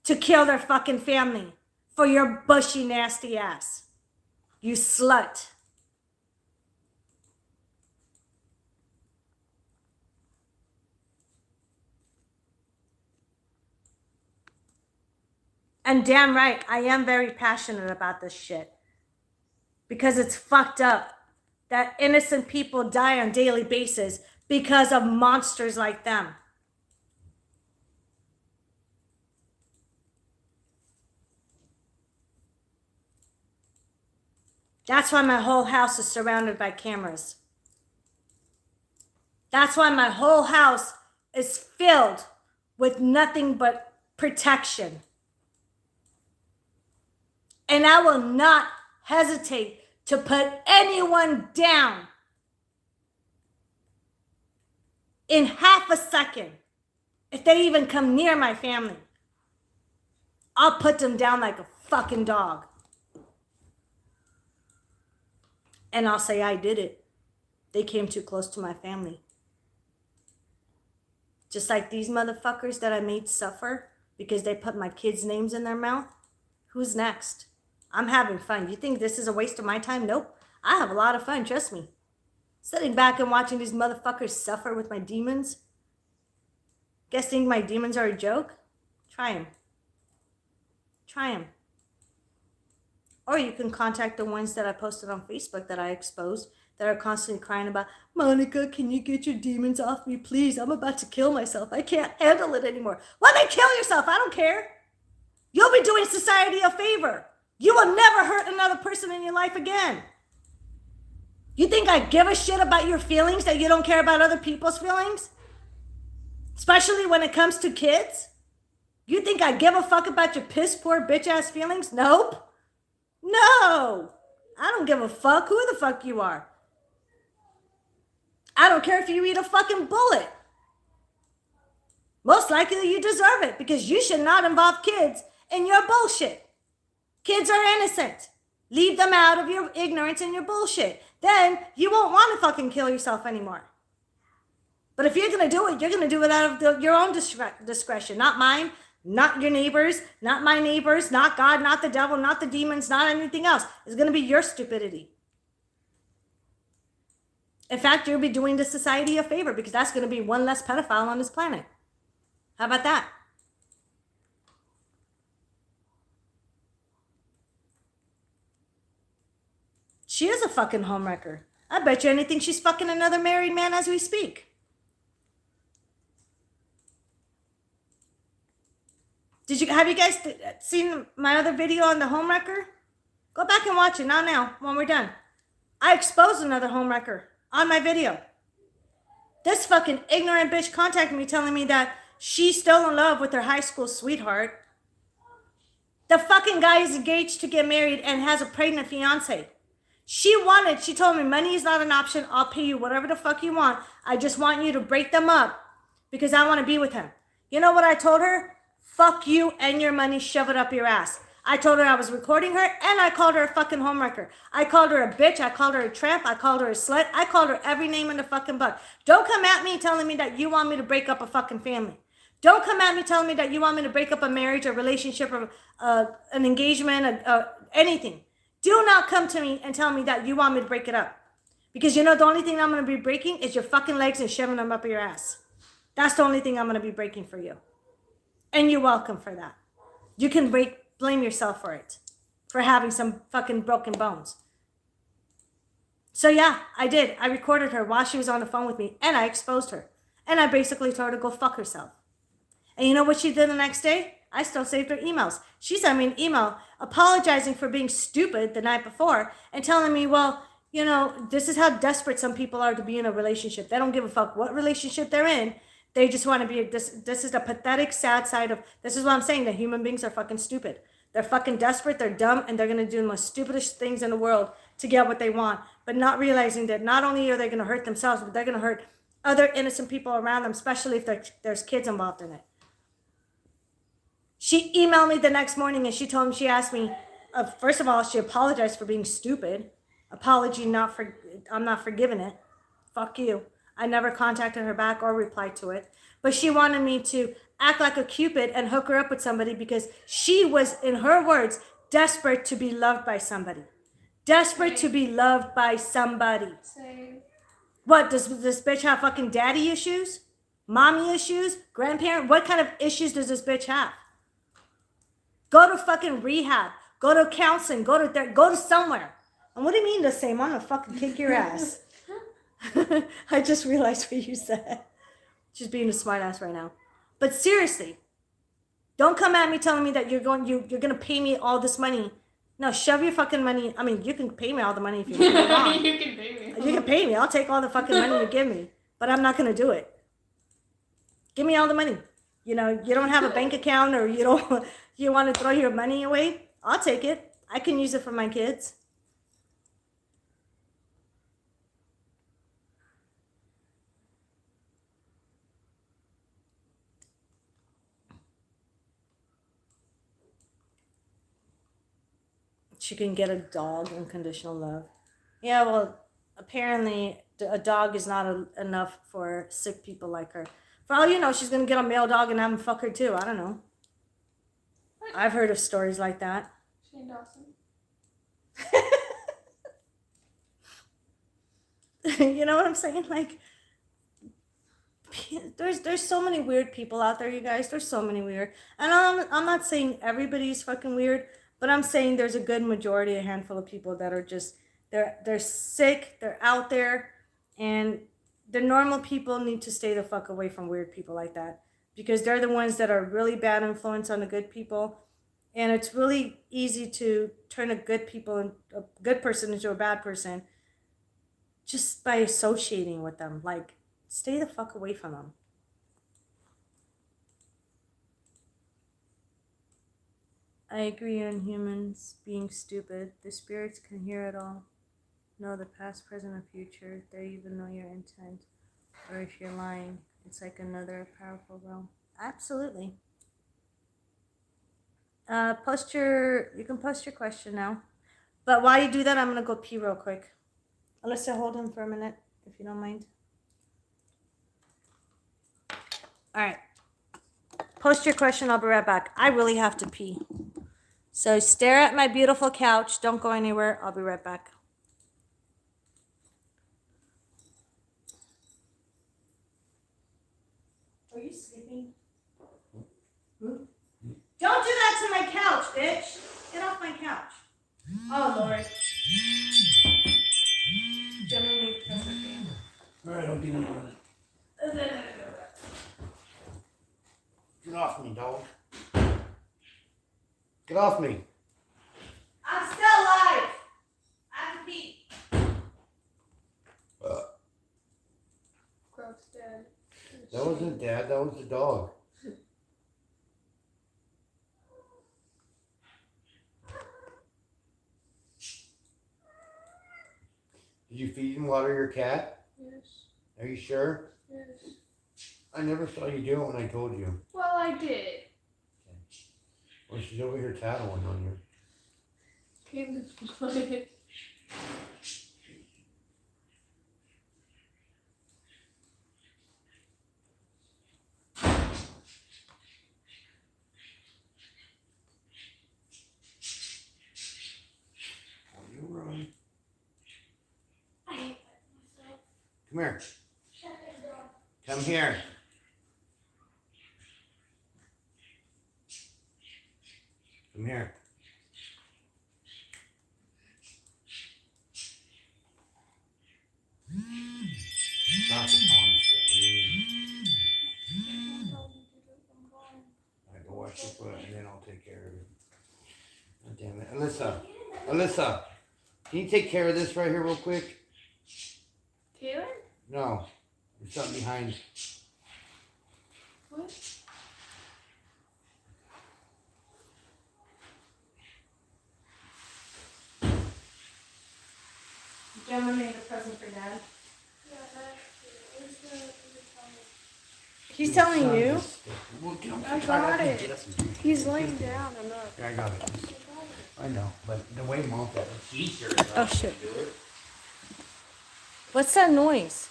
B: to kill their fucking family for your bushy, nasty ass. You slut. And damn right, I am very passionate about this shit. Because it's fucked up that innocent people die on a daily basis because of monsters like them. That's why my whole house is surrounded by cameras. That's why my whole house is filled with nothing but protection. And I will not hesitate to put anyone down in half a second. If they even come near my family, I'll put them down like a fucking dog. And I'll say I did it. They came too close to my family. Just like these motherfuckers that I made suffer because they put my kids' names in their mouth. Who's next? I'm having fun. You think this is a waste of my time? Nope. I have a lot of fun, trust me. Sitting back and watching these motherfuckers suffer with my demons. Guess think my demons are a joke? Try them. Try them. Or you can contact the ones that I posted on Facebook that I exposed that are constantly crying about, Monica, can you get your demons off me, please? I'm about to kill myself. I can't handle it anymore. Well, then kill yourself. I don't care. You'll be doing society a favor. You will never hurt another person in your life again. You think I give a shit about your feelings, that you don't care about other people's feelings? Especially when it comes to kids? You think I give a fuck about your piss poor bitch ass feelings? Nope. No. I don't give a fuck who the fuck you are. I don't care if you eat a fucking bullet. Most likely you deserve it because you should not involve kids in your bullshit. Kids are innocent. Leave them out of your ignorance and your bullshit. Then you won't want to fucking kill yourself anymore. But if you're going to do it, you're going to do it out of your own discretion, not mine, not your neighbors, not my neighbors, not God, not the devil, not the demons, not anything else. It's going to be your stupidity. In fact, you'll be doing the society a favor because that's going to be one less pedophile on this planet. How about that? She is a fucking homewrecker. I bet you anything she's fucking another married man as we speak. Have you guys seen my other video on the homewrecker? Go back and watch it now when we're done. I exposed another homewrecker on my video. This fucking ignorant bitch contacted me telling me that she's still in love with her high school sweetheart. The fucking guy is engaged to get married and has a pregnant fiance. She told me money is not an option. I'll pay you whatever the fuck you want. I just want you to break them up because I want to be with him. You know what I told her? Fuck you and your money, shove it up your ass. I told her I was recording her and I called her a fucking homewrecker. I called her a bitch. I called her a tramp. I called her a slut. I called her every name in the fucking book. Don't come at me telling me that you want me to break up a fucking family. Don't come at me telling me that you want me to break up a marriage, a relationship, or an engagement, anything. Do not come to me and tell me that you want me to break it up. Because you know the only thing I'm going to be breaking is your fucking legs and shoving them up your ass. That's the only thing I'm going to be breaking for you. And you're welcome for that. You can blame yourself for it. For having some fucking broken bones. So yeah, I did. I recorded her while she was on the phone with me. And I exposed her. And I basically told her to go fuck herself. And you know what she did the next day? I still saved her emails. She sent me an email apologizing for being stupid the night before and telling me, well, you know, this is how desperate some people are to be in a relationship. They don't give a fuck what relationship they're in. They just want to be, this is the pathetic, sad side of, this is what I'm saying, that human beings are fucking stupid. They're fucking desperate, they're dumb, and they're going to do the most stupidest things in the world to get what they want, but not realizing that not only are they going to hurt themselves, but they're going to hurt other innocent people around them, especially if there's kids involved in it. She emailed me the next morning and she asked me, first of all, she apologized for being stupid. Apology, I'm not forgiving it. Fuck you. I never contacted her back or replied to it. But she wanted me to act like a Cupid and hook her up with somebody because she was, in her words, desperate to be loved by somebody. Desperate to be loved by somebody.
H: Same.
B: What, does this bitch have fucking daddy issues? Mommy issues? Grandparent? What kind of issues does this bitch have? Go to fucking rehab. Go to counseling. Go to somewhere. And what do you mean the same? I'm gonna fucking kick your ass. I just realized what you said. She's being a smart ass right now. But seriously, don't come at me telling me that you're gonna pay me all this money. No, shove your fucking money. I mean, you can pay me all the money if you want.
H: You can pay me.
B: You can pay me. I'll take all the fucking money you give me. But I'm not gonna do it. Give me all the money. You know, you don't have a bank account or you want to throw your money away? I'll take it. I can use it for my kids. She can get a dog, unconditional love. Yeah, well, apparently a dog is not enough for sick people like her. For all you know, she's going to get a male dog and have him fuck her too. I don't know. I've heard of stories like that.
H: Shane Dawson.
B: You know what I'm saying? Like, there's so many weird people out there, you guys. There's so many weird. And I'm not saying everybody's fucking weird, but I'm saying there's a good majority, a handful of people that are just, they're sick, they're out there, and the normal people need to stay the fuck away from weird people like that. Because they're the ones that are really bad influence on the good people. And it's really easy to turn a good person into a bad person just by associating with them. Like, stay the fuck away from them. I agree on humans being stupid. The spirits can hear it all. Know the past, present, and future. They even know your intent. Or if you're lying, it's like another powerful realm. Absolutely. You can post your question now. But while you do that, I'm going to go pee real quick. Alyssa, hold him for a minute, if you don't mind. All right. Post your question. I'll be right back. I really have to pee. So stare at my beautiful couch. Don't go anywhere. I'll be right back. Are you sleeping? Don't do that to my couch, bitch. Get off my couch. Oh, Lord.
R: All right, I'll be in a minute. Get off me, dog. Get off me.
B: I'm still alive. I have to pee.
H: Gross, Dad.
R: That wasn't Dad, that was the dog. Did you feed and water your cat?
H: Yes.
R: Are you sure?
H: Yes.
R: I never saw you do it when I told you.
H: Well, I did.
R: Well, she's over here tattling on you.
H: Came this morning.
R: Come here. Come here. Come here. Stop it, Tom. I go wash your foot and then I'll take care of it. God damn it. Alyssa, can you take care of this right here real quick?
H: Taylor?
R: No. There's something behind.
H: What?
B: Gemma made a present for Dad.
H: Yeah, where's the
B: He's telling you?
H: I got it. He's laying down. I'm not.
R: Yeah, I got it. I know, but the way Mom got the t-shirt.
B: Oh, shit. What's that noise?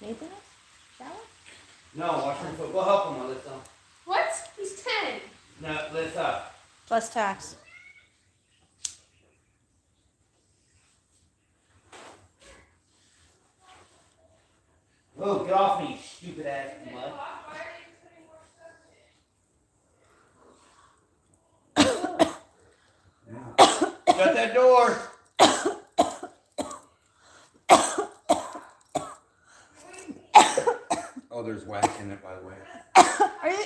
B: Nathan? Shower?
R: No, wash your foot. Go help him, Alyssa.
H: What? He's 10.
R: No, Alyssa.
B: Plus tax.
R: Oh, get off me, you stupid ass mud. Shut that door.
C: Oh, there's wax in it, by the way.
B: Are you?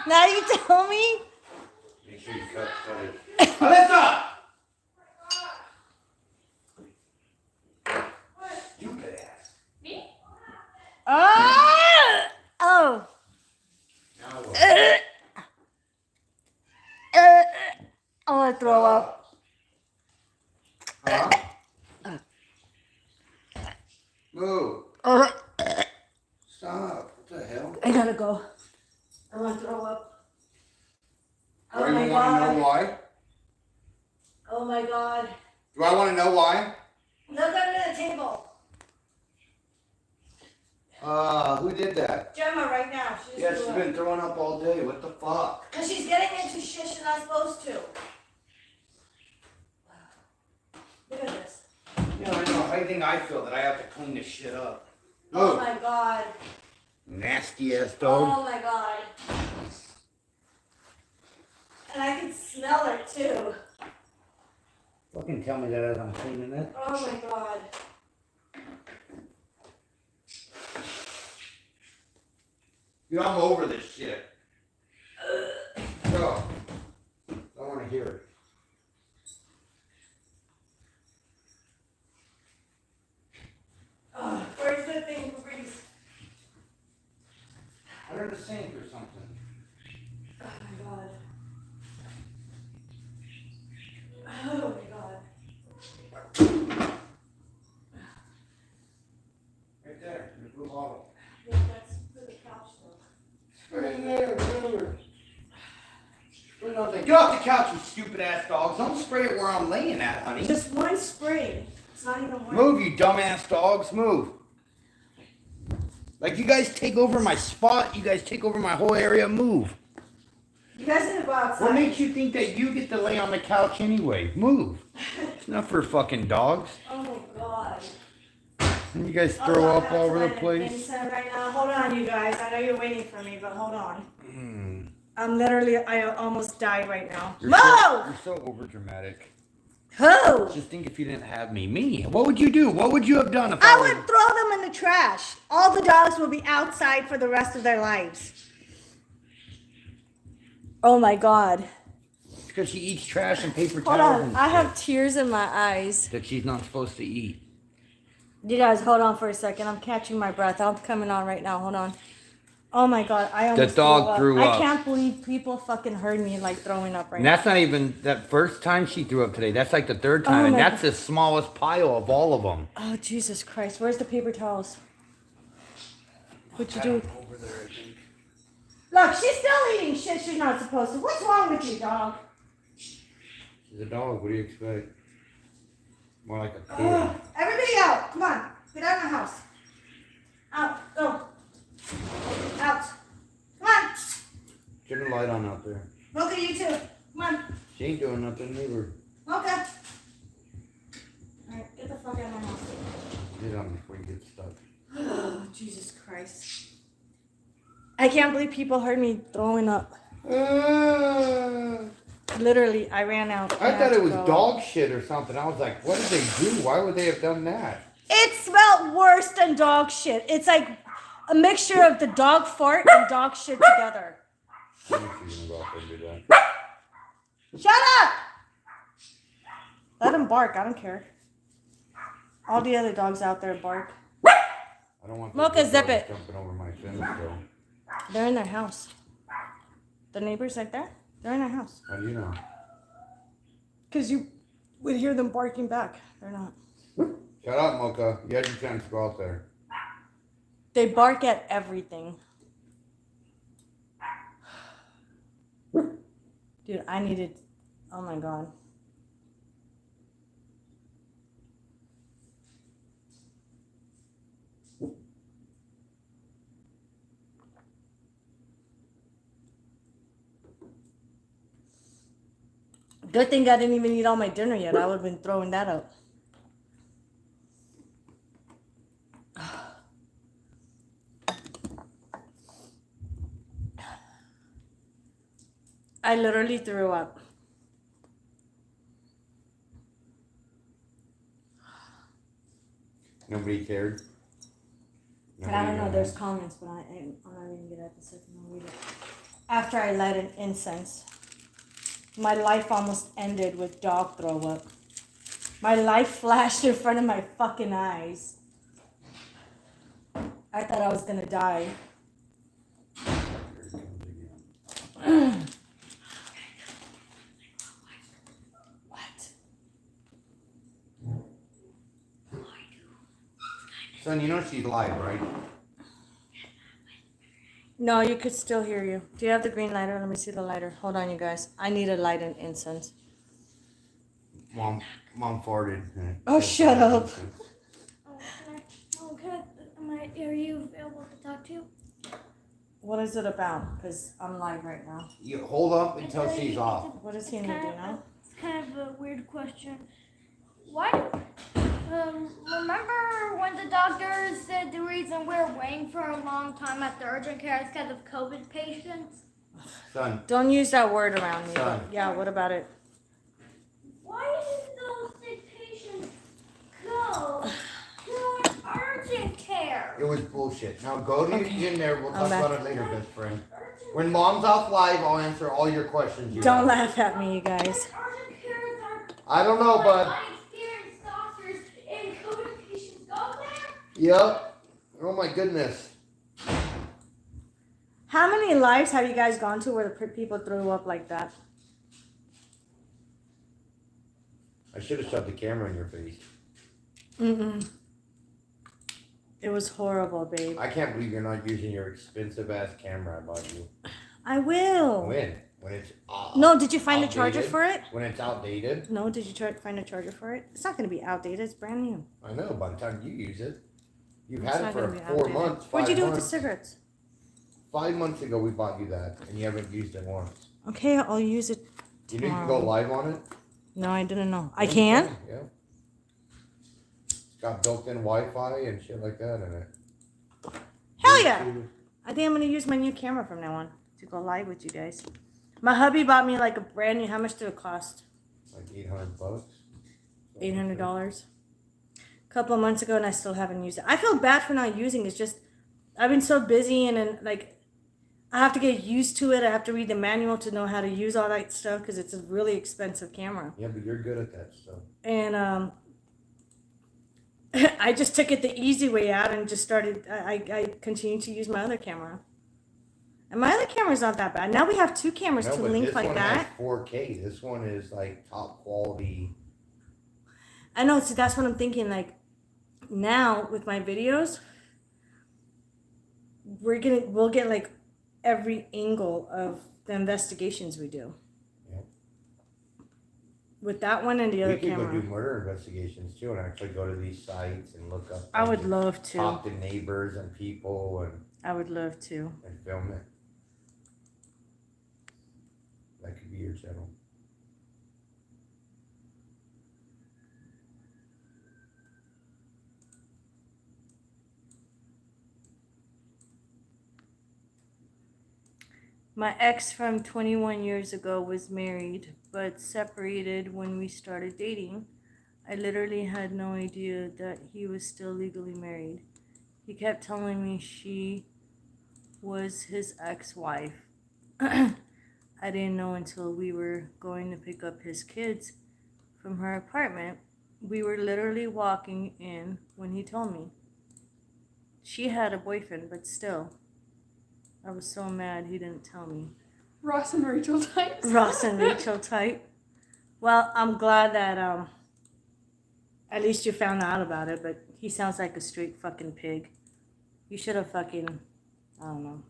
B: Now you tell me?
C: Make sure you cut it.
R: Alyssa! Stupid ass.
H: Me?
B: Oh! Oh.
C: Now what?
B: I want to throw up.
R: Huh? Move. Stop. What the hell?
B: I gotta go. I want to throw up.
R: Do you want to know why?
B: Oh my God.
R: Do I want to know why?
B: Look under the table.
R: Who did that?
B: Gemma right now.
R: Yeah, she's been throwing up all day. What the fuck?
B: Because she's getting into shit she's not supposed to. Look at this.
R: Yeah, I know. I think I feel that I have to clean this shit up.
B: Oh my God.
R: Nasty ass dog.
B: Oh my God. And I can smell it too.
R: Fucking tell me that as I'm cleaning it.
B: Oh my God.
R: Dude, I'm over this shit. Go. I want to hear it.
B: Where's the thing for grease?
R: Under the sink or something.
B: Oh my God. Oh my God.
R: Right there, in the blue bottle.
B: Yeah, that's for the couch though.
R: Right there, remember. Spray it on the- Get off the couch, you stupid ass dogs. Don't spray it where I'm laying at, honey.
B: Just one spray. It's not even working.
R: Move, you dumbass dogs, move. Like, you guys take over my spot, you guys take over my whole area, move.
B: You guys need to go outside.
R: What makes you think that you get to lay on the couch anyway? Move. It's not for fucking dogs.
B: Oh my God.
R: And you guys throw up all over the place.
B: Right now. Hold on, you guys. I know you're waiting for me, but hold on.
R: Mm.
B: I'm literally, I almost died right now.
R: You're
B: Move!
R: so over dramatic.
B: Who?
R: Just think if you didn't have me. Me. What would you do? What would you have done if
B: I
R: I
B: would throw them in the trash. All the dogs will be outside for the rest of their lives. Oh my God.
R: It's because she eats trash and paper
B: Hold
R: towels
B: on.
R: and
B: I
R: shit
B: have tears in my eyes.
R: that she's not supposed to eat.
B: You guys, hold on for a second. I'm catching my breath. I'm coming on right now. Hold on. Oh my God. I almost
R: dog threw up.
B: I can't believe people fucking heard me like throwing up right
R: And
B: now.
R: that's not even that first time she threw up today. That's like the third time.
B: Oh
R: And
B: my
R: that's the smallest pile of all of them.
B: Oh, Jesus Christ. Where's the paper towels? What'd you do?
R: Over there, I think.
B: Look, she's still eating shit she's not supposed to. What's wrong with you, dog?
R: She's a dog. What do you expect? More like a pig.
B: Ugh. Everybody out. Come on. Get out of my house. Out. Go. Out. Come on.
R: Turn the light on out there.
B: Mocha, you too. Come on.
R: She ain't doing nothing either.
B: Mocha. Alright, get the fuck out of my house.
R: Get on before you get stuck.
B: Oh, Jesus Christ. I can't believe people heard me throwing up. Literally, I ran out.
R: I thought it was dog shit or something. I was like, what did they do? Why would they have done that?
B: It smelled worse than dog shit. It's like a mixture of the dog fart and dog shit together.
R: I think she's gonna go out there and do that.
B: Shut up! Let him bark. I don't care. All the other dogs out there bark.
R: I don't want
B: Mocha, zip it.
R: Jumping over my fence still.
B: They're in their house. The neighbors right there? They're in their house.
R: How do you know?
B: Because you would hear them barking back. They're not.
R: Shut up, Mocha. You had your chance to go out there.
B: They bark at everything. Dude, I needed... Oh my God. Good thing I didn't even eat all my dinner yet. I would have been throwing that out. I literally threw up.
R: Nobody cared.
B: And I don't know, there's comments, but I'm not even gonna get at the second. I'll read it. After I lighted incense, my life almost ended with dog throw up. My life flashed in front of my fucking eyes. I thought I was gonna die.
R: Son, you know she's live, right?
B: No, you could still hear you. Do you have the green lighter? Let me see the lighter. Hold on, you guys. I need a light and incense.
R: Mom farted.
B: Oh, shut up.
Q: Are you available to talk to?
B: What is it about? Because I'm live right now.
R: You hold up until she's off.
B: What is he gonna do now?
Q: It's kind of a weird question. What? Remember when the doctors said the reason we're waiting for a long time at the urgent care is because of COVID patients?
R: Son.
B: Don't use that word around me.
R: Son.
B: But yeah, what about it?
Q: Why did those sick patients go to an urgent care?
R: It was bullshit. Now go to in there. We'll talk
B: back.
R: about it later, best friend. When Mom's off live, I'll answer all your questions.
B: Don't laugh at me, you guys.
Q: Urgent cares are
R: I don't know, bud.
Q: inexperienced doctors and COVID patients go there?
R: Yep. Oh my goodness.
B: How many lives have you guys gone to where the people threw up like that?
R: I should have shoved the camera in your face.
B: Mm-mm. It was horrible, babe.
R: I can't believe you're not using your expensive ass camera I bought you.
B: I will.
R: When? When it's
B: No, did you find a charger
R: outdated?
B: for it?
R: When it's outdated?
B: No, did you find a charger for it? It's not going to be outdated. It's brand new.
R: I know. By the time you use it, you've
B: It's
R: had it
B: not
R: for
B: gonna be
R: 4
B: outdated.
R: months.
B: What'd you do with the
R: months.
B: cigarettes?
R: 5 months ago, we bought you that, and you haven't used it once.
B: Okay, I'll use it
R: You know you can go
B: tomorrow.
R: live on it?
B: No, I didn't know. I
R: Yeah, you
B: can?
R: Yeah. It's got built-in Wi-Fi and shit like that in it.
B: Hell yeah! I think I'm going to use my new camera from now on to go live with you guys. My hubby bought me like a brand new, how much did it cost?
R: Like $800.
B: $800. A couple of months ago, and I still haven't used it. I feel bad for not using it. It's just, I've been so busy, and then like, I have to get used to it. I have to read the manual to know how to use all that stuff because it's a really expensive camera.
R: Yeah, but you're good at that stuff.
B: And I just took it the easy way out and just started, I continued to use my other camera. And my other camera's not that bad. Now we have two cameras
R: No,
B: to
R: but
B: link
R: this
B: like
R: one
B: that.
R: has 4K. This one is like top quality.
B: I know, so that's what I'm thinking. Like, now with my videos, we'll get like every angle of the investigations we do.
R: Yep.
B: with that one and the other
R: We could
B: camera.
R: go do murder investigations too, and actually go to these sites and look up.
B: I would
R: things,
B: love to.
R: talk to neighbors and people, and
B: I would love to.
R: and film it. That could be your channel.
B: My ex from 21 years ago was married, but separated when we started dating. I literally had no idea that he was still legally married. He kept telling me she was his ex-wife. I didn't know until we were going to pick up his kids from her apartment. We were literally walking in when he told me. She had a boyfriend, but still. I was so mad he didn't tell me.
H: Ross and Rachel type.
B: Ross and Rachel type. Well, I'm glad that at least you found out about it, but he sounds like a straight fucking pig. You should have fucking, I don't know.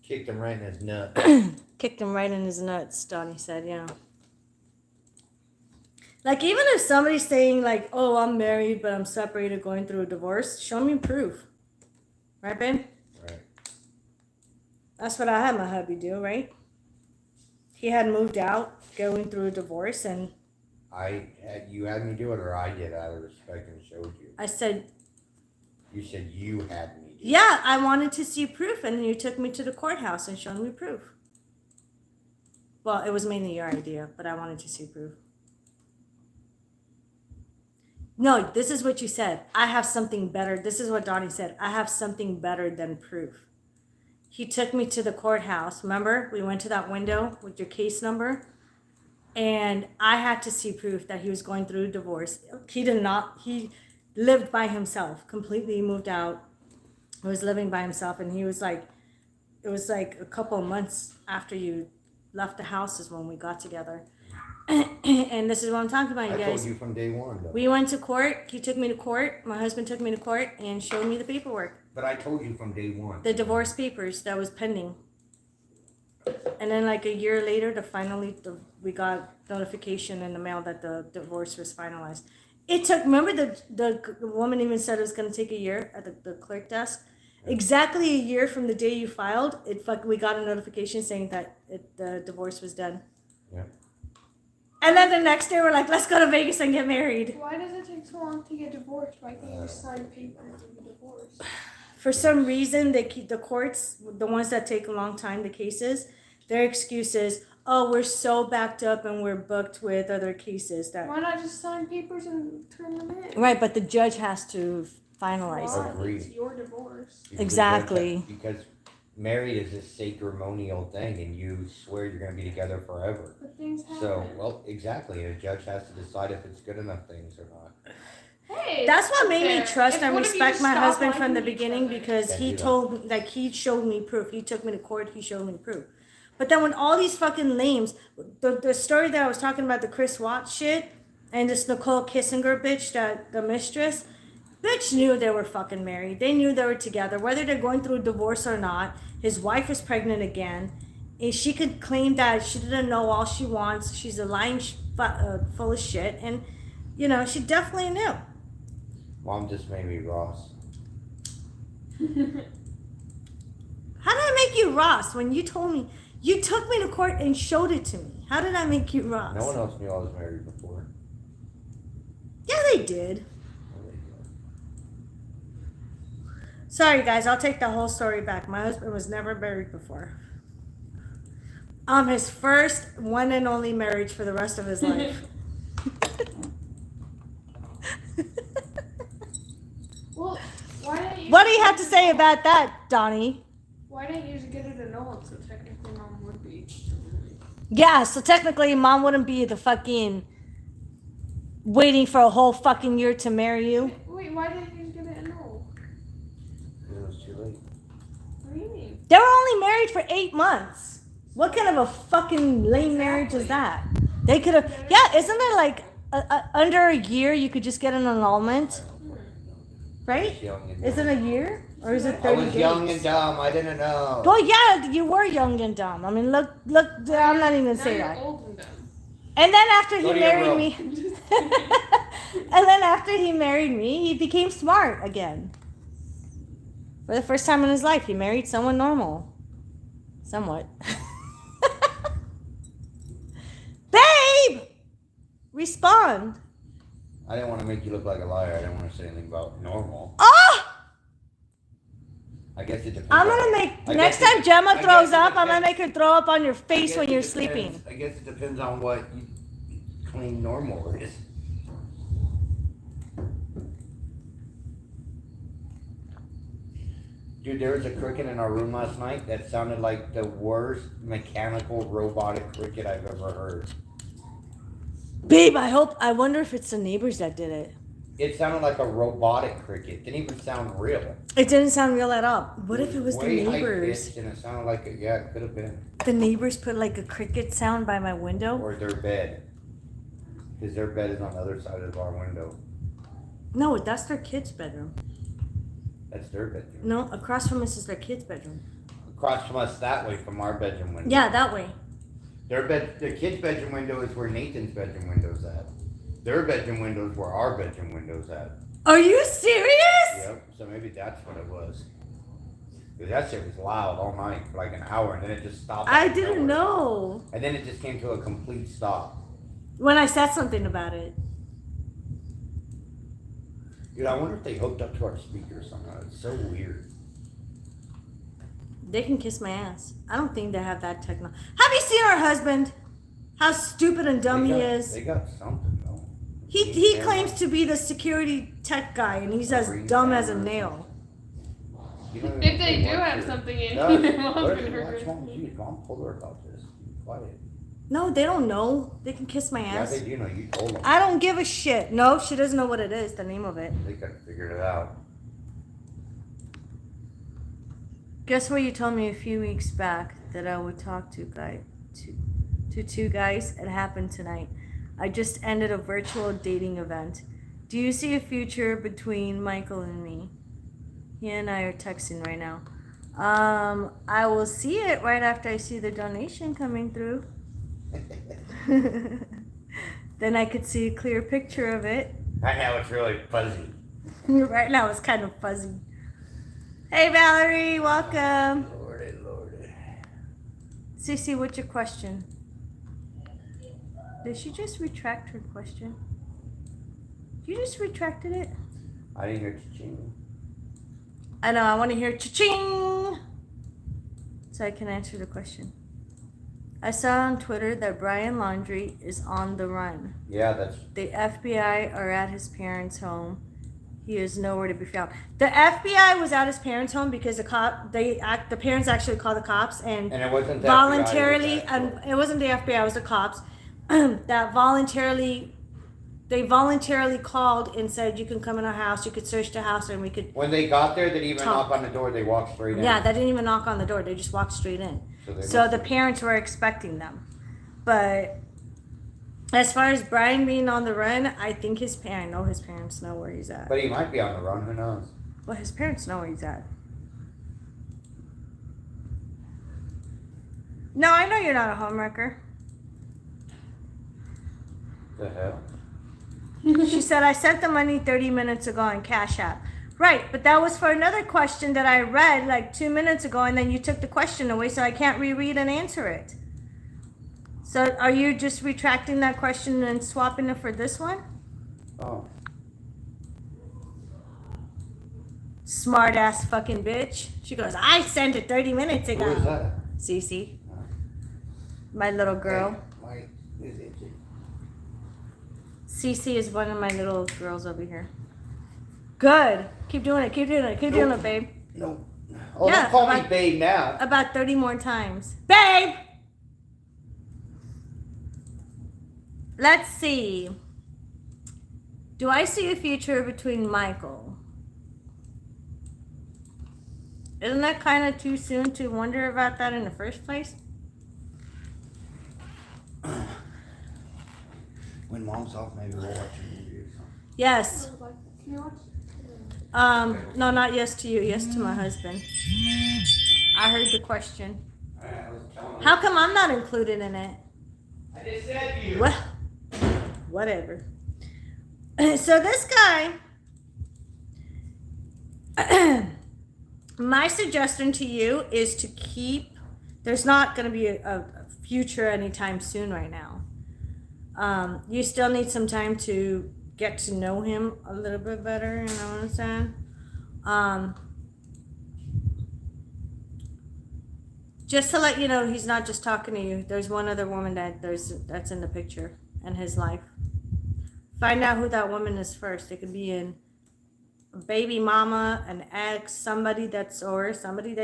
R: Kicked him right in his nut.
B: Kicked him right in his nuts, Donnie said, yeah. Like, even if somebody's saying, like, oh, I'm married, but I'm separated, going through a divorce, show me proof. Right, babe?
R: Right.
B: That's what I had my hubby do, right? He had moved out, going through a divorce, and
R: You had me do it, or I did out of respect and showed you.
B: I said...
R: You said you had me do it.
B: Yeah, I wanted to see proof, and you took me to the courthouse and showed me proof. Well, it was mainly your idea, but I wanted to see proof. No, this is what you said. I have something better. This is what Donnie said. I have something better than proof. He took me to the courthouse. Remember? We went to that window with your case number. And I had to see proof that he was going through a divorce. He lived by himself. Completely moved out. He was living by himself. And he was like, it was like a couple of months after you left the house is when we got together. And this is what I'm talking about, you guys.
R: I told you from day one, though.
B: We went to court. He took me to court. My husband took me to court and showed me the paperwork.
R: But I told you from day one.
B: The divorce papers that was pending. And then like a year later, we got notification in the mail that the divorce was finalized. It took, remember the woman even said it was going to take a year at the clerk desk? Yeah. Exactly a year from the day you filed, we got a notification saying that the divorce was done.
R: Yeah.
B: And then the next day we're like, let's go to Vegas and get married.
H: Why does it take so long to get divorced? Why can't you just sign papers and get divorced?
B: For some reason, they keep the courts, the ones that take a long time, the cases, their excuse is, oh, we're so backed up and we're booked with other cases.
H: Why not just sign papers and turn them in?
B: Right, but the judge has to finalize
H: it. It's your divorce.
B: Exactly.
R: Because married is a sacramonial thing, and you swear you're going to be together forever.
H: But things happen.
R: So, well, exactly. A judge has to decide if it's good enough things or not.
H: Hey,
B: that's what made me trust and respect my husband from the beginning, because he told me, like, he showed me proof. He took me to court. He showed me proof. But then when all these fucking lames, the story that I was talking about, the Chris Watts shit, and this Nicole Kissinger bitch, the mistress, bitch knew they were fucking married. They knew they were together, whether they're going through a divorce or not. His wife is pregnant again. And she could claim that she didn't know all she wants. She's a lying full of shit. And, you know, she definitely knew.
R: Mom just made me Ross.
B: How did I make you Ross when you told me? You took me to court and showed it to me. How did I make you Ross?
R: No one else knew I was married before.
B: Yeah, they did. Sorry, guys. I'll take the whole story back. My husband was never married before. His first one and only marriage for the rest of his life.
H: Well, why didn't you?
B: What do you have to say about that, Donnie?
H: Why didn't you just get it annulled so technically mom would be?
B: Yeah, so technically mom wouldn't be the fucking waiting for a whole fucking year to marry you.
H: Wait, why didn't you get it annulled?
R: It was too late.
H: What do you mean?
B: They were only married for 8 months. What kind of a fucking lame marriage is that? They could have, yeah, isn't it like under a year you could just get an annulment? Right? Is it a year? Or is it 30 days?
R: I was young and dumb. I didn't know.
B: Well, yeah, you were young and dumb. I mean, look, I'm not even going to say that.
H: You're old
B: And then after he
R: Go to your
B: married
R: room.
B: me, and then after he married me, he became smart again. For the first time in his life, he married someone normal. Somewhat. Babe! Respond.
R: I didn't want to make you look like a liar. I didn't want to say anything about normal.
B: Oh!
R: I guess it depends.
B: I'm gonna make, next time Gemma throws up, I'm gonna make her throw up on your face when you're sleeping.
R: I guess it depends on what you claim normal is. Dude, there was a cricket in our room last night that sounded like the worst mechanical robotic cricket I've ever heard.
B: Babe, I wonder if it's the neighbors that did it.
R: It sounded like a robotic cricket. It didn't even sound real.
B: It didn't sound real at all. What if it was the
R: Way
B: neighbors?
R: high-pitched, and it sounded like it could have been.
B: The neighbors put like a cricket sound by my window?
R: Or their bed. Because their bed is on the other side of our window.
B: No, that's their kid's bedroom.
R: That's their bedroom.
B: No, across from us is their kid's bedroom.
R: Across from us that way, from our bedroom window.
B: Yeah, that way.
R: The kid's bedroom window is where Nathan's bedroom window's at. Their bedroom window is where our bedroom window's at.
B: Are you serious?
R: Yep, so maybe that's what it was. Because that shit was loud all night for like an hour, and then it just stopped.
B: I didn't know.
R: And then it just came to a complete stop.
B: When I said something about it.
R: Dude, I wonder if they hooked up to our speakers somehow. It's so weird.
B: They can kiss my ass. I don't think they have that technology. Have you seen our husband? How stupid and dumb he is.
R: They got something though.
B: He claims to be the security tech guy, and he's as dumb as a nail.
H: If they do have something in
R: No,
H: here, Mom's
R: what
H: gonna
R: if
H: hurt
R: watch
H: her.
R: Mom? Geez, Mom told her about this. Be quiet.
B: No, they don't know. They can kiss my
R: Yeah,
B: ass.
R: they do know. You told them.
B: I don't give a shit. No, she doesn't know what it is, the name of it.
R: They could have figured it out.
B: Guess what you told me a few weeks back that I would talk to two guys? It happened tonight. I just ended a virtual dating event. Do you see a future between Michael and me? He and I are texting right now. I will see it right after I see the donation coming through. Then I could see a clear picture of it.
R: Right now it's really fuzzy.
B: Right now it's kind of fuzzy. Hey Valerie, welcome.
R: Lordy, Lordy.
B: Cece, what's your question? Did she just retract her question? You just retracted it?
R: I didn't hear cha-ching.
B: I know, I want to hear cha-ching! So I can answer the question. I saw on Twitter that Brian Laundrie is on the run.
R: Yeah, that's...
B: The FBI are at his parents' home. He is nowhere to be found. The FBI was at his parents' home because the parents actually called the cops and
R: it wasn't the
B: voluntarily,
R: FBI, it was
B: and it wasn't the FBI, it was the cops that voluntarily called and said, you can come in our house, you could search the house, and we could.
R: When they got there, they didn't even
B: talk.
R: knock on the door. They walked straight in.
B: Yeah, they didn't even knock on the door. They just walked straight in.
R: So
B: So the parents were expecting them. But as far as Brian being on the run, I think I know his parents know where he's at.
R: But he might be on the run. Who knows?
B: Well, his parents know where he's at. No, I know you're not a homewrecker.
R: The hell?
B: She said, I sent the money 30 minutes ago on Cash App. Right, but that was for another question that I read like 2 minutes ago, and then you took the question away, so I can't reread and answer it. So are you just retracting that question and swapping it for this one?
R: Oh.
B: Smart ass fucking bitch. She goes, I sent it 30 minutes ago.
R: Who is that?
B: Cece. My little girl.
R: Hey, is it?
B: Cece is one of my little girls over here. Good. Keep doing it. Keep doing it. Keep doing it, babe.
R: No. Oh, don't call me babe now.
B: About 30 more times. Babe! Let's see. Do I see a future between Michael? Isn't that kind of too soon to wonder about that in the first place?
R: When Mom's off, maybe we'll watch a movie or something.
B: Yes. No, not yes to you. Yes to my husband. I heard the question. How come I'm not included in it?
R: I just said you.
B: Well, whatever. So this guy, my suggestion to you is to keep, there's not going to be a future anytime soon right now. You still need some time to get to know him a little bit better, you know what I'm saying? Just to let you know, he's not just talking to you. There's one other woman that's in the picture in his life. Find out who that woman is first. It could be a baby mama, an ex, somebody that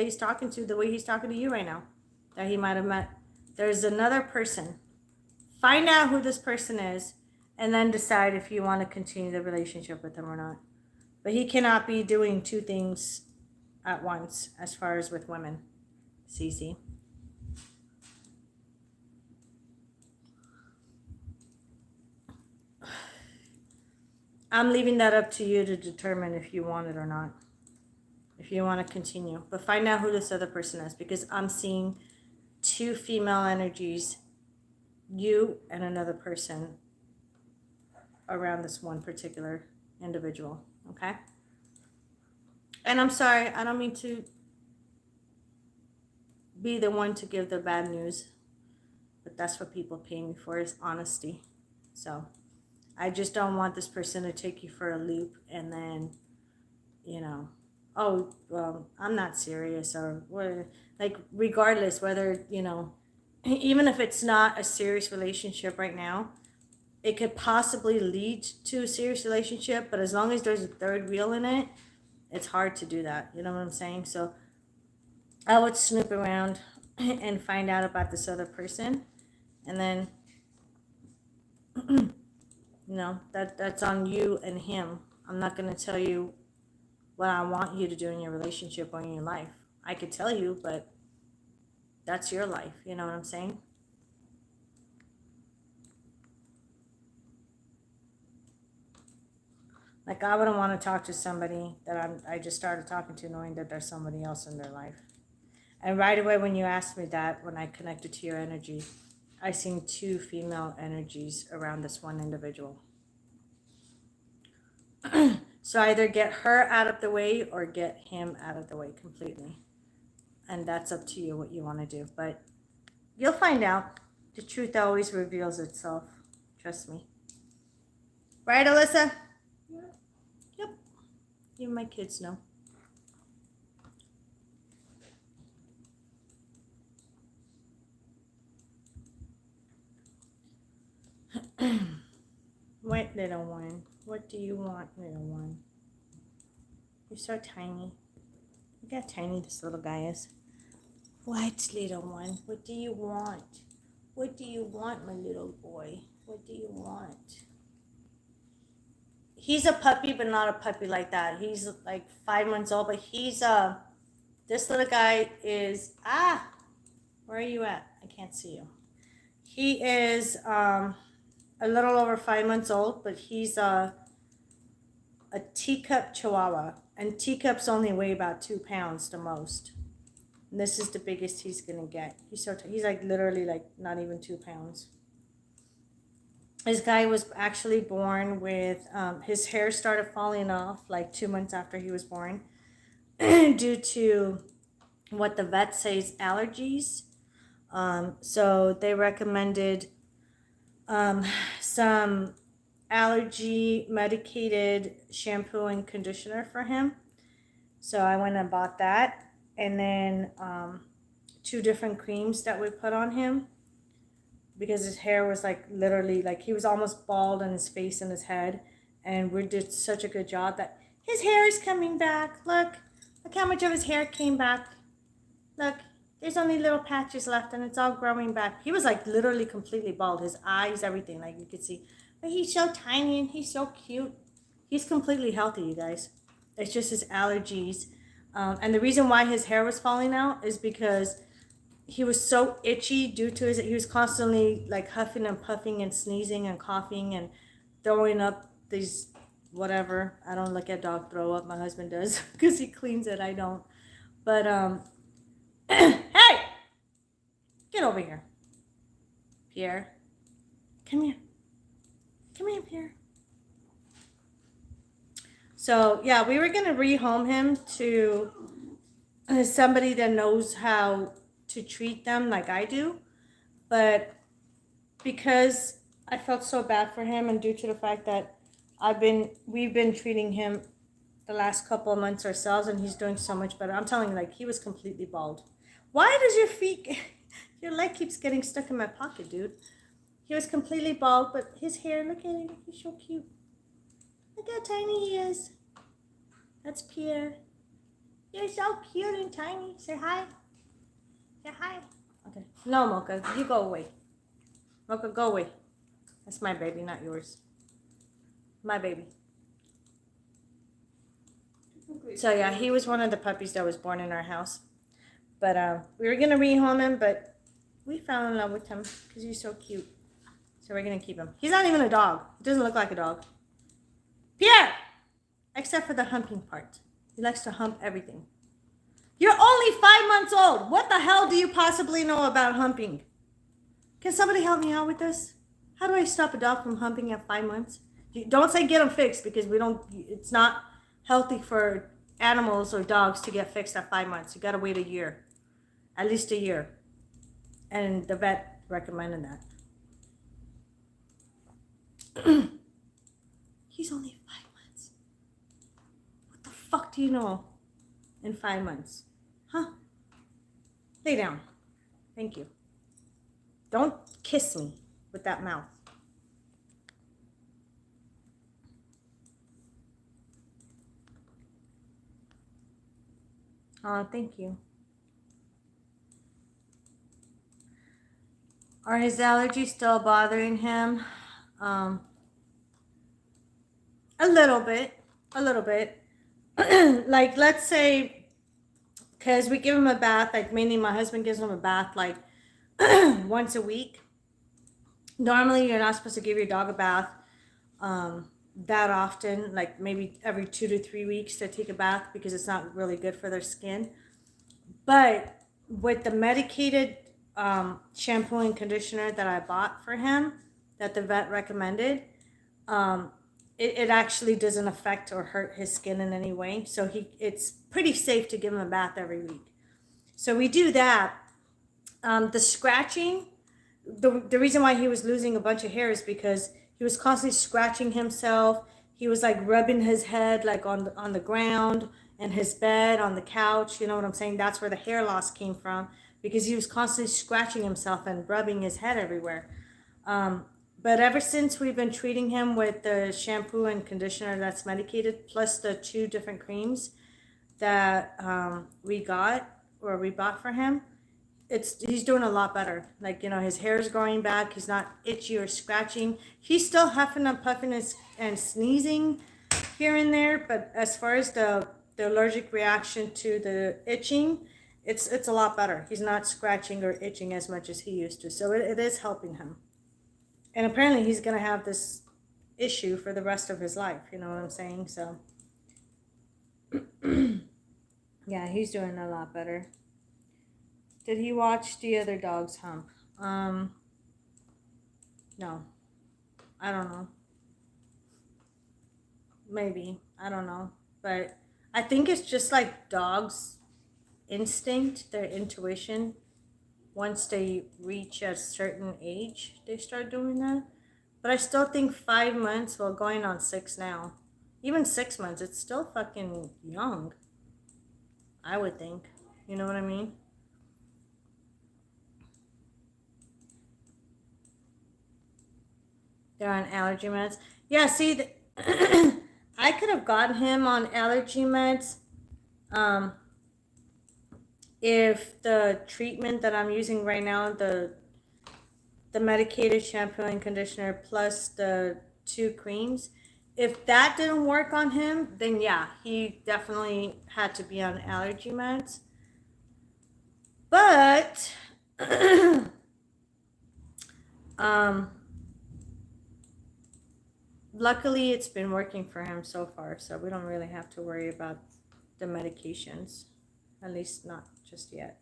B: he's talking to the way he's talking to you right now, that he might have met. There's another person. Find out who this person is, and then decide if you want to continue the relationship with him or not. But he cannot be doing two things at once as far as with women. Cece. I'm leaving that up to you to determine if you want it or not. If you want to continue. But find out who this other person is, because I'm seeing two female energies, you and another person, around this one particular individual. Okay? And I'm sorry, I don't mean to be the one to give the bad news, but that's what people pay me for, is honesty. So I just don't want this person to take you for a loop and then, oh, well, I'm not serious, or what, like, regardless whether, even if it's not a serious relationship right now, it could possibly lead to a serious relationship, but as long as there's a third wheel in it, it's hard to do that. You know what I'm saying? So I would snoop around and find out about this other person, and then, that's on you and him. I'm not going to tell you what I want you to do in your relationship or in your life. I could tell you, but that's your life. You know what I'm saying? Like, I wouldn't want to talk to somebody that I just started talking to knowing that there's somebody else in their life. And right away when you asked me that, when I connected to your energy, I seen two female energies around this one individual. So either get her out of the way or get him out of the way completely. And that's up to you what you want to do. But you'll find out. The truth always reveals itself. Trust me. Right, Alyssa? Yep. Even my kids know. What, little one? What do you want, little one? You're so tiny. Look how tiny this little guy is. What, little one? What do you want? What do you want, my little boy? What do you want? He's a puppy, but not a puppy like that. He's like 5 months old, but he's this little guy is, where are you at? I can't see you. He is a little over 5 months old, but he's a teacup chihuahua, and teacups only weigh about 2 pounds the most. And this is the biggest he's gonna get. He's like literally like not even 2 pounds. This guy was actually born with his hair started falling off like 2 months after he was born due to what the vet says, allergies. So they recommended some allergy medicated shampoo and conditioner for him. So I went and bought that, and then 2 different creams that we put on him, because his hair was like literally like he was almost bald on his face and his head, and we did such a good job that his hair is coming back. Look how much of his hair came back. Look, there's only little patches left and it's all growing back. He was like literally completely bald. His eyes, everything, like you could see. But he's so tiny and he's so cute. He's completely healthy, you guys. It's just his allergies. And the reason why his hair was falling out is because he was so itchy due to he was constantly like huffing and puffing and sneezing and coughing and throwing up these whatever. I don't look at dog throw up. My husband does because he cleans it. I don't. But hey, get over here, Pierre. Come here. Come here, Pierre. So, yeah, we were going to rehome him to somebody that knows how to treat them like I do. But because I felt so bad for him, and due to the fact that we've been treating him the last couple of months ourselves, and he's doing so much better. I'm telling you, like, he was completely bald. Why does your leg keeps getting stuck in my pocket, dude? He was completely bald, but his hair, look at him, he's so cute. Look how tiny he is. That's Pierre. You're so cute and tiny. Say hi. Say hi. Okay. No, Mocha, you go away. Mocha, go away. That's my baby, not yours. My baby. So yeah, he was one of the puppies that was born in our house. But we were gonna rehome him, but we fell in love with him because he's so cute. So we're gonna keep him. He's not even a dog. He doesn't look like a dog. Pierre! Except for the humping part. He likes to hump everything. You're only 5 months old. What the hell do you possibly know about humping? Can somebody help me out with this? How do I stop a dog from humping at 5 months? Don't say get them fixed, because it's not healthy for animals or dogs to get fixed at 5 months. You gotta wait a year. At least a year. And the vet recommended that. He's only 5 months. What the fuck do you know in 5 months? Huh? Lay down. Thank you. Don't kiss me with that mouth. Oh, thank you. Are his allergies still bothering him? A little bit. Like, let's say, because we give him a bath, like mainly my husband gives him a bath like once a week. Normally, you're not supposed to give your dog a bath that often, like maybe every 2 to 3 weeks to take a bath, because it's not really good for their skin. But with the medicated shampoo and conditioner that I bought for him, that the vet recommended, it actually doesn't affect or hurt his skin in any way. So it's pretty safe to give him a bath every week. So we do that. The scratching, the reason why he was losing a bunch of hair is because he was constantly scratching himself. He was like rubbing his head like on the ground and his bed, on the couch. You know what I'm saying? That's where the hair loss came from, because he was constantly scratching himself and rubbing his head everywhere. But ever since we've been treating him with the shampoo and conditioner that's medicated, plus the 2 different creams that we bought for him, he's doing a lot better. Like, you know, his hair is growing back. He's not itchy or scratching. He's still huffing and puffing and sneezing here and there, but as far as the allergic reaction to the itching, it's a lot better. He's not scratching or itching as much as he used to. So it is helping him. And apparently he's going to have this issue for the rest of his life. You know what I'm saying? So, yeah, he's doing a lot better. Did he watch the other dogs hump? No. I don't know. Maybe. I don't know. But I think it's just like dogs' instinct, their intuition. Once they reach a certain age, they start doing that. But I still think 5 months, well, going on 6 now. Even 6 months, it's still fucking young. I would think. You know what I mean? They're on allergy meds. Yeah, see, I could have gotten him on allergy meds if the treatment that I'm using right now, the medicated shampoo and conditioner plus the 2 creams, if that didn't work on him, then yeah, he definitely had to be on allergy meds. But luckily it's been working for him so far, so we don't really have to worry about the medications, at least not just yet.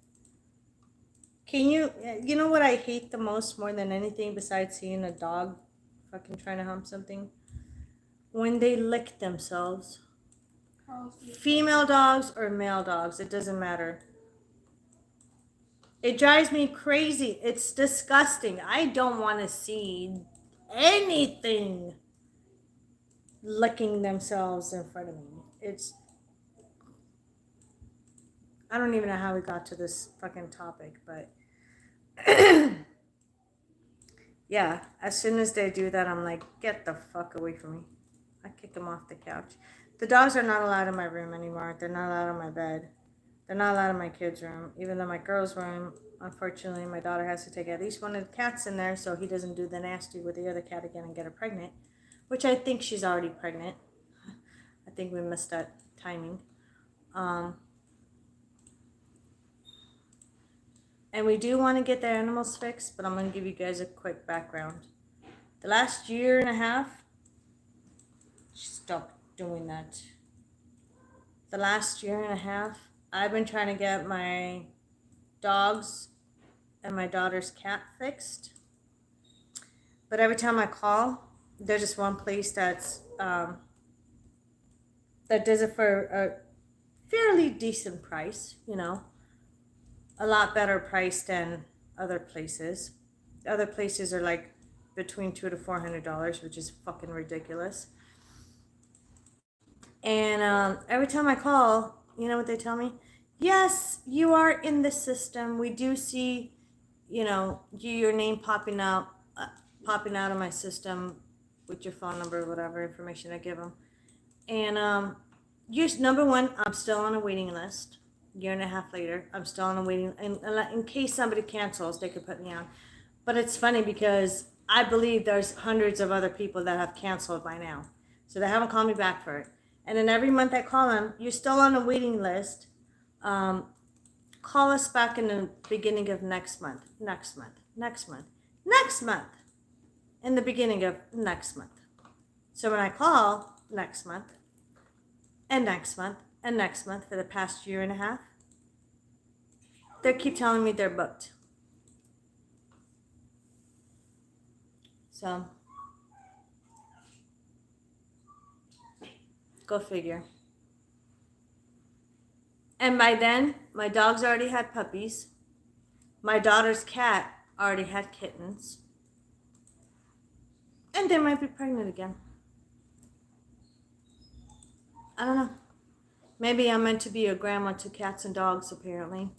B: You know what I hate the most more than anything besides seeing a dog fucking trying to hump something. When they lick themselves, female dogs or male dogs, it doesn't matter. It drives me crazy. It's disgusting. I don't want to see anything licking themselves in front of me. I don't even know how we got to this fucking topic, but yeah, as soon as they do that, I'm like, get the fuck away from me. I kick them off the couch. The dogs are not allowed in my room anymore. They're not allowed in my bed. They're not allowed in my kids' room. Even though my girls' room, unfortunately, my daughter has to take at least one of the cats in there so he doesn't do the nasty with the other cat again and get her pregnant, which I think she's already pregnant. I think we missed that timing. And we do want to get the animals fixed, but I'm going to give you guys a quick background. The last year and a half, stop doing that. The last year and a half, I've been trying to get my dogs and my daughter's cat fixed. But every time I call, there's just one place that's that does it for a fairly decent price, you know. A lot better price than other places. Other places are like between $200 to $400, which is fucking ridiculous. And every time I call, you know what they tell me? Yes, you are in the system. We do see, you know, your name popping out of my system with your phone number, whatever information I give them. And number one, I'm still on a waiting list. Year and a half later, I'm still on a waiting, in case somebody cancels, they could put me on. But it's funny because I believe there's hundreds of other people that have canceled by now, so they haven't called me back for it. And then every month I call them, you're still on a waiting list. Call us back in the beginning of next month, in the beginning of next month. So when I call next month, and next month, and next month for the past year and a half, they keep telling me they're booked. So, go figure. And by then, my dogs already had puppies. My daughter's cat already had kittens. And they might be pregnant again. I don't know. Maybe I'm meant to be a grandma to cats and dogs, apparently.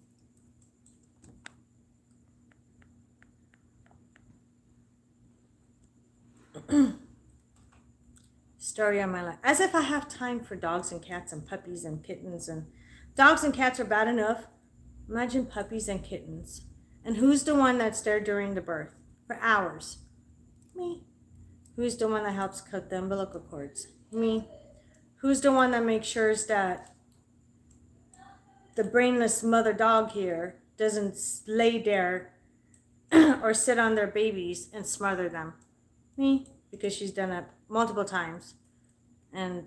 B: Story of my life. As if I have time for dogs and cats and puppies and kittens. And dogs and cats are bad enough. Imagine puppies and kittens. And who's the one that's there during the birth? For hours? Me. Who's the one that helps cut the umbilical cords? Me. Who's the one that makes sure that the brainless mother dog here doesn't lay there or sit on their babies and smother them? Me, because she's done it multiple times. And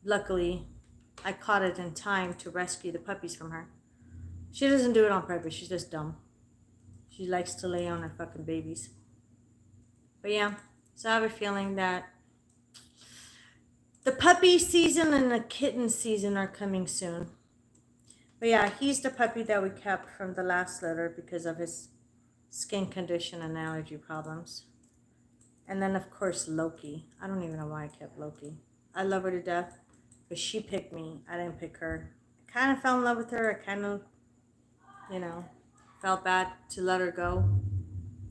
B: luckily, I caught it in time to rescue the puppies from her. She doesn't do it on purpose, she's just dumb. She likes to lay on her fucking babies. But yeah, so I have a feeling that the puppy season and the kitten season are coming soon. But yeah, he's the puppy that we kept from the last litter because of his skin condition and allergy problems. And then, of course, Loki. I don't even know why I kept Loki. I love her to death, but she picked me. I didn't pick her. I kind of fell in love with her. I kind of, you know, felt bad to let her go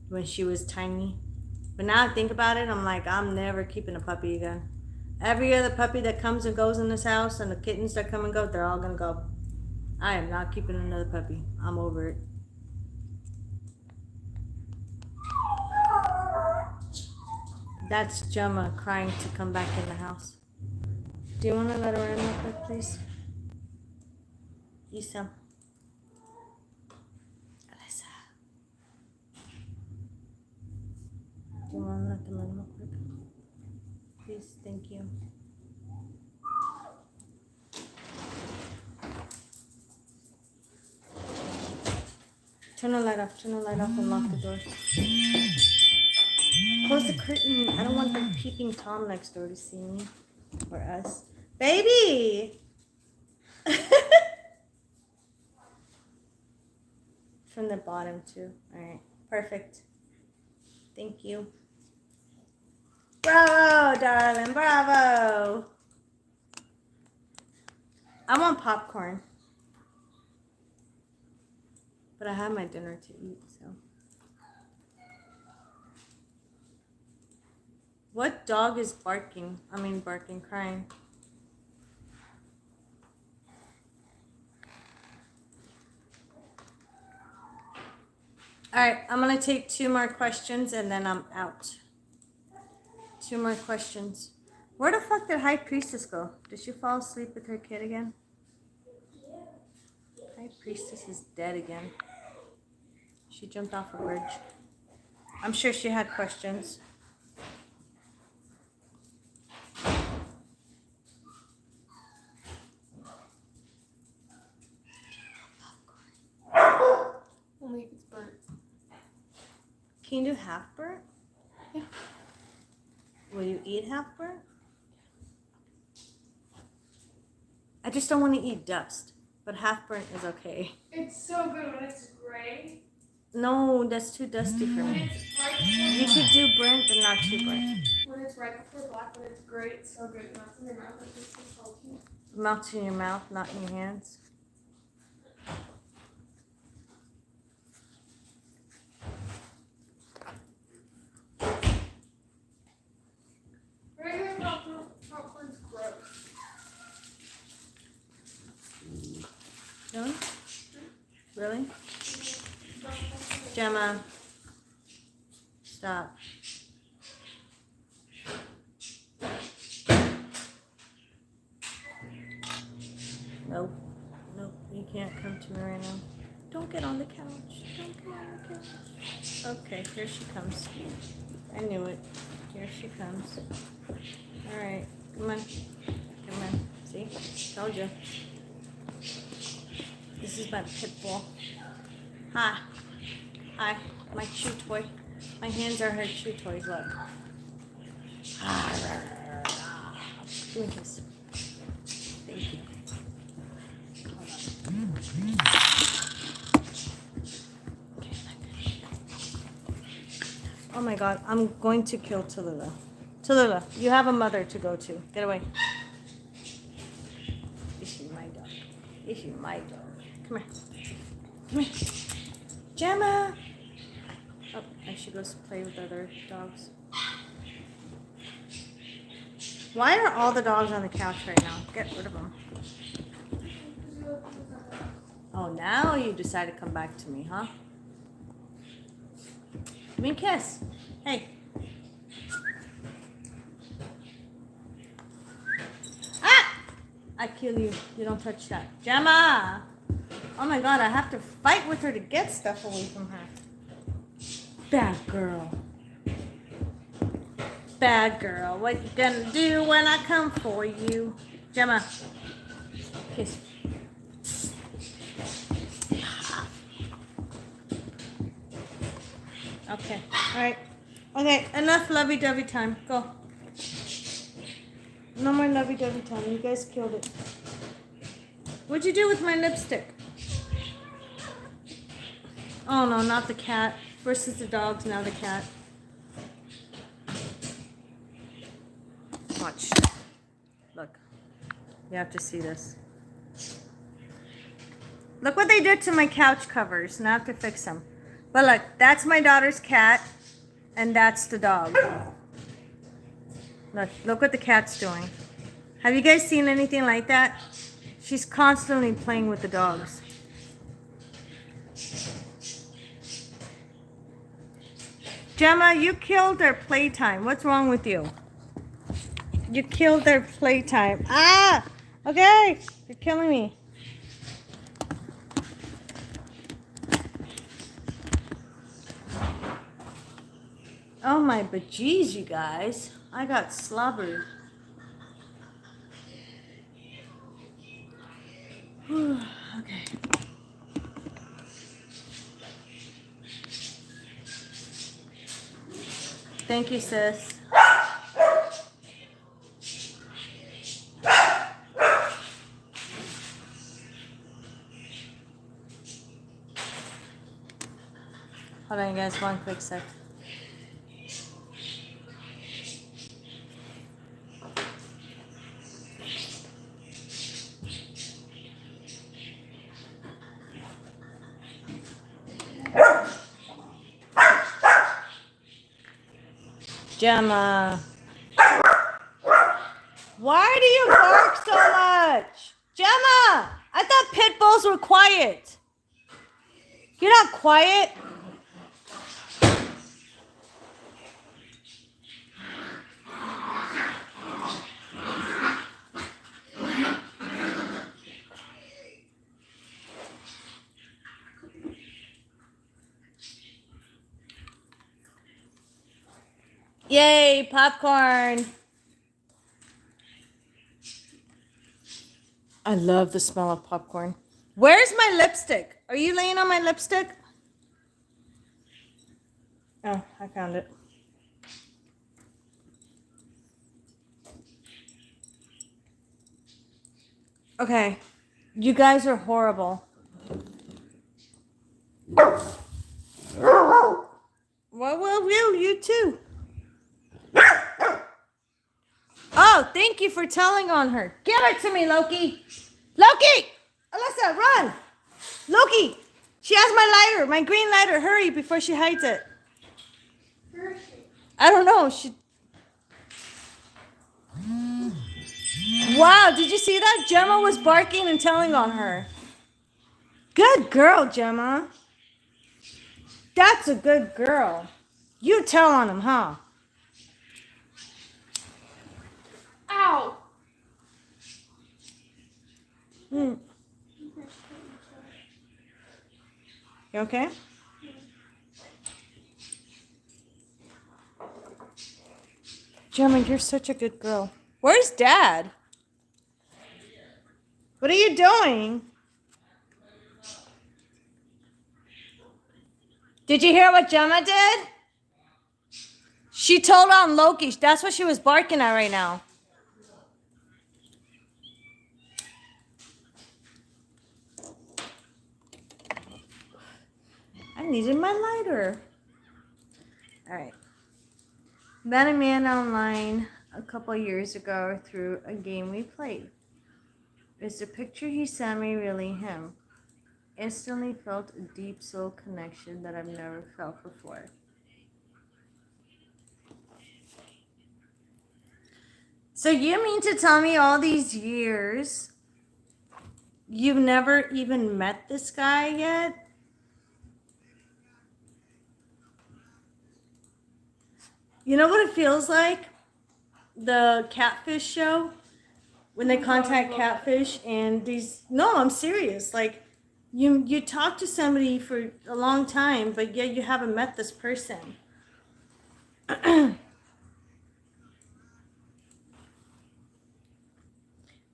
B: when she was tiny. But now I think about it, I'm like, I'm never keeping a puppy again. Every other puppy that comes and goes in this house and the kittens that come and go, they're all going to go. I am not keeping another puppy. I'm over it. That's Gemma crying to come back in the house. Do you want to let her in real quick, please? Isa. Alyssa. Do you want to let them in real quick? Please, thank you. Turn the light off and lock the door. Close the curtain. I don't want the peeping Tom next door to see me or us. Baby! From the bottom too. Alright, perfect. Thank you. Bravo, darling, bravo! I want popcorn. But I have my dinner to eat, so. What dog is barking? Crying. All right, I'm gonna take 2 more questions and then I'm out. 2 more questions. Where the fuck did High Priestess go? Did she fall asleep with her kid again? High Priestess is dead again. She jumped off a bridge. I'm sure she had questions.
H: Only if it's burnt.
B: Can you do half burnt?
H: Yeah.
B: Will you eat half burnt? I just don't want to eat dust, but half burnt is okay.
H: It's so good when it's gray.
B: No, that's too dusty for
H: When
B: me.
H: it's right
B: You
H: before,
B: should do burnt, but not too burnt.
H: when it's right before black, when it's gray, it's so good. Not in your mouth, it's so salty.
B: Melts in your mouth, not in your hands.
H: Regular popcorn's gross.
B: Really? Really? Gemma. Stop. Nope. Nope. You can't come to me right now. Don't get on the couch. Don't get on the couch. Okay, here she comes. I knew it. Here she comes. Alright. Come on. Come on. See? Told you. This is my pit bull. Hi. Hi. My chew toy. My hands are her chew toys. Look. Give me this. Thank you. Oh my god, I'm going to kill Tallulah. Tallulah, you have a mother to go to. Get away. Is she my dog? Is she my dog? Come here. Come here. Gemma! Oh, I should go play with other dogs. Why are all the dogs on the couch right now? Get rid of them. Oh, now you decide to come back to me, huh? Give me a kiss. Hey. Ah! I kill you. You don't touch that. Gemma! Oh my god, I have to fight with her to get stuff away from her. Bad girl. Bad girl. What you gonna do when I come for you? Gemma. Kiss. Okay. Alright. Okay, enough lovey-dovey time. Go. No more lovey-dovey time. You guys killed it. What'd you do with my lipstick? Oh no, not the cat. First is the dogs, now the cat. Watch. Look. You have to see this. Look what they did to my couch covers. Now I have to fix them. But look, that's my daughter's cat, and that's the dog. Look what the cat's doing. Have you guys seen anything like that? She's constantly playing with the dogs. Gemma, you killed their playtime. What's wrong with you? You killed their playtime. Ah! Okay, you're killing me. Oh my bejeez, you guys. I got slobbered. Okay. Thank you, sis. Hold on, guys, one quick sec. Gemma. Why do you bark so much? Gemma! I thought pit bulls were quiet. You're not quiet. Yay, popcorn. I love the smell of popcorn. Where's my lipstick? Are you laying on my lipstick? Oh, I found it. Okay. You guys are horrible. Well, you too. Oh, thank you for telling on her. Give it to me, Loki. Loki! Alyssa, run! Loki! She has my lighter, my green lighter. Hurry before she hides it.
H: Where is she?
B: I don't know. Wow, did you see that? Gemma was barking and telling on her. Good girl, Gemma. That's a good girl. You tell on him, huh?
H: Ow!
B: You okay? Gemma, you're such a good girl. Where's Dad? What are you doing? Did you hear what Gemma did? She told on Loki. That's what she was barking at right now. I needed my lighter. All right. Met a man online a couple years ago through a game we played. Is the picture he sent me really him? Instantly felt a deep soul connection that I've never felt before. So you mean to tell me all these years you've never even met this guy yet? You know what it feels like? The catfish show? When they contact catfish and these... No, I'm serious. Like, you talk to somebody for a long time, but yet you haven't met this person. I'm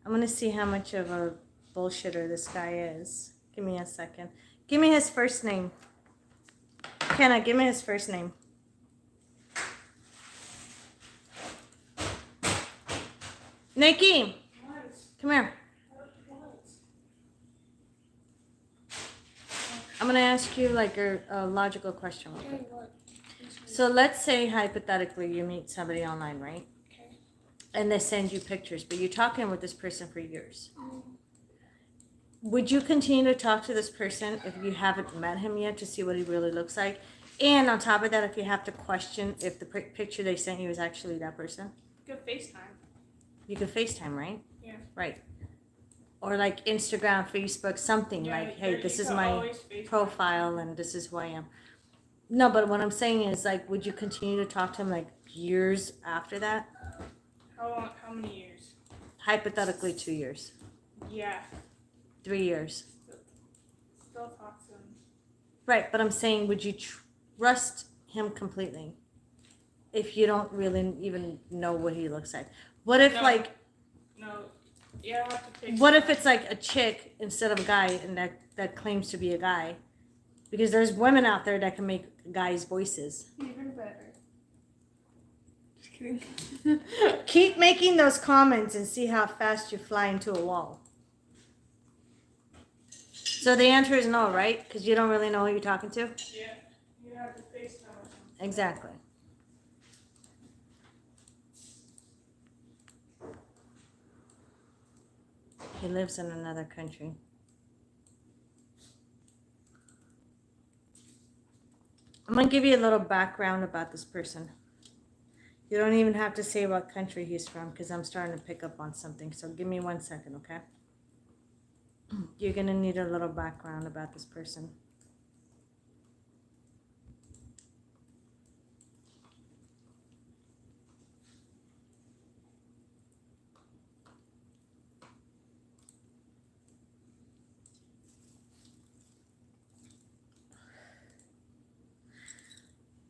B: going to see how much of a bullshitter this guy is. Give me a second. Give me his first name. Kenna, give me his first name. Nikki, come here. I'm going to ask you like a logical question. Real quick. So let's say hypothetically you meet somebody online, right?
H: Okay.
B: And they send you pictures, but you're talking with this person for years. Would you continue to talk to this person if you haven't met him yet to see what he really looks like? And on top of that, if you have to question if the picture they sent you is actually that person?
H: Good FaceTime.
B: You can FaceTime, right?
H: Yeah.
B: Right. Or like Instagram, Facebook, something
H: Yeah,
B: like, hey, this is
H: can
B: my
H: always FaceTime.
B: profile and this is who I am. No, but what I'm saying is like, would you continue to talk to him like years after that?
H: How many years?
B: Hypothetically, 2 years.
H: Yeah.
B: 3 years.
H: Still talk to him.
B: Right, but I'm saying, would you trust him completely if you don't really even know what he looks like? What if
H: No. Yeah, I have to take.
B: What if it's like a chick instead of a guy, and that claims to be a guy? Because there's women out there that can make guys' voices.
H: Even better. kidding.
B: Keep making those comments and see how fast you fly into a wall. So the answer is no, right? Because you don't really know who you're talking to?
H: Yeah, you have to FaceTime or something.
B: Exactly. He lives in another country. I'm going to give you a little background about this person. You don't even have to say what country he's from because I'm starting to pick up on something. So give me 1 second, okay? You're going to need a little background about this person.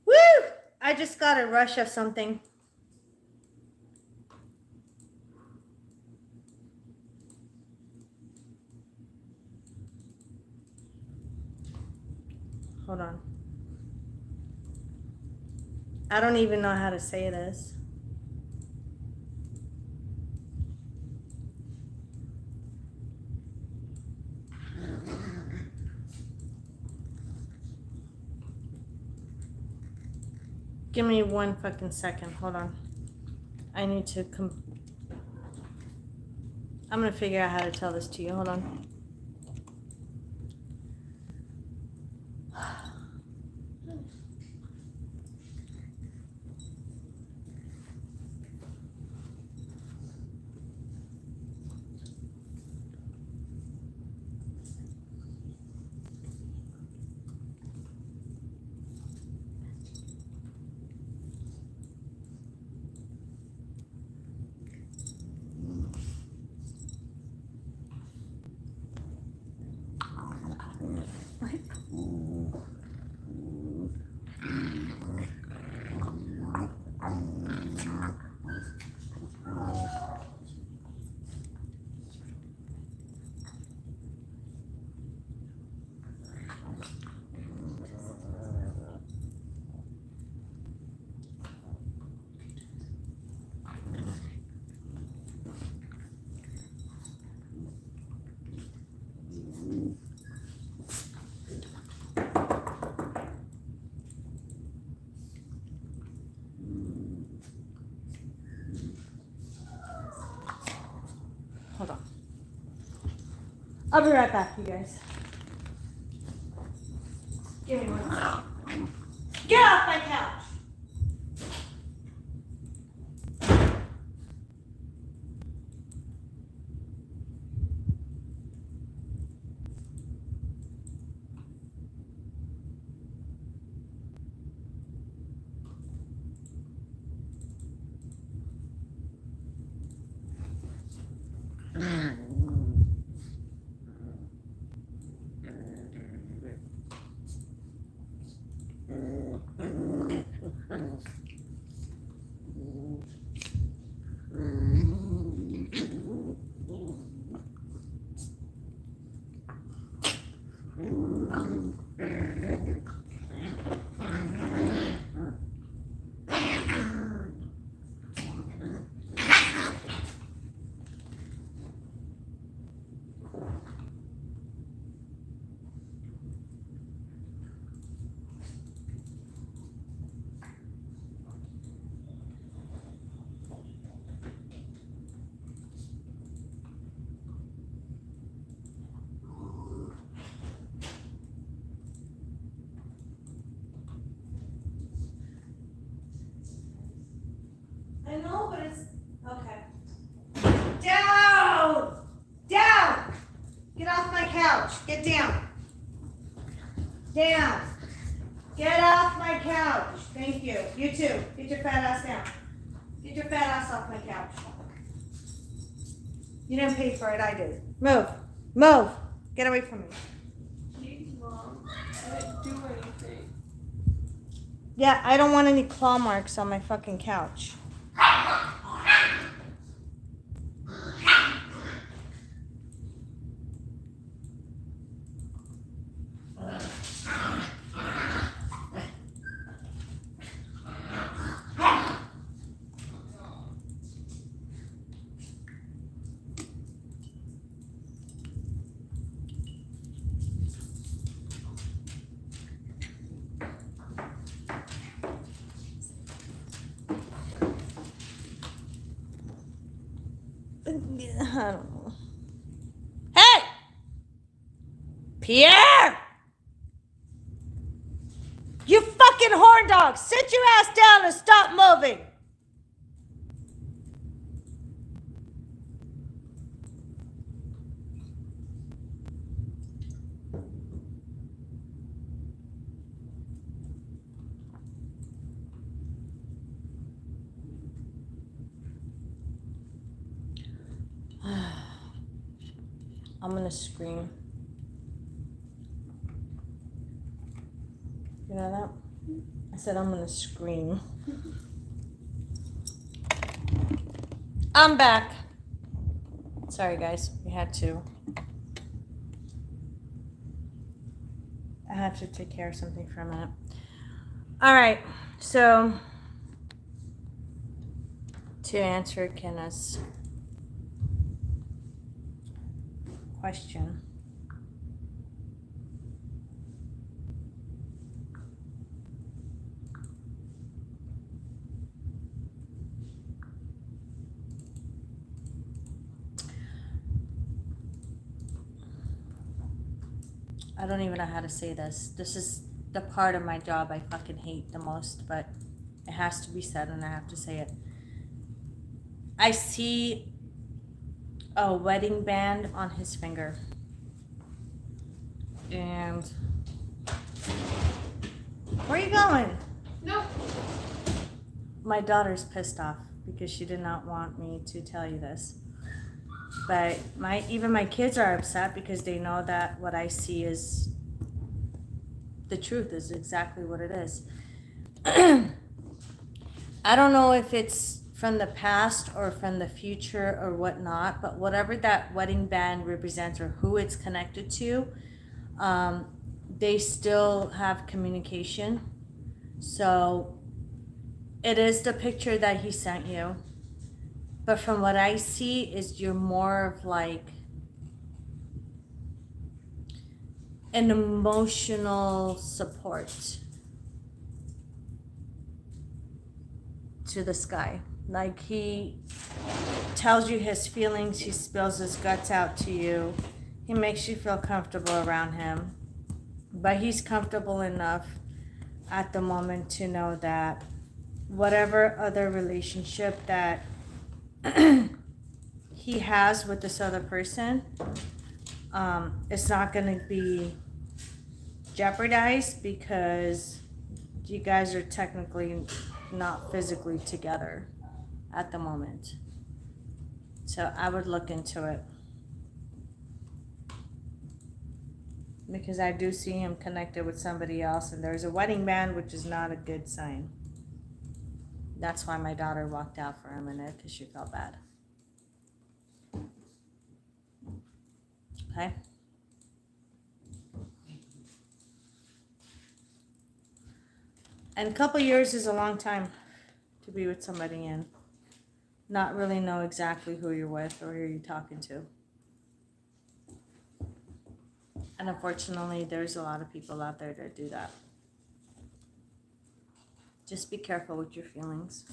B: Woo! I just got a rush of something. Hold on. I don't even know how to say this. Give me 1 fucking second. Hold on. I need to I'm gonna figure out how to tell this to you. Hold on. Hold on. I'll be right back, you guys. Give me 1 second. Get off my couch! I know, but it's okay. Down! Down! Get off my couch. Get down. Down. Get off my couch. Thank you. You too. Get your fat ass down. Get your fat ass off my couch. You didn't pay for it, I did. Move. Move. Get away from me.
H: Jeez, Mom. I didn't do anything.
B: Yeah, I don't want any claw marks on my fucking couch. I don't know. Hey! Pierre! You fucking horn dog! Sit your ass down and stop moving! I'm gonna scream. You know that? I said I'm gonna scream. I'm back. Sorry guys, we had to. I had to take care of something for a minute. Alright, so to answer Kenna's question. I don't even know how to say this. This is the part of my job I fucking hate the most, but it has to be said and I have to say it. I see a wedding band on his finger. And where are you going?
H: Nope.
B: My daughter's pissed off because she did not want me to tell you this. But even my kids are upset because they know that what I see is the truth, is exactly what it is. I don't know if it's from the past or from the future or whatnot, but whatever that wedding band represents or who it's connected to, they still have communication. So it is the picture that he sent you. But from what I see is you're more of like an emotional support to this guy. Like he tells you his feelings, he spills his guts out to you. He makes you feel comfortable around him. But he's comfortable enough at the moment to know that whatever other relationship that he has with this other person, it's not going to be jeopardized because you guys are technically not physically together at the moment. So I would look into it. Because I do see him connected with somebody else, and there's a wedding band, which is not a good sign. That's why my daughter walked out for a minute, because she felt bad. Okay? And a couple years is a long time to be with somebody and not really know exactly who you're with or who you're talking to. And unfortunately, there's a lot of people out there that do that. Just be careful with your feelings.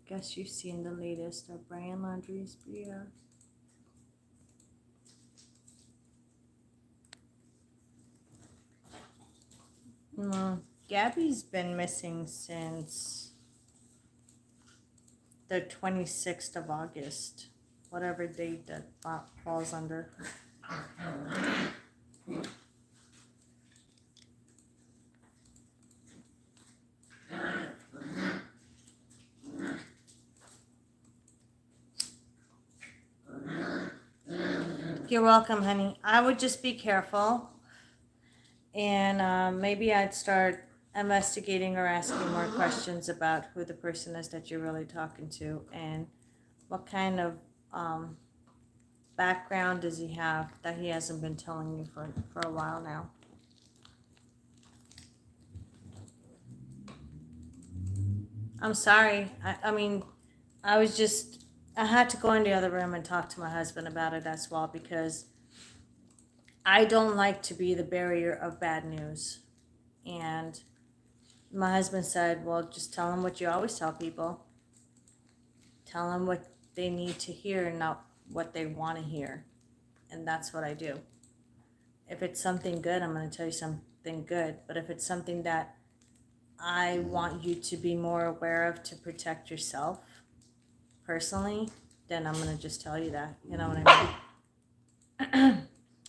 B: Guess you've seen the latest of Brian Laundrie's video. Gabby's been missing since the 26th of August, whatever date that falls under. You're welcome, honey. I would just be careful. And maybe I'd start investigating or asking more questions about who the person is that you're really talking to and what kind of background does he have that he hasn't been telling you for a while now. I'm sorry. I mean, I was just I had to go in the other room and talk to my husband about it as well, because I don't like to be the barrier of bad news. And my husband said, well, just tell them what you always tell people. Tell them what they need to hear and not what they want to hear. And that's what I do. If it's something good, I'm going to tell you something good. But if it's something that I want you to be more aware of to protect yourself personally, then I'm going to just tell you that. You know what I mean?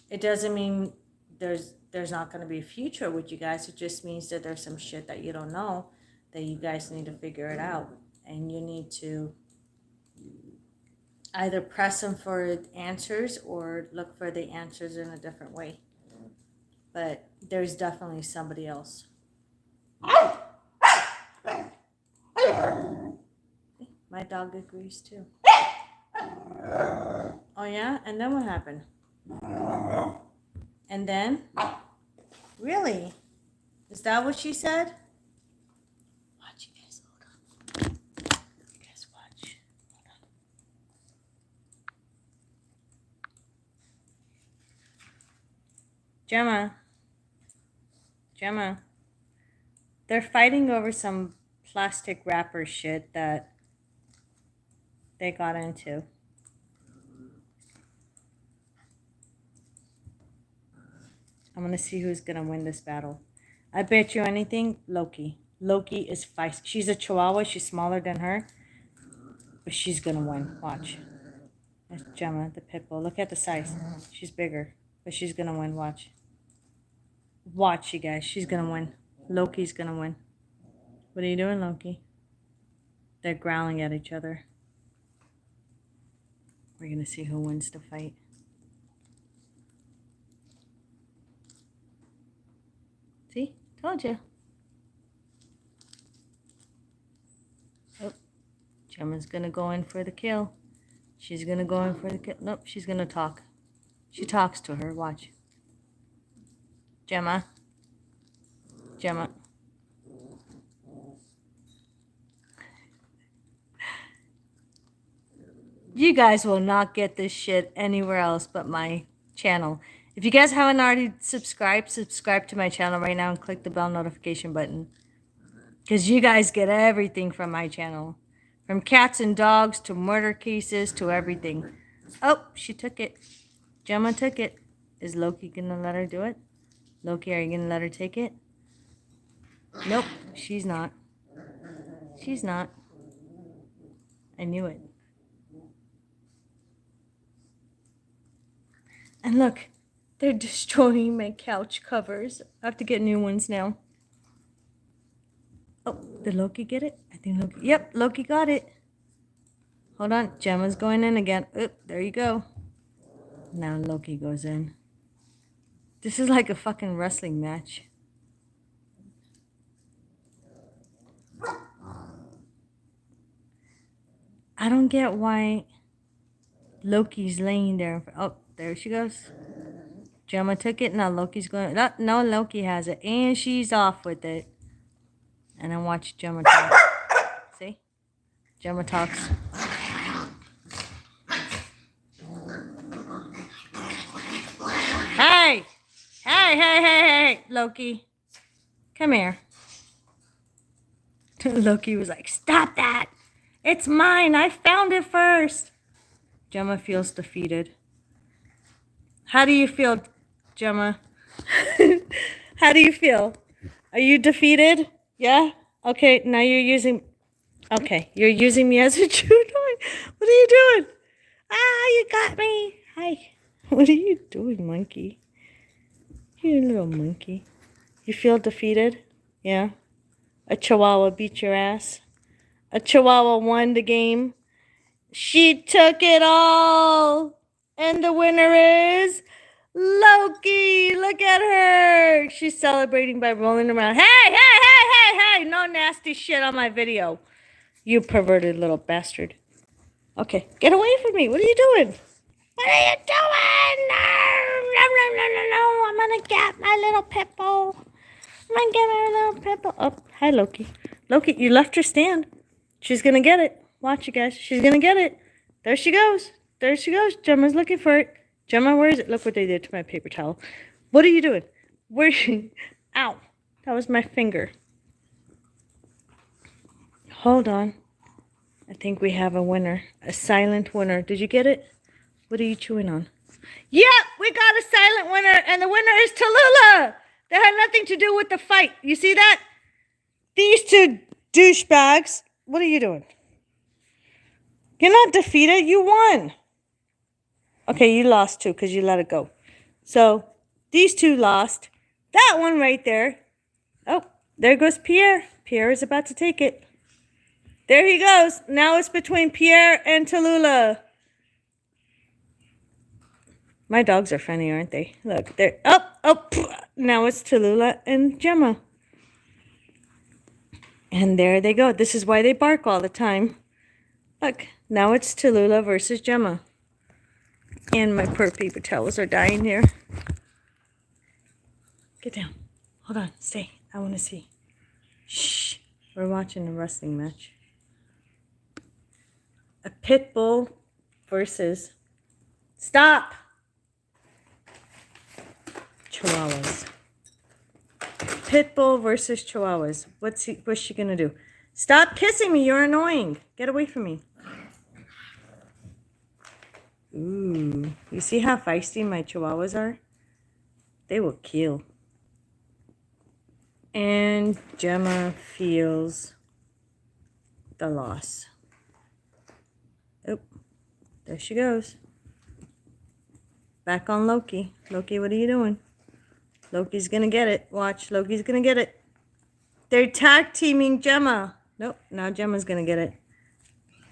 B: It doesn't mean there's not going to be a future with you guys. It just means that there's some shit that you don't know that you guys need to figure it out. And you need to either press them for answers or look for the answers in a different way. But there's definitely somebody else. My dog agrees too. Oh yeah? And then what happened? And then? Really? Is that what she said? Watch, you guys. Hold on. You guys watch. Hold on. Gemma. They're fighting over some plastic wrapper shit that they got into. I'm gonna see who's gonna win this battle. I bet you anything, Loki. Loki is feisty. She's a chihuahua. She's smaller than her. But she's gonna win. Watch. That's Gemma, the pit bull. Look at the size. She's bigger. But she's gonna win. Watch. Watch, you guys. She's gonna win. Loki's gonna win. What are you doing, Loki? They're growling at each other. We're gonna see who wins the fight. See? Told you. Oh, Gemma's gonna go in for the kill. She's gonna go in for the kill. Nope, she's gonna talk. She talks to her. Watch. Gemma. You guys will not get this shit anywhere else but my channel. If you guys haven't already subscribe to my channel right now and click the bell notification button. Because you guys get everything from my channel. From cats and dogs to murder cases to everything. Oh, she took it. Gemma took it. Is Loki going to let her do it? Loki, are you going to let her take it? Nope, she's not. She's not. I knew it. And look, they're destroying my couch covers. I have to get new ones now. Oh, did Loki get it? I think Loki... Yep, Loki got it. Hold on, Gemma's going in again. Oop, there you go. Now Loki goes in. This is like a fucking wrestling match. I don't get why Loki's laying there. Oh, there she goes. Gemma took it. Now Loki's going. No, Loki has it. And she's off with it. And then watch Gemma talk. See? Gemma talks. Hey! Hey, Loki. Come here. Loki was like, stop that! It's mine! I found it first! Gemma feels defeated. How do you feel, Gemma? How do you feel? Are you defeated? Yeah? Okay, now you're using... Okay, you're using me as a chew toy? What are you doing? Ah, you got me! Hi. What are you doing, monkey? You little monkey. You feel defeated? Yeah? A chihuahua beat your ass? A chihuahua won the game? She took it all! And the winner is... Loki! Look at her! She's celebrating by rolling around. Hey! No nasty shit on my video. You perverted little bastard. Okay, get away from me. What are you doing? What are you doing? No. I'm gonna get my little pit bull. I'm gonna get my little pit bull. Oh, hi, Loki. Loki, you left her stand. She's gonna get it. Watch, you guys. She's gonna get it. There she goes. There she goes. Gemma's looking for it. Gemma, where is it? Look what they did to my paper towel. What are you doing? Where? Ow. That was my finger. Hold on. I think we have a winner. A silent winner. Did you get it? What are you chewing on? Yep, we got a silent winner, and the winner is Tallulah. That had nothing to do with the fight. You see that? These two douchebags. What are you doing? You're not defeated. You won. Okay, you lost too because you let it go. So, these two lost. That one right there. Oh, there goes Pierre. Pierre is about to take it. There he goes. Now it's between Pierre and Tallulah. My dogs are funny, aren't they? Look, they're up, up. Now it's Tallulah and Gemma. And there they go. This is why they bark all the time. Look, now it's Tallulah versus Gemma. And my poor paper towels are dying here. Get down. Hold on. Stay. I want to see. Shh. We're watching a wrestling match. A pit bull versus... Stop! Chihuahuas. Pit bull versus chihuahuas. What's she gonna do? Stop kissing me. You're annoying. Get away from me. Ooh. You see how feisty my chihuahuas are? They will kill. And Gemma feels the loss. Oh, there she goes. Back on Loki. Loki, what are you doing? Loki's gonna get it. Watch, Loki's gonna get it. They're tag teaming Gemma. Nope, now Gemma's gonna get it.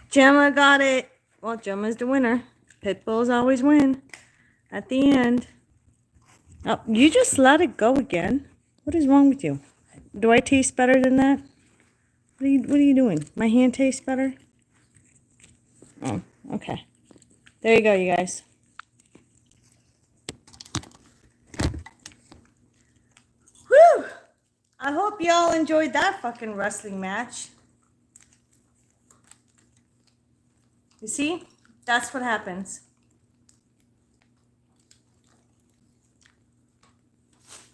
B: Gemma got it. Well, Gemma's the winner. Pit bulls always win at the end. Oh, you just let it go again. What is wrong with you? Do I taste better than that? What are you doing? My hand tastes better? Oh, okay. There you go, you guys. Whew! I hope y'all enjoyed that fucking wrestling match. You see? That's what happens.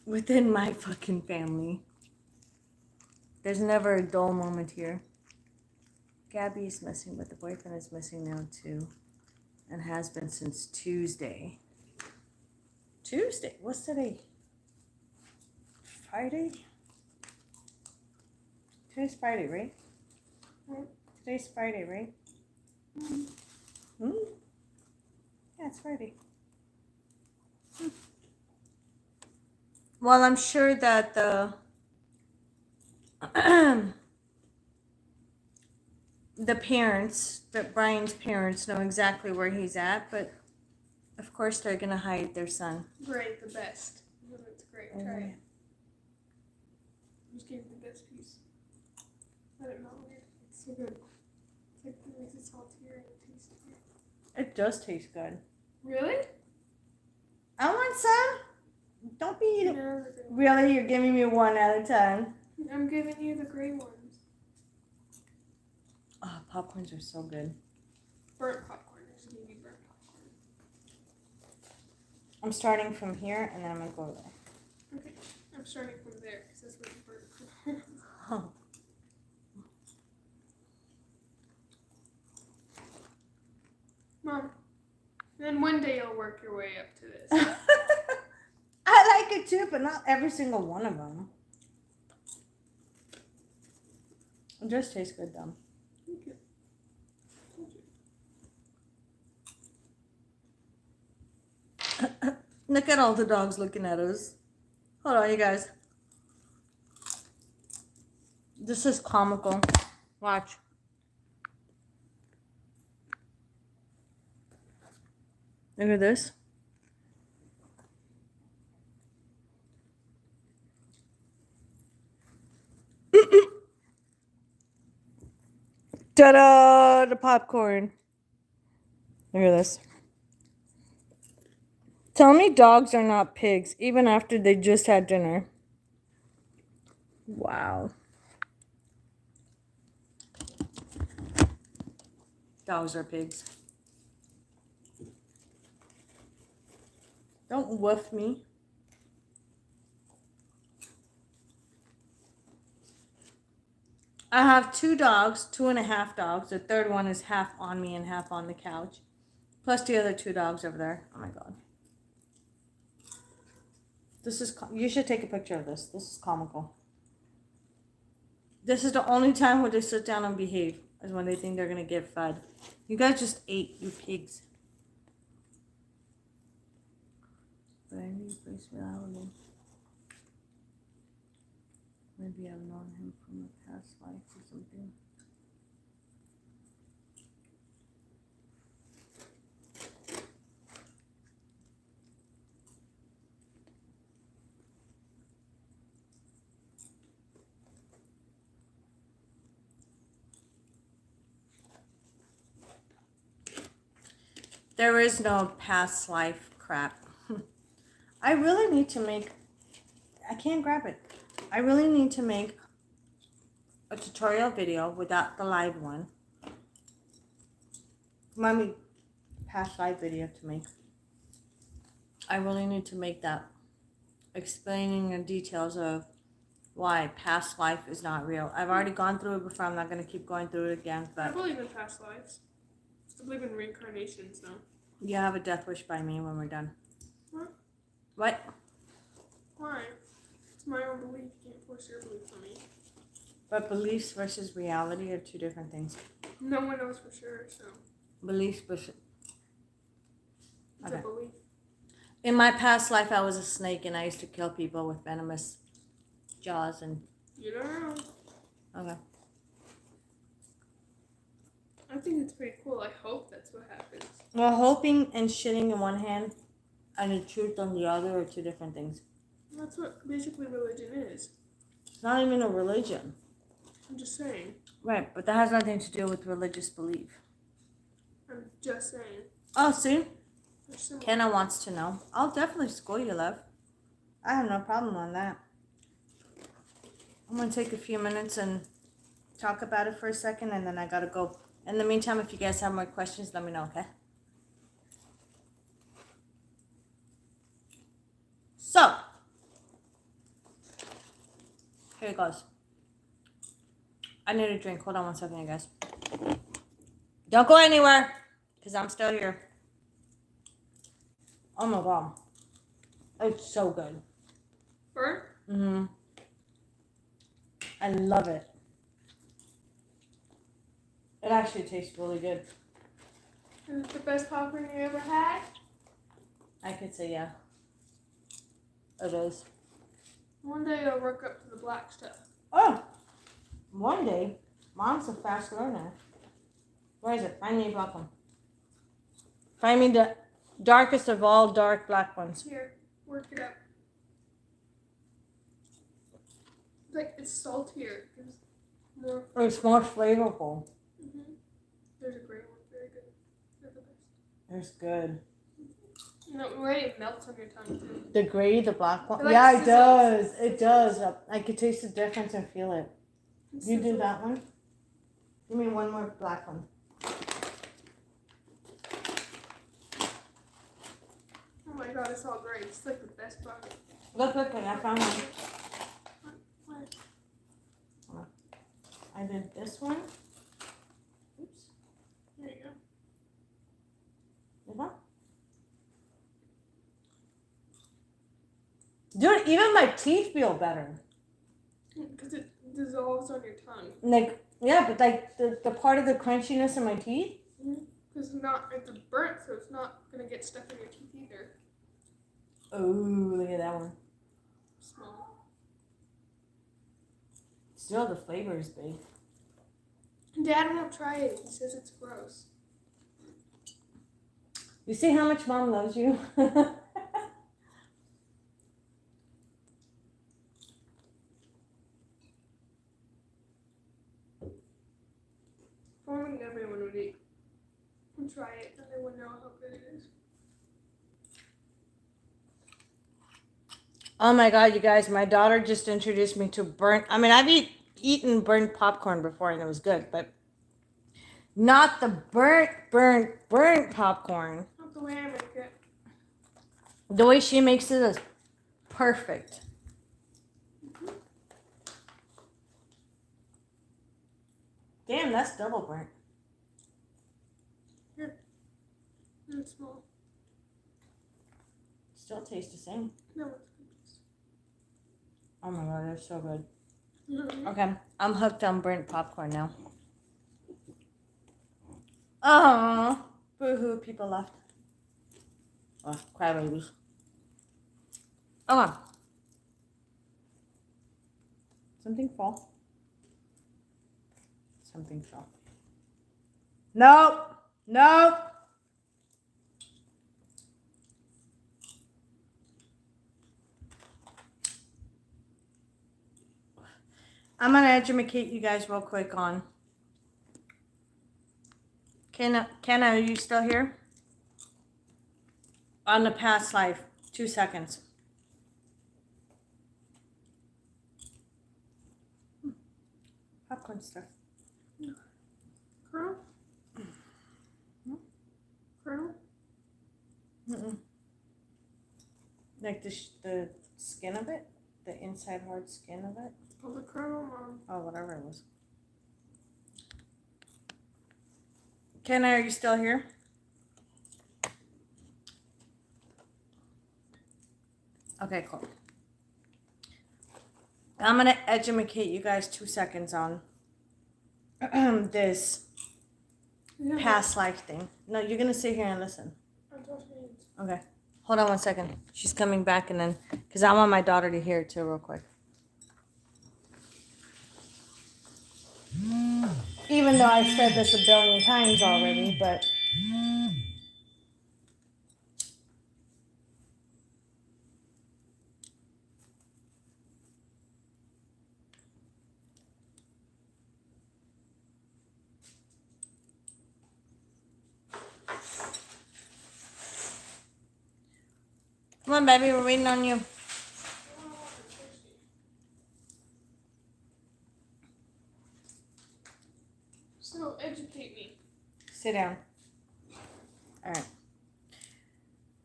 B: Within my fucking family. There's never a dull moment here. Gabby is missing, but the boyfriend is missing now too. And has been since Tuesday. Tuesday? What's today? Friday? Today's Friday, right? Today's Friday, right? Yeah, it's Friday. Well, I'm sure that the parents, that Brian's parents know exactly where he's at, but of course they're gonna hide their son.
H: Great, the best. It's great. Try it. Just gave you the best piece. I don't know. It's so good. It's like it makes it saltier and it tastes good.
B: It does taste good.
H: Really?
B: I want some. Don't be eating. Really? You're giving me one at a time.
H: I'm giving you the gray ones.
B: Oh, popcorns are so good.
H: Burnt popcorn. I just gave you burnt popcorn.
B: I'm starting from here and then I'm gonna go there.
H: Okay. I'm starting from there because that's where the burnt popcorn is.
B: Huh.
H: Mom, then one day you'll work your way up to this.
B: I like it too, but not every single one of them. It just tastes good though. Look at all the dogs looking at us. Hold on, you guys. This is comical. Watch. Look at this. Ta-da! The popcorn. Look at this. Tell me dogs are not pigs, even after they just had dinner. Wow. Dogs are pigs. Don't woof me. I have 2 dogs, 2.5 dogs. The third one is half on me and half on the couch. Plus the other 2 dogs over there. Oh my god. This is, you should take a picture of this. This is comical. This is the only time when they sit down and behave, is when they think they're gonna get fed. You guys just ate, you pigs. But I need to place reality. Maybe I've known him from a past life or something. There is no past life crap. I really need to make, I can't grab it. I really need to make a tutorial video without the live one. Mommy, past live video to make. I really need to make that, explaining the details of why past life is not real. I've already gone through it before. I'm not going to keep going through it again.
H: I
B: But
H: believe in past lives. I believe in reincarnations, though.
B: you have a death wish by me when we're done.
H: What?
B: What?
H: Why? It's my own belief. You can't force your belief on me.
B: But beliefs versus reality are 2 different things.
H: No one knows for sure, so.
B: Beliefs versus...
H: It's a belief.
B: In my past life, I was a snake and I used to kill people with venomous jaws and...
H: You don't know.
B: Okay.
H: I think it's pretty cool. I hope that's what happens.
B: Well, hoping and shitting in one hand and the truth on the other are 2 different things.
H: That's what basically religion is.
B: It's not even a religion.
H: I'm just saying.
B: Right, but that has nothing to do with religious belief.
H: I'm just saying.
B: Oh, see?
H: They're similar.
B: Kenna wants to know. I'll definitely school you, love. I have no problem on that. I'm going to take a few minutes and talk about it for a second, and then I got to go. In the meantime, if you guys have more questions, let me know, okay? So, here it goes. I need a drink. Hold on one second, you guys. Don't go anywhere, because I'm still here. Oh my god. It's so good.
H: Burnt?
B: Mm-hmm. I love it. It actually tastes really good.
H: Is it the best popcorn you ever had?
B: I could say yeah. It is.
H: One day I'll work up to the black stuff.
B: Oh! One day, Mom's a fast learner. Where is it? Find me a black one. Find me the darkest of all dark black ones.
H: Here, work it up. It's saltier. It's more.
B: It's more flavorful.
H: Mm-hmm. There's a gray one, very good. They're the best.
B: It's good.
H: You know, right? It melts on your tongue too.
B: The gray, the black one.
H: Like
B: yeah, it
H: sizzles.
B: does. It does. I could taste the difference and feel it. You do
H: Sizzles.
B: that one? Give me one more black one.
H: Oh my god, it's all great. It's like the best bucket.
B: Look, I found one.
H: What?
B: I did this one. Oops.
H: There you go.
B: You know? Dude, even my teeth feel better.
H: Because it dissolves on your tongue.
B: Like, yeah, but like the part of the crunchiness in my teeth.
H: Because it's burnt, so it's not going to get stuff in your teeth either.
B: Oh, look at that one.
H: Small.
B: Still, the flavor is big.
H: Dad won't try it. He says it's gross.
B: You see how much Mom loves you?
H: If only everyone would eat and try it, then they would know how good it is.
B: Oh my god, you guys, my daughter just introduced me to burnt. I mean, I've eaten burnt popcorn before and it was good, but not the burnt popcorn.
H: Not the way I make it.
B: The way she makes it is perfect. Damn, that's double burnt.
H: Here. It's small.
B: Still tastes the same.
H: No, it's good.
B: Oh my god, they're so good.
H: Mhm.
B: Okay, I'm hooked on burnt popcorn now. Oh, boo-hoo, people left. Oh, crybabies. Okay. Something fall. Something fell. Nope. Nope. I'm gonna educate you guys real quick on. Kenna, are you still here? On the past life, 2 seconds. Popcorn stuff.
H: Colonel? Colonel?
B: Mm-mm. Like the skin of it? The inside hard skin of it?
H: Oh, the Colonel, Mom.
B: Oh, whatever it was. Kenna, are you still here? Okay, cool. I'm gonna educate you guys 2 seconds on this past life thing. No, you're gonna sit here and listen. Okay. Hold on 1 second. She's coming back and then, because I want my daughter to hear it too real quick. Even though I've said this a billion times already, but. Come on, baby, we're waiting on you.
H: So, educate me.
B: Sit down. All right.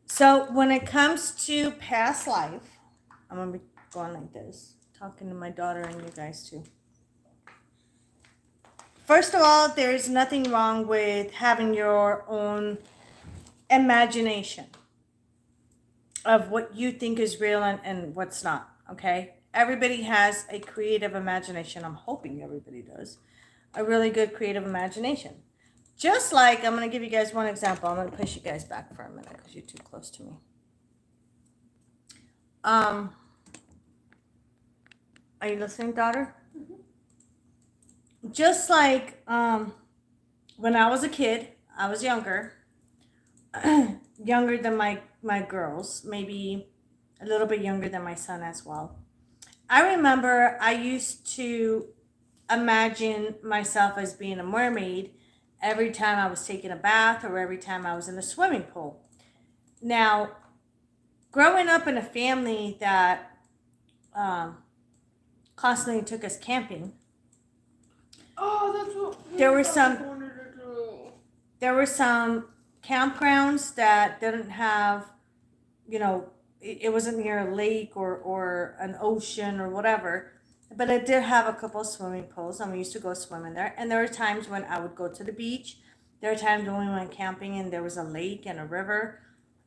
B: So when it comes to past life, I'm going to be going like this, talking to my daughter and you guys too. First of all, there's nothing wrong with having your own imagination of what you think is real and what's not, okay? Everybody has a creative imagination. I'm hoping everybody does. A really good creative imagination. Just like, I'm going to give you guys one example. I'm going to push you guys back for a minute because you're too close to me. Are you listening, daughter? Mm-hmm. Just like when I was a kid, I was younger, younger than my girls, maybe a little bit younger than my son as well. I remember I used to imagine myself as being a mermaid every time I was taking a bath or every time I was in a swimming pool. Now, growing up in a family that constantly took us camping,
H: Oh, that's what
B: there were
H: I wanted to do.
B: there were some campgrounds that didn't have, you know, it wasn't near a lake or an ocean or whatever, but it did have a couple of swimming pools and we used to go swimming there. And there were times when I would go to the beach. There were times when we went camping and there was a lake and a river.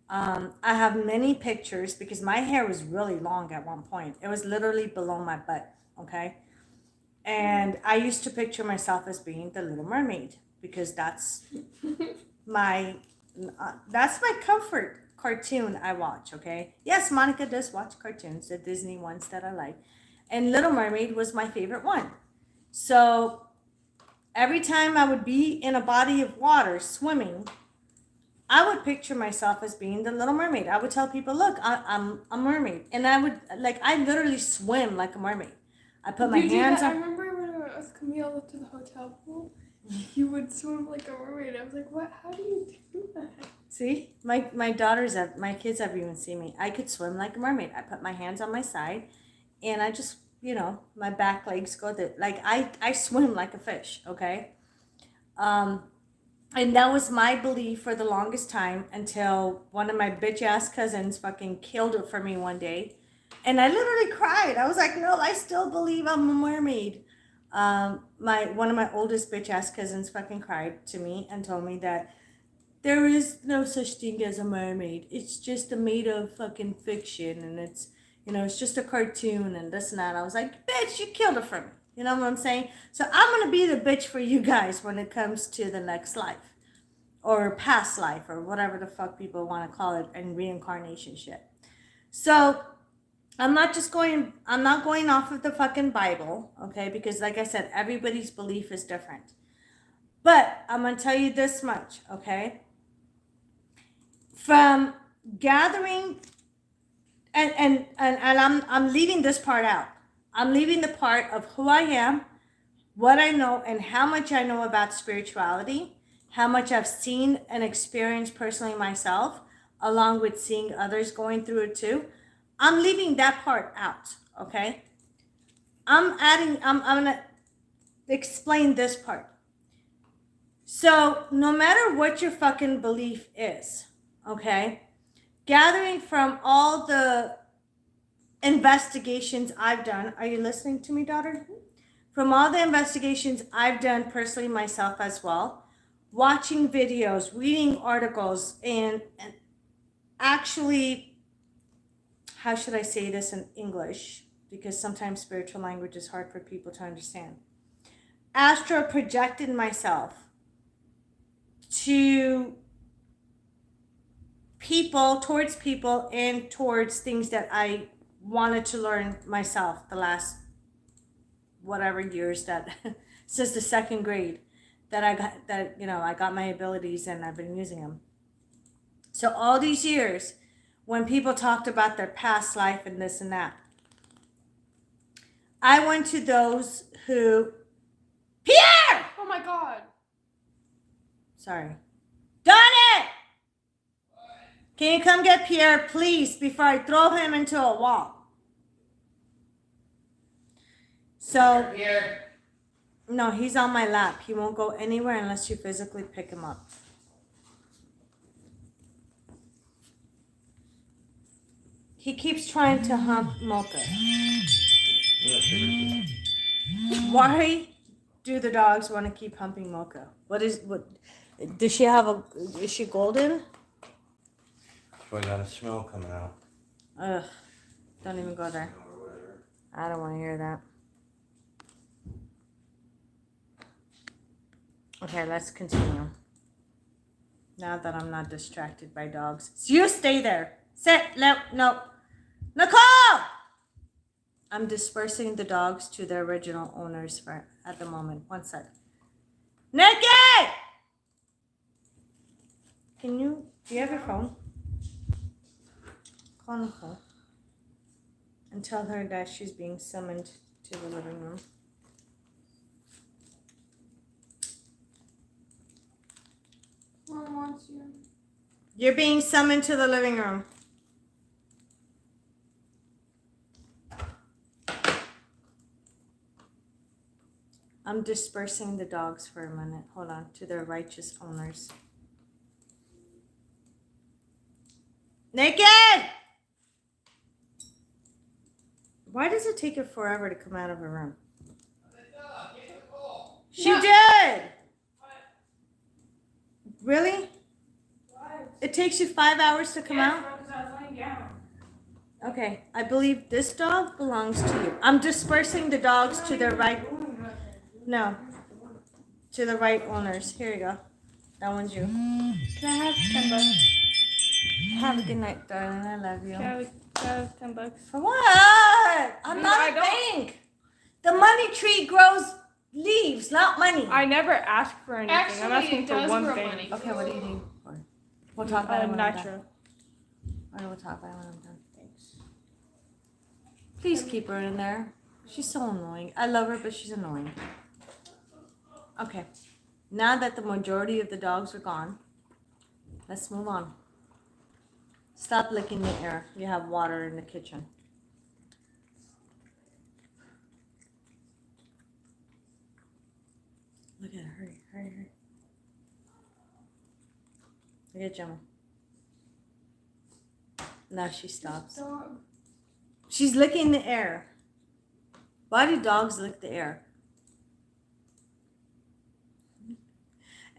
B: I have many pictures because my hair was really long at one point. It was literally below my butt, okay? And I used to picture myself as being the Little Mermaid because that's my comfort cartoon I watch, okay? Yes, Monica does watch cartoons, the Disney ones that I like. And Little Mermaid was my favorite one. So every time I would be in a body of water swimming, I would picture myself as being the Little Mermaid. I would tell people, look, I'm a mermaid. And I would, like, I literally swim like a mermaid. I put my hands
H: I
B: on.
H: remember when I was with Camille to the hotel pool, you would swim like a mermaid. I was like, what? How do you do that?
B: See, my kids have even seen me. I could swim like a mermaid. I put my hands on my side and I just, you know, my back legs go like I swim like a fish, okay? And that was my belief for the longest time until one of my bitch ass cousins fucking killed it for me one day. And I literally cried. I was like, no, I still believe I'm a mermaid. One of my oldest bitch ass cousins fucking cried to me and told me that there is no such thing as a mermaid. It's just a made of fucking fiction, and it's, it's just a cartoon and this and that. I was like, bitch, you killed it for me. You know what I'm saying? So I'm gonna be the bitch for you guys when it comes to the next life or past life or whatever the fuck people want to call it, and reincarnation shit. So I'm not going off of the fucking Bible, okay? Because like I said, everybody's belief is different. But I'm gonna tell you this much, okay? From gathering, and I'm leaving this part out. I'm leaving the part of who I am, what I know, and how much I know about spirituality, how much I've seen and experienced personally myself, along with seeing others going through it too. I'm leaving that part out, okay? I'm gonna explain this part. So no matter what your fucking belief is, okay, gathering from all the investigations I've done, are you listening to me, daughter? From all the investigations I've done personally myself as well, watching videos, reading articles, and actually, how should I say this in English? Because sometimes spiritual language is hard for people to understand. Astral projected myself to people, and towards things that I wanted to learn myself the last whatever years that since the second grade that I got my abilities and I've been using them. So all these years when people talked about their past life and this and that, I went to those who Pierre!
H: Oh my God.
B: Sorry. Donnie! Can you come get Pierre, please, before I throw him into a wall? So,
R: Pierre.
B: No, he's on my lap. He won't go anywhere unless you physically pick him up. He keeps trying to hump Mocha. Why do the dogs want to keep humping Mocha? Does she have is she golden?
R: So I got a smell coming out.
B: Ugh, don't even go there. I don't want to hear that. Okay, let's continue. Now that I'm not distracted by dogs. So you stay there. Sit. No. Nicole! I'm dispersing the dogs to their original owners at the moment. One sec. Nikki! Do you have your phone? Call Nicole. And tell her that she's being summoned to the living room.
H: Mom wants you.
B: You're being summoned to the living room. I'm dispersing the dogs for a minute. Hold on, to their righteous owners. Naked! Why does it take her forever to come out of her room? She did! Really? It takes you 5 hours to come out?
A: Because I was laying down.
B: Okay, I believe this dog belongs to you. I'm dispersing the dogs to their right... No. To the right owners. Here you go. That one's you.
H: Can I have $10?
B: Have a good night, darling. I love you.
H: Can I have $10?
B: For what? I'm not a bank. The money tree grows leaves, not money.
H: I never ask for anything.
J: Actually,
H: I'm asking
J: it
H: for
J: does
H: one
J: grow
H: thing.
J: money.
B: Okay, what do you need? We'll talk about it when I'm done.
H: Nitro.
B: Alright, we'll talk about it when I'm done. Thanks. Please keep her in there. She's so annoying. I love her, but she's annoying. Okay. Now that the majority of the dogs are gone, let's move on. Stop licking the air. You have water in the kitchen. Look at her. Hurry. Look at Gemma. Now she stops. She's licking the air. Why do dogs lick the air?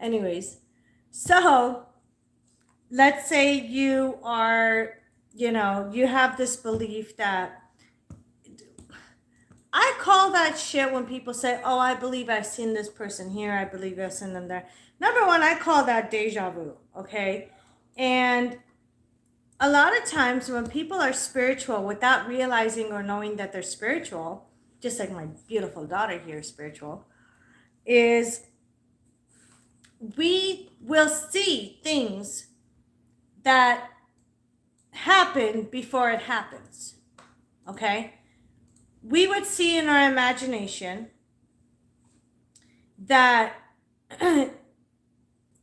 B: Anyways, so let's say you are, you have this belief that, I call that shit when people say, oh, I believe I've seen this person here, I believe I've seen them there. Number one, I call that deja vu, okay? And a lot of times when people are spiritual without realizing or knowing that they're spiritual, just like my beautiful daughter here is spiritual, is we will see things that happen before it happens, okay? We would see in our imagination that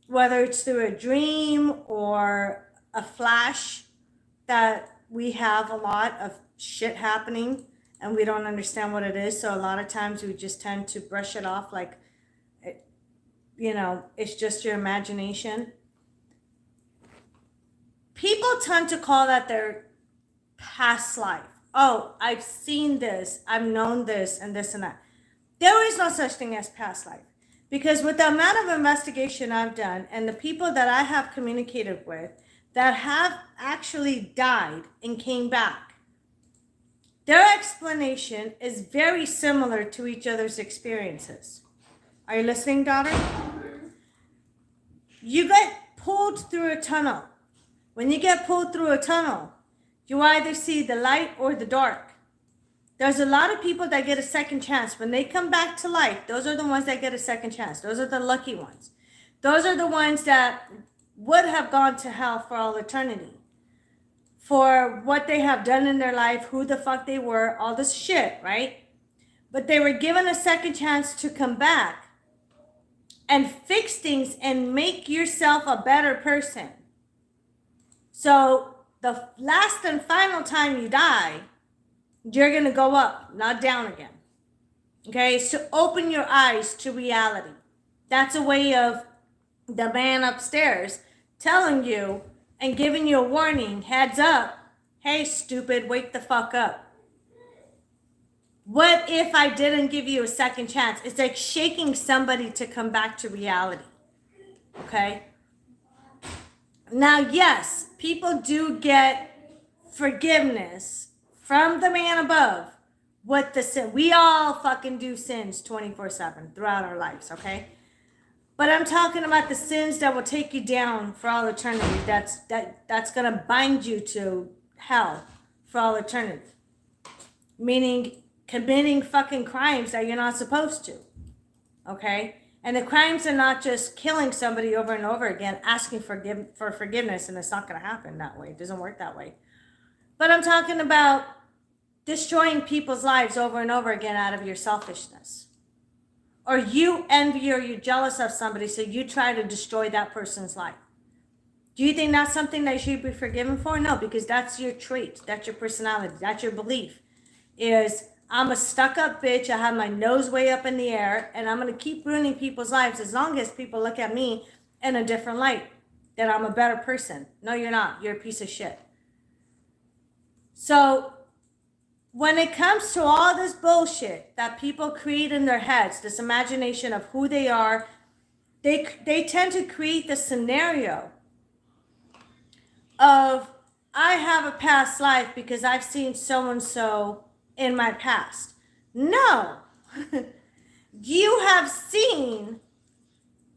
B: whether it's through a dream or a flash, that we have a lot of shit happening and we don't understand what it is. So a lot of times we just tend to brush it off like, it's just your imagination. People tend to call that their past life. Oh, I've seen this, I've known this, and this and that. There is no such thing as past life. Because with the amount of investigation I've done and the people that I have communicated with that have actually died and came back, their explanation is very similar to each other's experiences. Are you listening, daughter? You get pulled through a tunnel. When you get pulled through a tunnel, you either see the light or the dark. There's a lot of people that get a second chance. When they come back to life, those are the ones that get a second chance. Those are the lucky ones. Those are the ones that would have gone to hell for all eternity. For what they have done in their life, who the fuck they were, all this shit, right? But they were given a second chance to come back and fix things and make yourself a better person. So the last and final time you die, you're going to go up, not down again. Okay? It's to open your eyes to reality. That's a way of the man upstairs telling you and giving you a warning, heads up, hey, stupid, wake the fuck up. What if I didn't give you a second chance? It's like shaking somebody to come back to reality. Okay? Now, yes, people do get forgiveness from the man above with the sin. We all fucking do sins 24/7 throughout our lives, okay? But I'm talking about the sins that will take you down for all eternity. That's gonna bind you to hell for all eternity. Meaning committing fucking crimes that you're not supposed to. Okay? And the crimes are not just killing somebody over and over again, asking for forgiveness, and it's not gonna happen that way. It doesn't work that way. But I'm talking about destroying people's lives over and over again out of your selfishness. Or you envy or you're jealous of somebody, so you try to destroy that person's life. Do you think that's something that you should be forgiven for? No, because that's your trait. That's your personality. That's your belief. Is I'm a stuck-up bitch. I have my nose way up in the air, and I'm going to keep ruining people's lives as long as people look at me in a different light, that I'm a better person. No, you're not. You're a piece of shit. So when it comes to all this bullshit that people create in their heads, this imagination of who they are, they tend to create the scenario of, I have a past life because I've seen so-and-so in my past. No. You have seen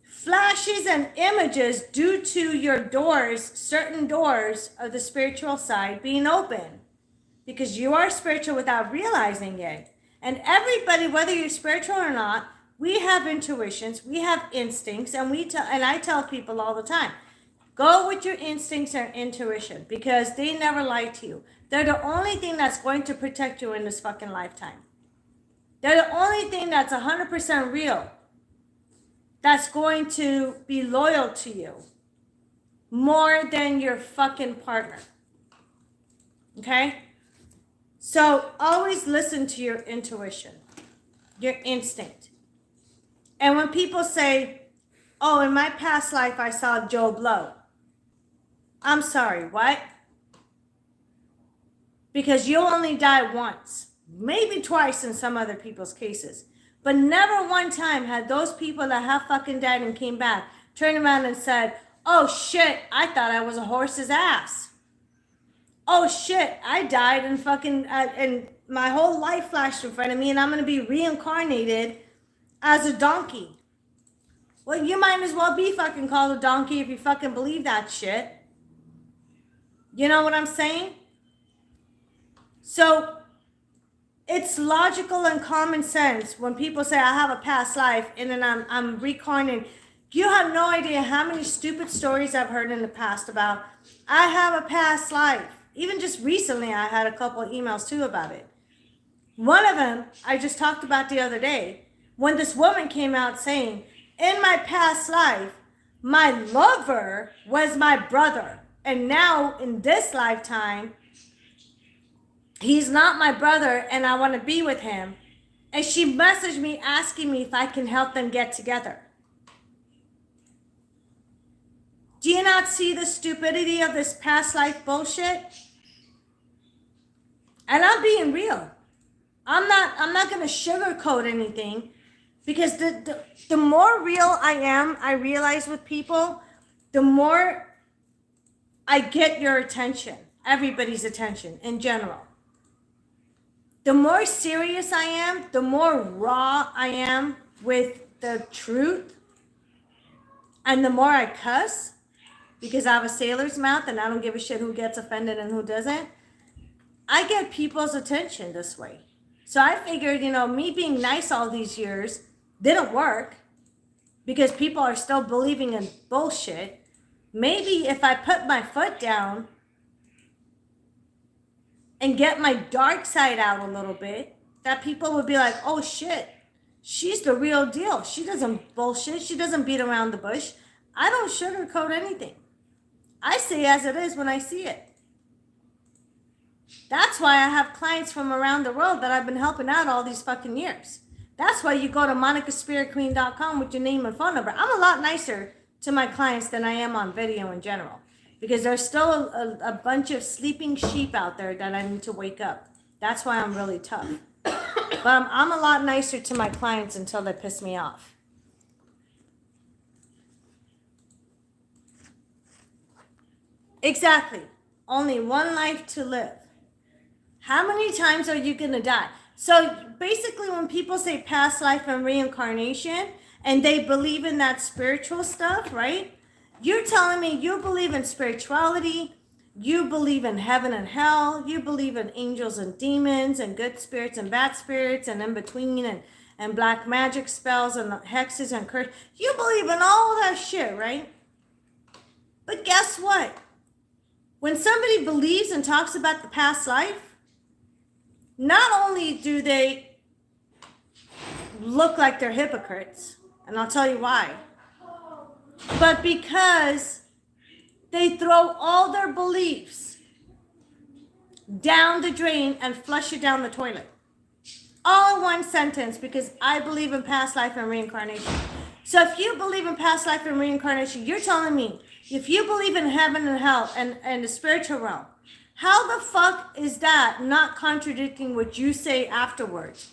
B: flashes and images due to your doors, certain doors of the spiritual side being open. Because you are spiritual without realizing it. And everybody, whether you're spiritual or not, we have intuitions, we have instincts, and I tell people all the time, go with your instincts and intuition, because they never lie to you. They're the only thing that's going to protect you in this fucking lifetime. They're the only thing that's 100% real, that's going to be loyal to you more than your fucking partner. Okay? So always listen to your intuition, your instinct. And when people say, oh, in my past life, I saw Joe Blow. I'm sorry, what? Because you'll only die once, maybe twice in some other people's cases. But never one time had those people that have fucking died and came back turned around and said, oh shit, I thought I was a horse's ass. Oh shit, I died and fucking, and my whole life flashed in front of me and I'm gonna be reincarnated as a donkey. Well, you might as well be fucking called a donkey if you fucking believe that shit. You know what I'm saying? So it's logical and common sense when people say I have a past life and then I'm reincarnated. You have no idea how many stupid stories I've heard in the past about I have a past life. Even just recently, I had a couple of emails too about it. One of them I just talked about the other day when this woman came out saying, in my past life, my lover was my brother. And now in this lifetime, he's not my brother and I want to be with him. And she messaged me asking me if I can help them get together. Do you not see the stupidity of this past life bullshit? And I'm being real. I'm not going to sugarcoat anything because the more real I am, I realize with people, the more I get your attention, everybody's attention in general. The more serious I am, the more raw I am with the truth, and the more I cuss, because I have a sailor's mouth and I don't give a shit who gets offended and who doesn't, I get people's attention this way. So I figured, me being nice all these years didn't work because people are still believing in bullshit. Maybe if I put my foot down and get my dark side out a little bit, that people would be like, oh shit, she's the real deal. She doesn't bullshit. She doesn't beat around the bush. I don't sugarcoat anything. I say as it is when I see it. That's why I have clients from around the world that I've been helping out all these fucking years. That's why you go to monicaspiritqueen.com with your name and phone number. I'm a lot nicer to my clients than I am on video in general. Because there's still a bunch of sleeping sheep out there that I need to wake up. That's why I'm really tough. But I'm a lot nicer to my clients until they piss me off. Exactly. Only one life to live. How many times are you going to die? So basically when people say past life and reincarnation and they believe in that spiritual stuff, right? You're telling me you believe in spirituality, you believe in heaven and hell, you believe in angels and demons and good spirits and bad spirits and in between and black magic spells and hexes and curses. You believe in all of that shit, right? But guess what? When somebody believes and talks about the past life, not only do they look like they're hypocrites, and I'll tell you why, but because they throw all their beliefs down the drain and flush it down the toilet. All in one sentence, because I believe in past life and reincarnation. So if you believe in past life and reincarnation, you're telling me, if you believe in heaven and hell and the spiritual realm, how the fuck is that not contradicting what you say afterwards?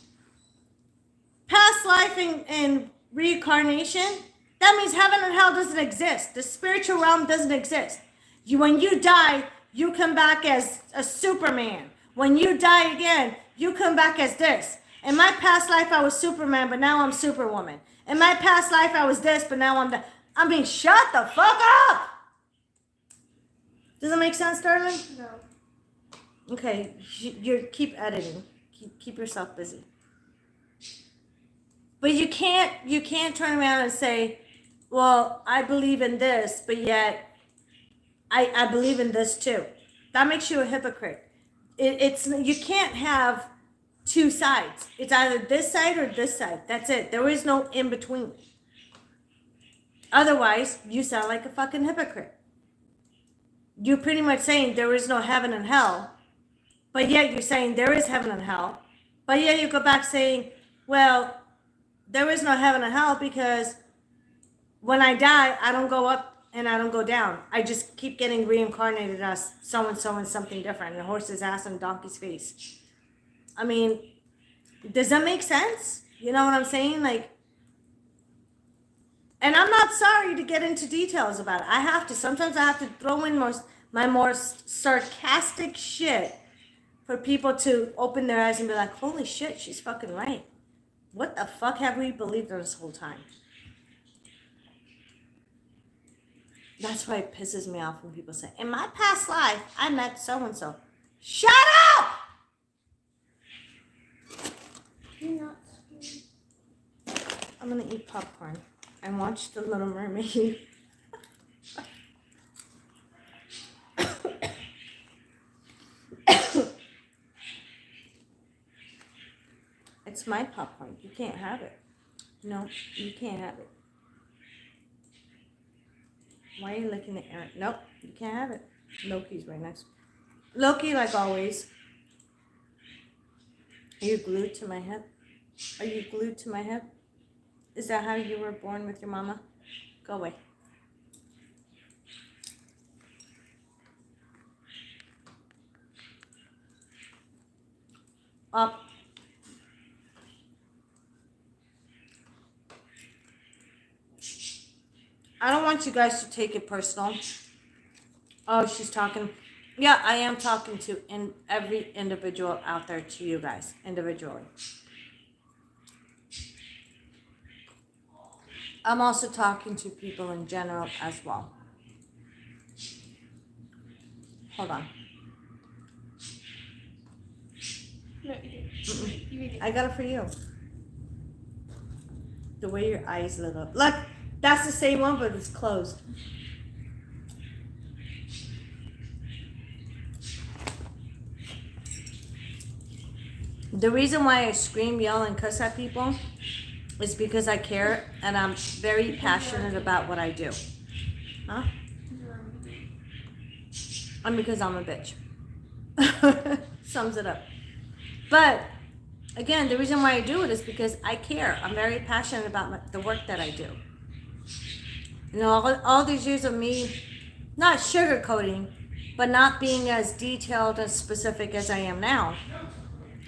B: Past life and reincarnation, that means heaven and hell doesn't exist. The spiritual realm doesn't exist. When you die, you come back as a Superman. When you die again, you come back as this. In my past life, I was Superman, but now I'm Superwoman. In my past life, I was this, but now I'm that. I mean, shut the fuck up! Does it make sense, darling?
H: No.
B: Okay, you keep editing. Keep yourself busy. But you can't turn around and say, well, I believe in this, but yet I believe in this too. That makes you a hypocrite. You can't have two sides. It's either this side or this side. That's it. There is no in between. Otherwise, you sound like a fucking hypocrite. You're pretty much saying there is no heaven and hell, but yet you're saying there is heaven and hell. But yet you go back saying, well, there is no heaven and hell because when I die, I don't go up and I don't go down. I just keep getting reincarnated as so-and-so and something different. A horse's ass and a donkey's face. I mean, does that make sense? You know what I'm saying? Like, and I'm not sorry to get into details about it. I have to. Sometimes I have to throw in my more sarcastic shit for people to open their eyes and be like, holy shit, she's fucking right. What the fuck have we believed this whole time? That's why it pisses me off when people say, in my past life, I met so-and-so. Shut up! You're not scared. I'm gonna eat popcorn and watch The Little Mermaid. It's my popcorn. You can't have it. No, you can't have it. Why are you looking at Aaron? Nope, you can't have it. Loki's right next. Loki, like always. Are you glued to my hip? Are you glued to my hip? Is that how you were born with your mama? Go away. Up. I don't want you guys to take it personal. Oh, she's talking. Yeah, I am talking to every individual out there, to you guys, individually. I'm also talking to people in general as well. Hold on.
H: No, you did.
B: I got it for you. The way your eyes lit up. Look, that's the same one, but it's closed. The reason why I scream, yell, and cuss at people is because I care and I'm very passionate about what I do. Huh? And because I'm a bitch. Sums it up. But again, the reason why I do it is because I care. I'm very passionate about the work that I do. You know, all these years of me not sugarcoating, but not being as detailed and specific as I am now,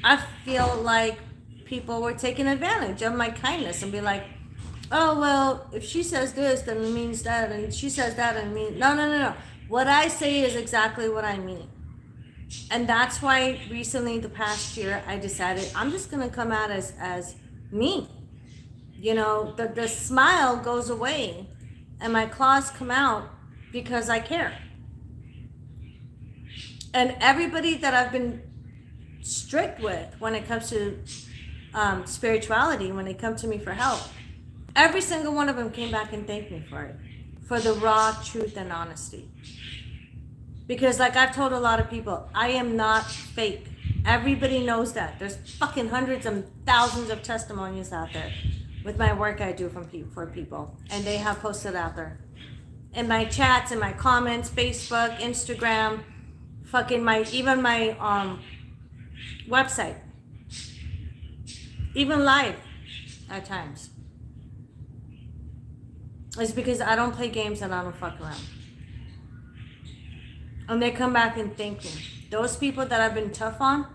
B: I feel like people were taking advantage of my kindness and be like, oh, well, if she says this, then it means that, and she says that, and it means, no. What I say is exactly what I mean. And that's why recently, the past year, I decided I'm just going to come out as me. You know, the smile goes away and my claws come out because I care. And everybody that I've been strict with when it comes to spirituality, when they come to me for help, every single one of them came back and thanked me for it, for the raw truth and honesty. Because like I've told a lot of people, I am not fake. Everybody knows that. There's fucking hundreds and thousands of testimonies out there with my work I do for people. And they have posted out there. In my chats, in my comments, Facebook, Instagram, even my website. Even live at times. It's because I don't play games and I don't fuck around. And they come back and thank me. Those people that I've been tough on,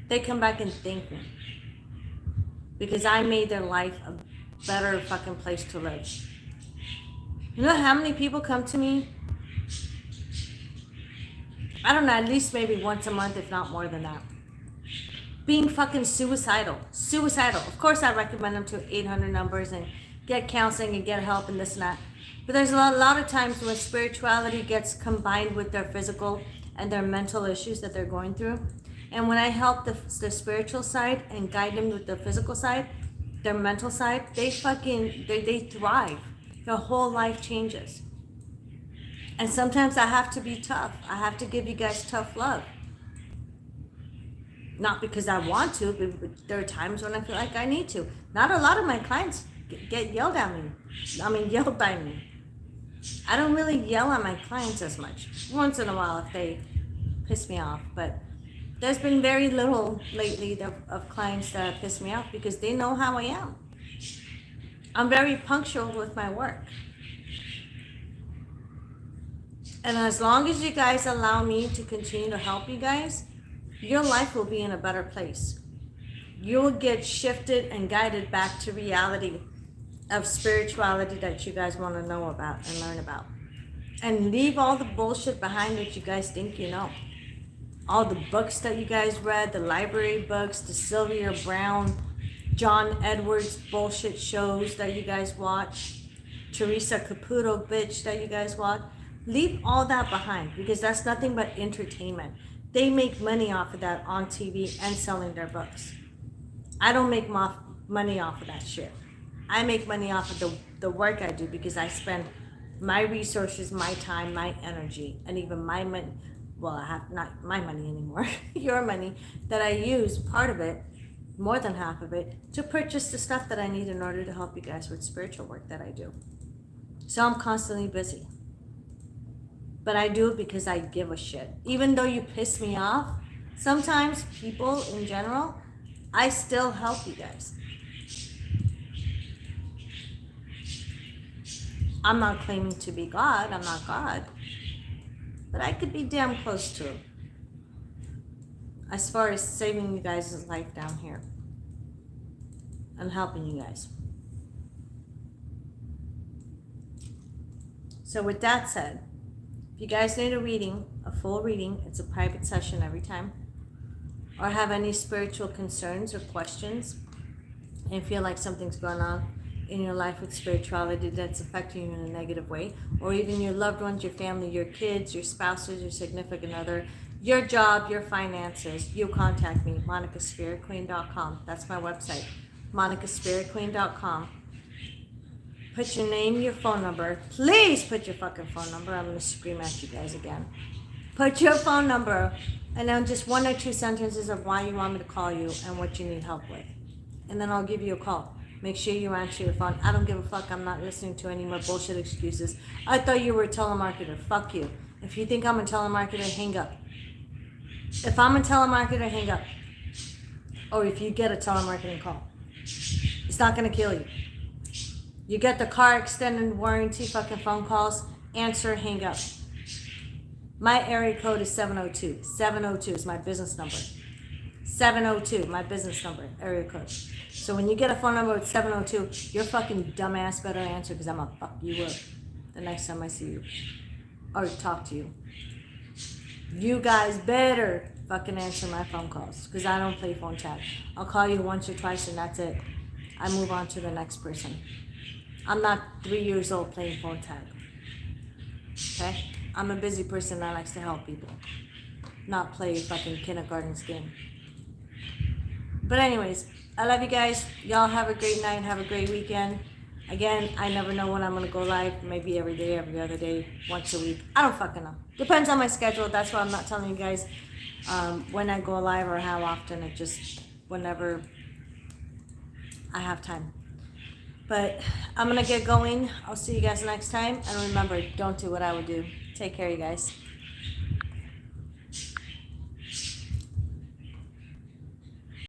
B: they come back and thank me. Because I made their life a better fucking place to live. You know how many people come to me? I don't know, at least maybe once a month, if not more than that. Being fucking suicidal. Suicidal. Of course I recommend them to 800 numbers and get counseling and get help and this and that. But there's a lot of times when spirituality gets combined with their physical and their mental issues that they're going through. And when I help the spiritual side and guide them with the physical side, their mental side, they thrive. Their whole life changes. And sometimes I have to be tough. I have to give you guys tough love. Not because I want to, but there are times when I feel like I need to. Not a lot of my clients get yelled at me. Yelled by me. I don't really yell at my clients as much. Once in a while if they piss me off. But there's been very little lately of clients that piss me off because they know how I am. I'm very punctual with my work. And as long as you guys allow me to continue to help you guys, your life will be in a better place. You'll get shifted and guided back to reality of spirituality that you guys want to know about and learn about. And leave all the bullshit behind that you guys think you know. All the books that you guys read, the library books, the Sylvia Brown, John Edwards bullshit shows that you guys watch, Teresa Caputo bitch that you guys watch. Leave all that behind because that's nothing but entertainment. They make money off of that on TV and selling their books. I don't make money off of that shit. I make money off of the work I do because I spend my resources, my time, my energy, and even my money. Well, I have not my money anymore. Your money that I use, part of it, more than half of it, to purchase the stuff that I need in order to help you guys with spiritual work that I do. So I'm constantly busy. But I do it because I give a shit. Even though you piss me off, sometimes people in general, I still help you guys. I'm not claiming to be God. I'm not God. But I could be damn close to him. As far as saving you guys' life down here. And helping you guys. So with that said, if you guys need a reading, a full reading, it's a private session every time, or have any spiritual concerns or questions, and feel like something's going on in your life with spirituality that's affecting you in a negative way, or even your loved ones, your family, your kids, your spouses, your significant other, your job, your finances, you contact me, monicaspiritqueen.com. That's my website, monicaspiritqueen.com. Put your name, your phone number. Please put your fucking phone number. I'm going to scream at you guys again. Put your phone number and then just 1 or 2 sentences of why you want me to call you and what you need help with. And then I'll give you a call. Make sure you answer your phone. I don't give a fuck. I'm not listening to any more bullshit excuses. I thought you were a telemarketer. Fuck you. If you think I'm a telemarketer, hang up. If I'm a telemarketer, hang up. Or if you get a telemarketing call, it's not going to kill you. You get the car extended warranty fucking phone calls, answer, hang up. My area code is 702. 702 is my business number. 702, my business number, area code. So when you get a phone number with 702, your fucking dumbass better answer because I'm gonna fuck you up the next time I see you or talk to you. You guys better fucking answer my phone calls because I don't play phone tag. I'll call you once or twice and that's it. I move on to the next person. I'm not 3 years old playing phone tag. Okay? I'm a busy person that likes to help people. Not play fucking kindergarten game. But anyways, I love you guys. Y'all have a great night. Have a great weekend. Again, I never know when I'm going to go live. Maybe every day, every other day, once a week. I don't fucking know. Depends on my schedule. That's why I'm not telling you guys when I go live or how often. It just whenever I have time. But I'm going to get going. I'll see you guys next time. And remember, don't do what I would do. Take care, you guys.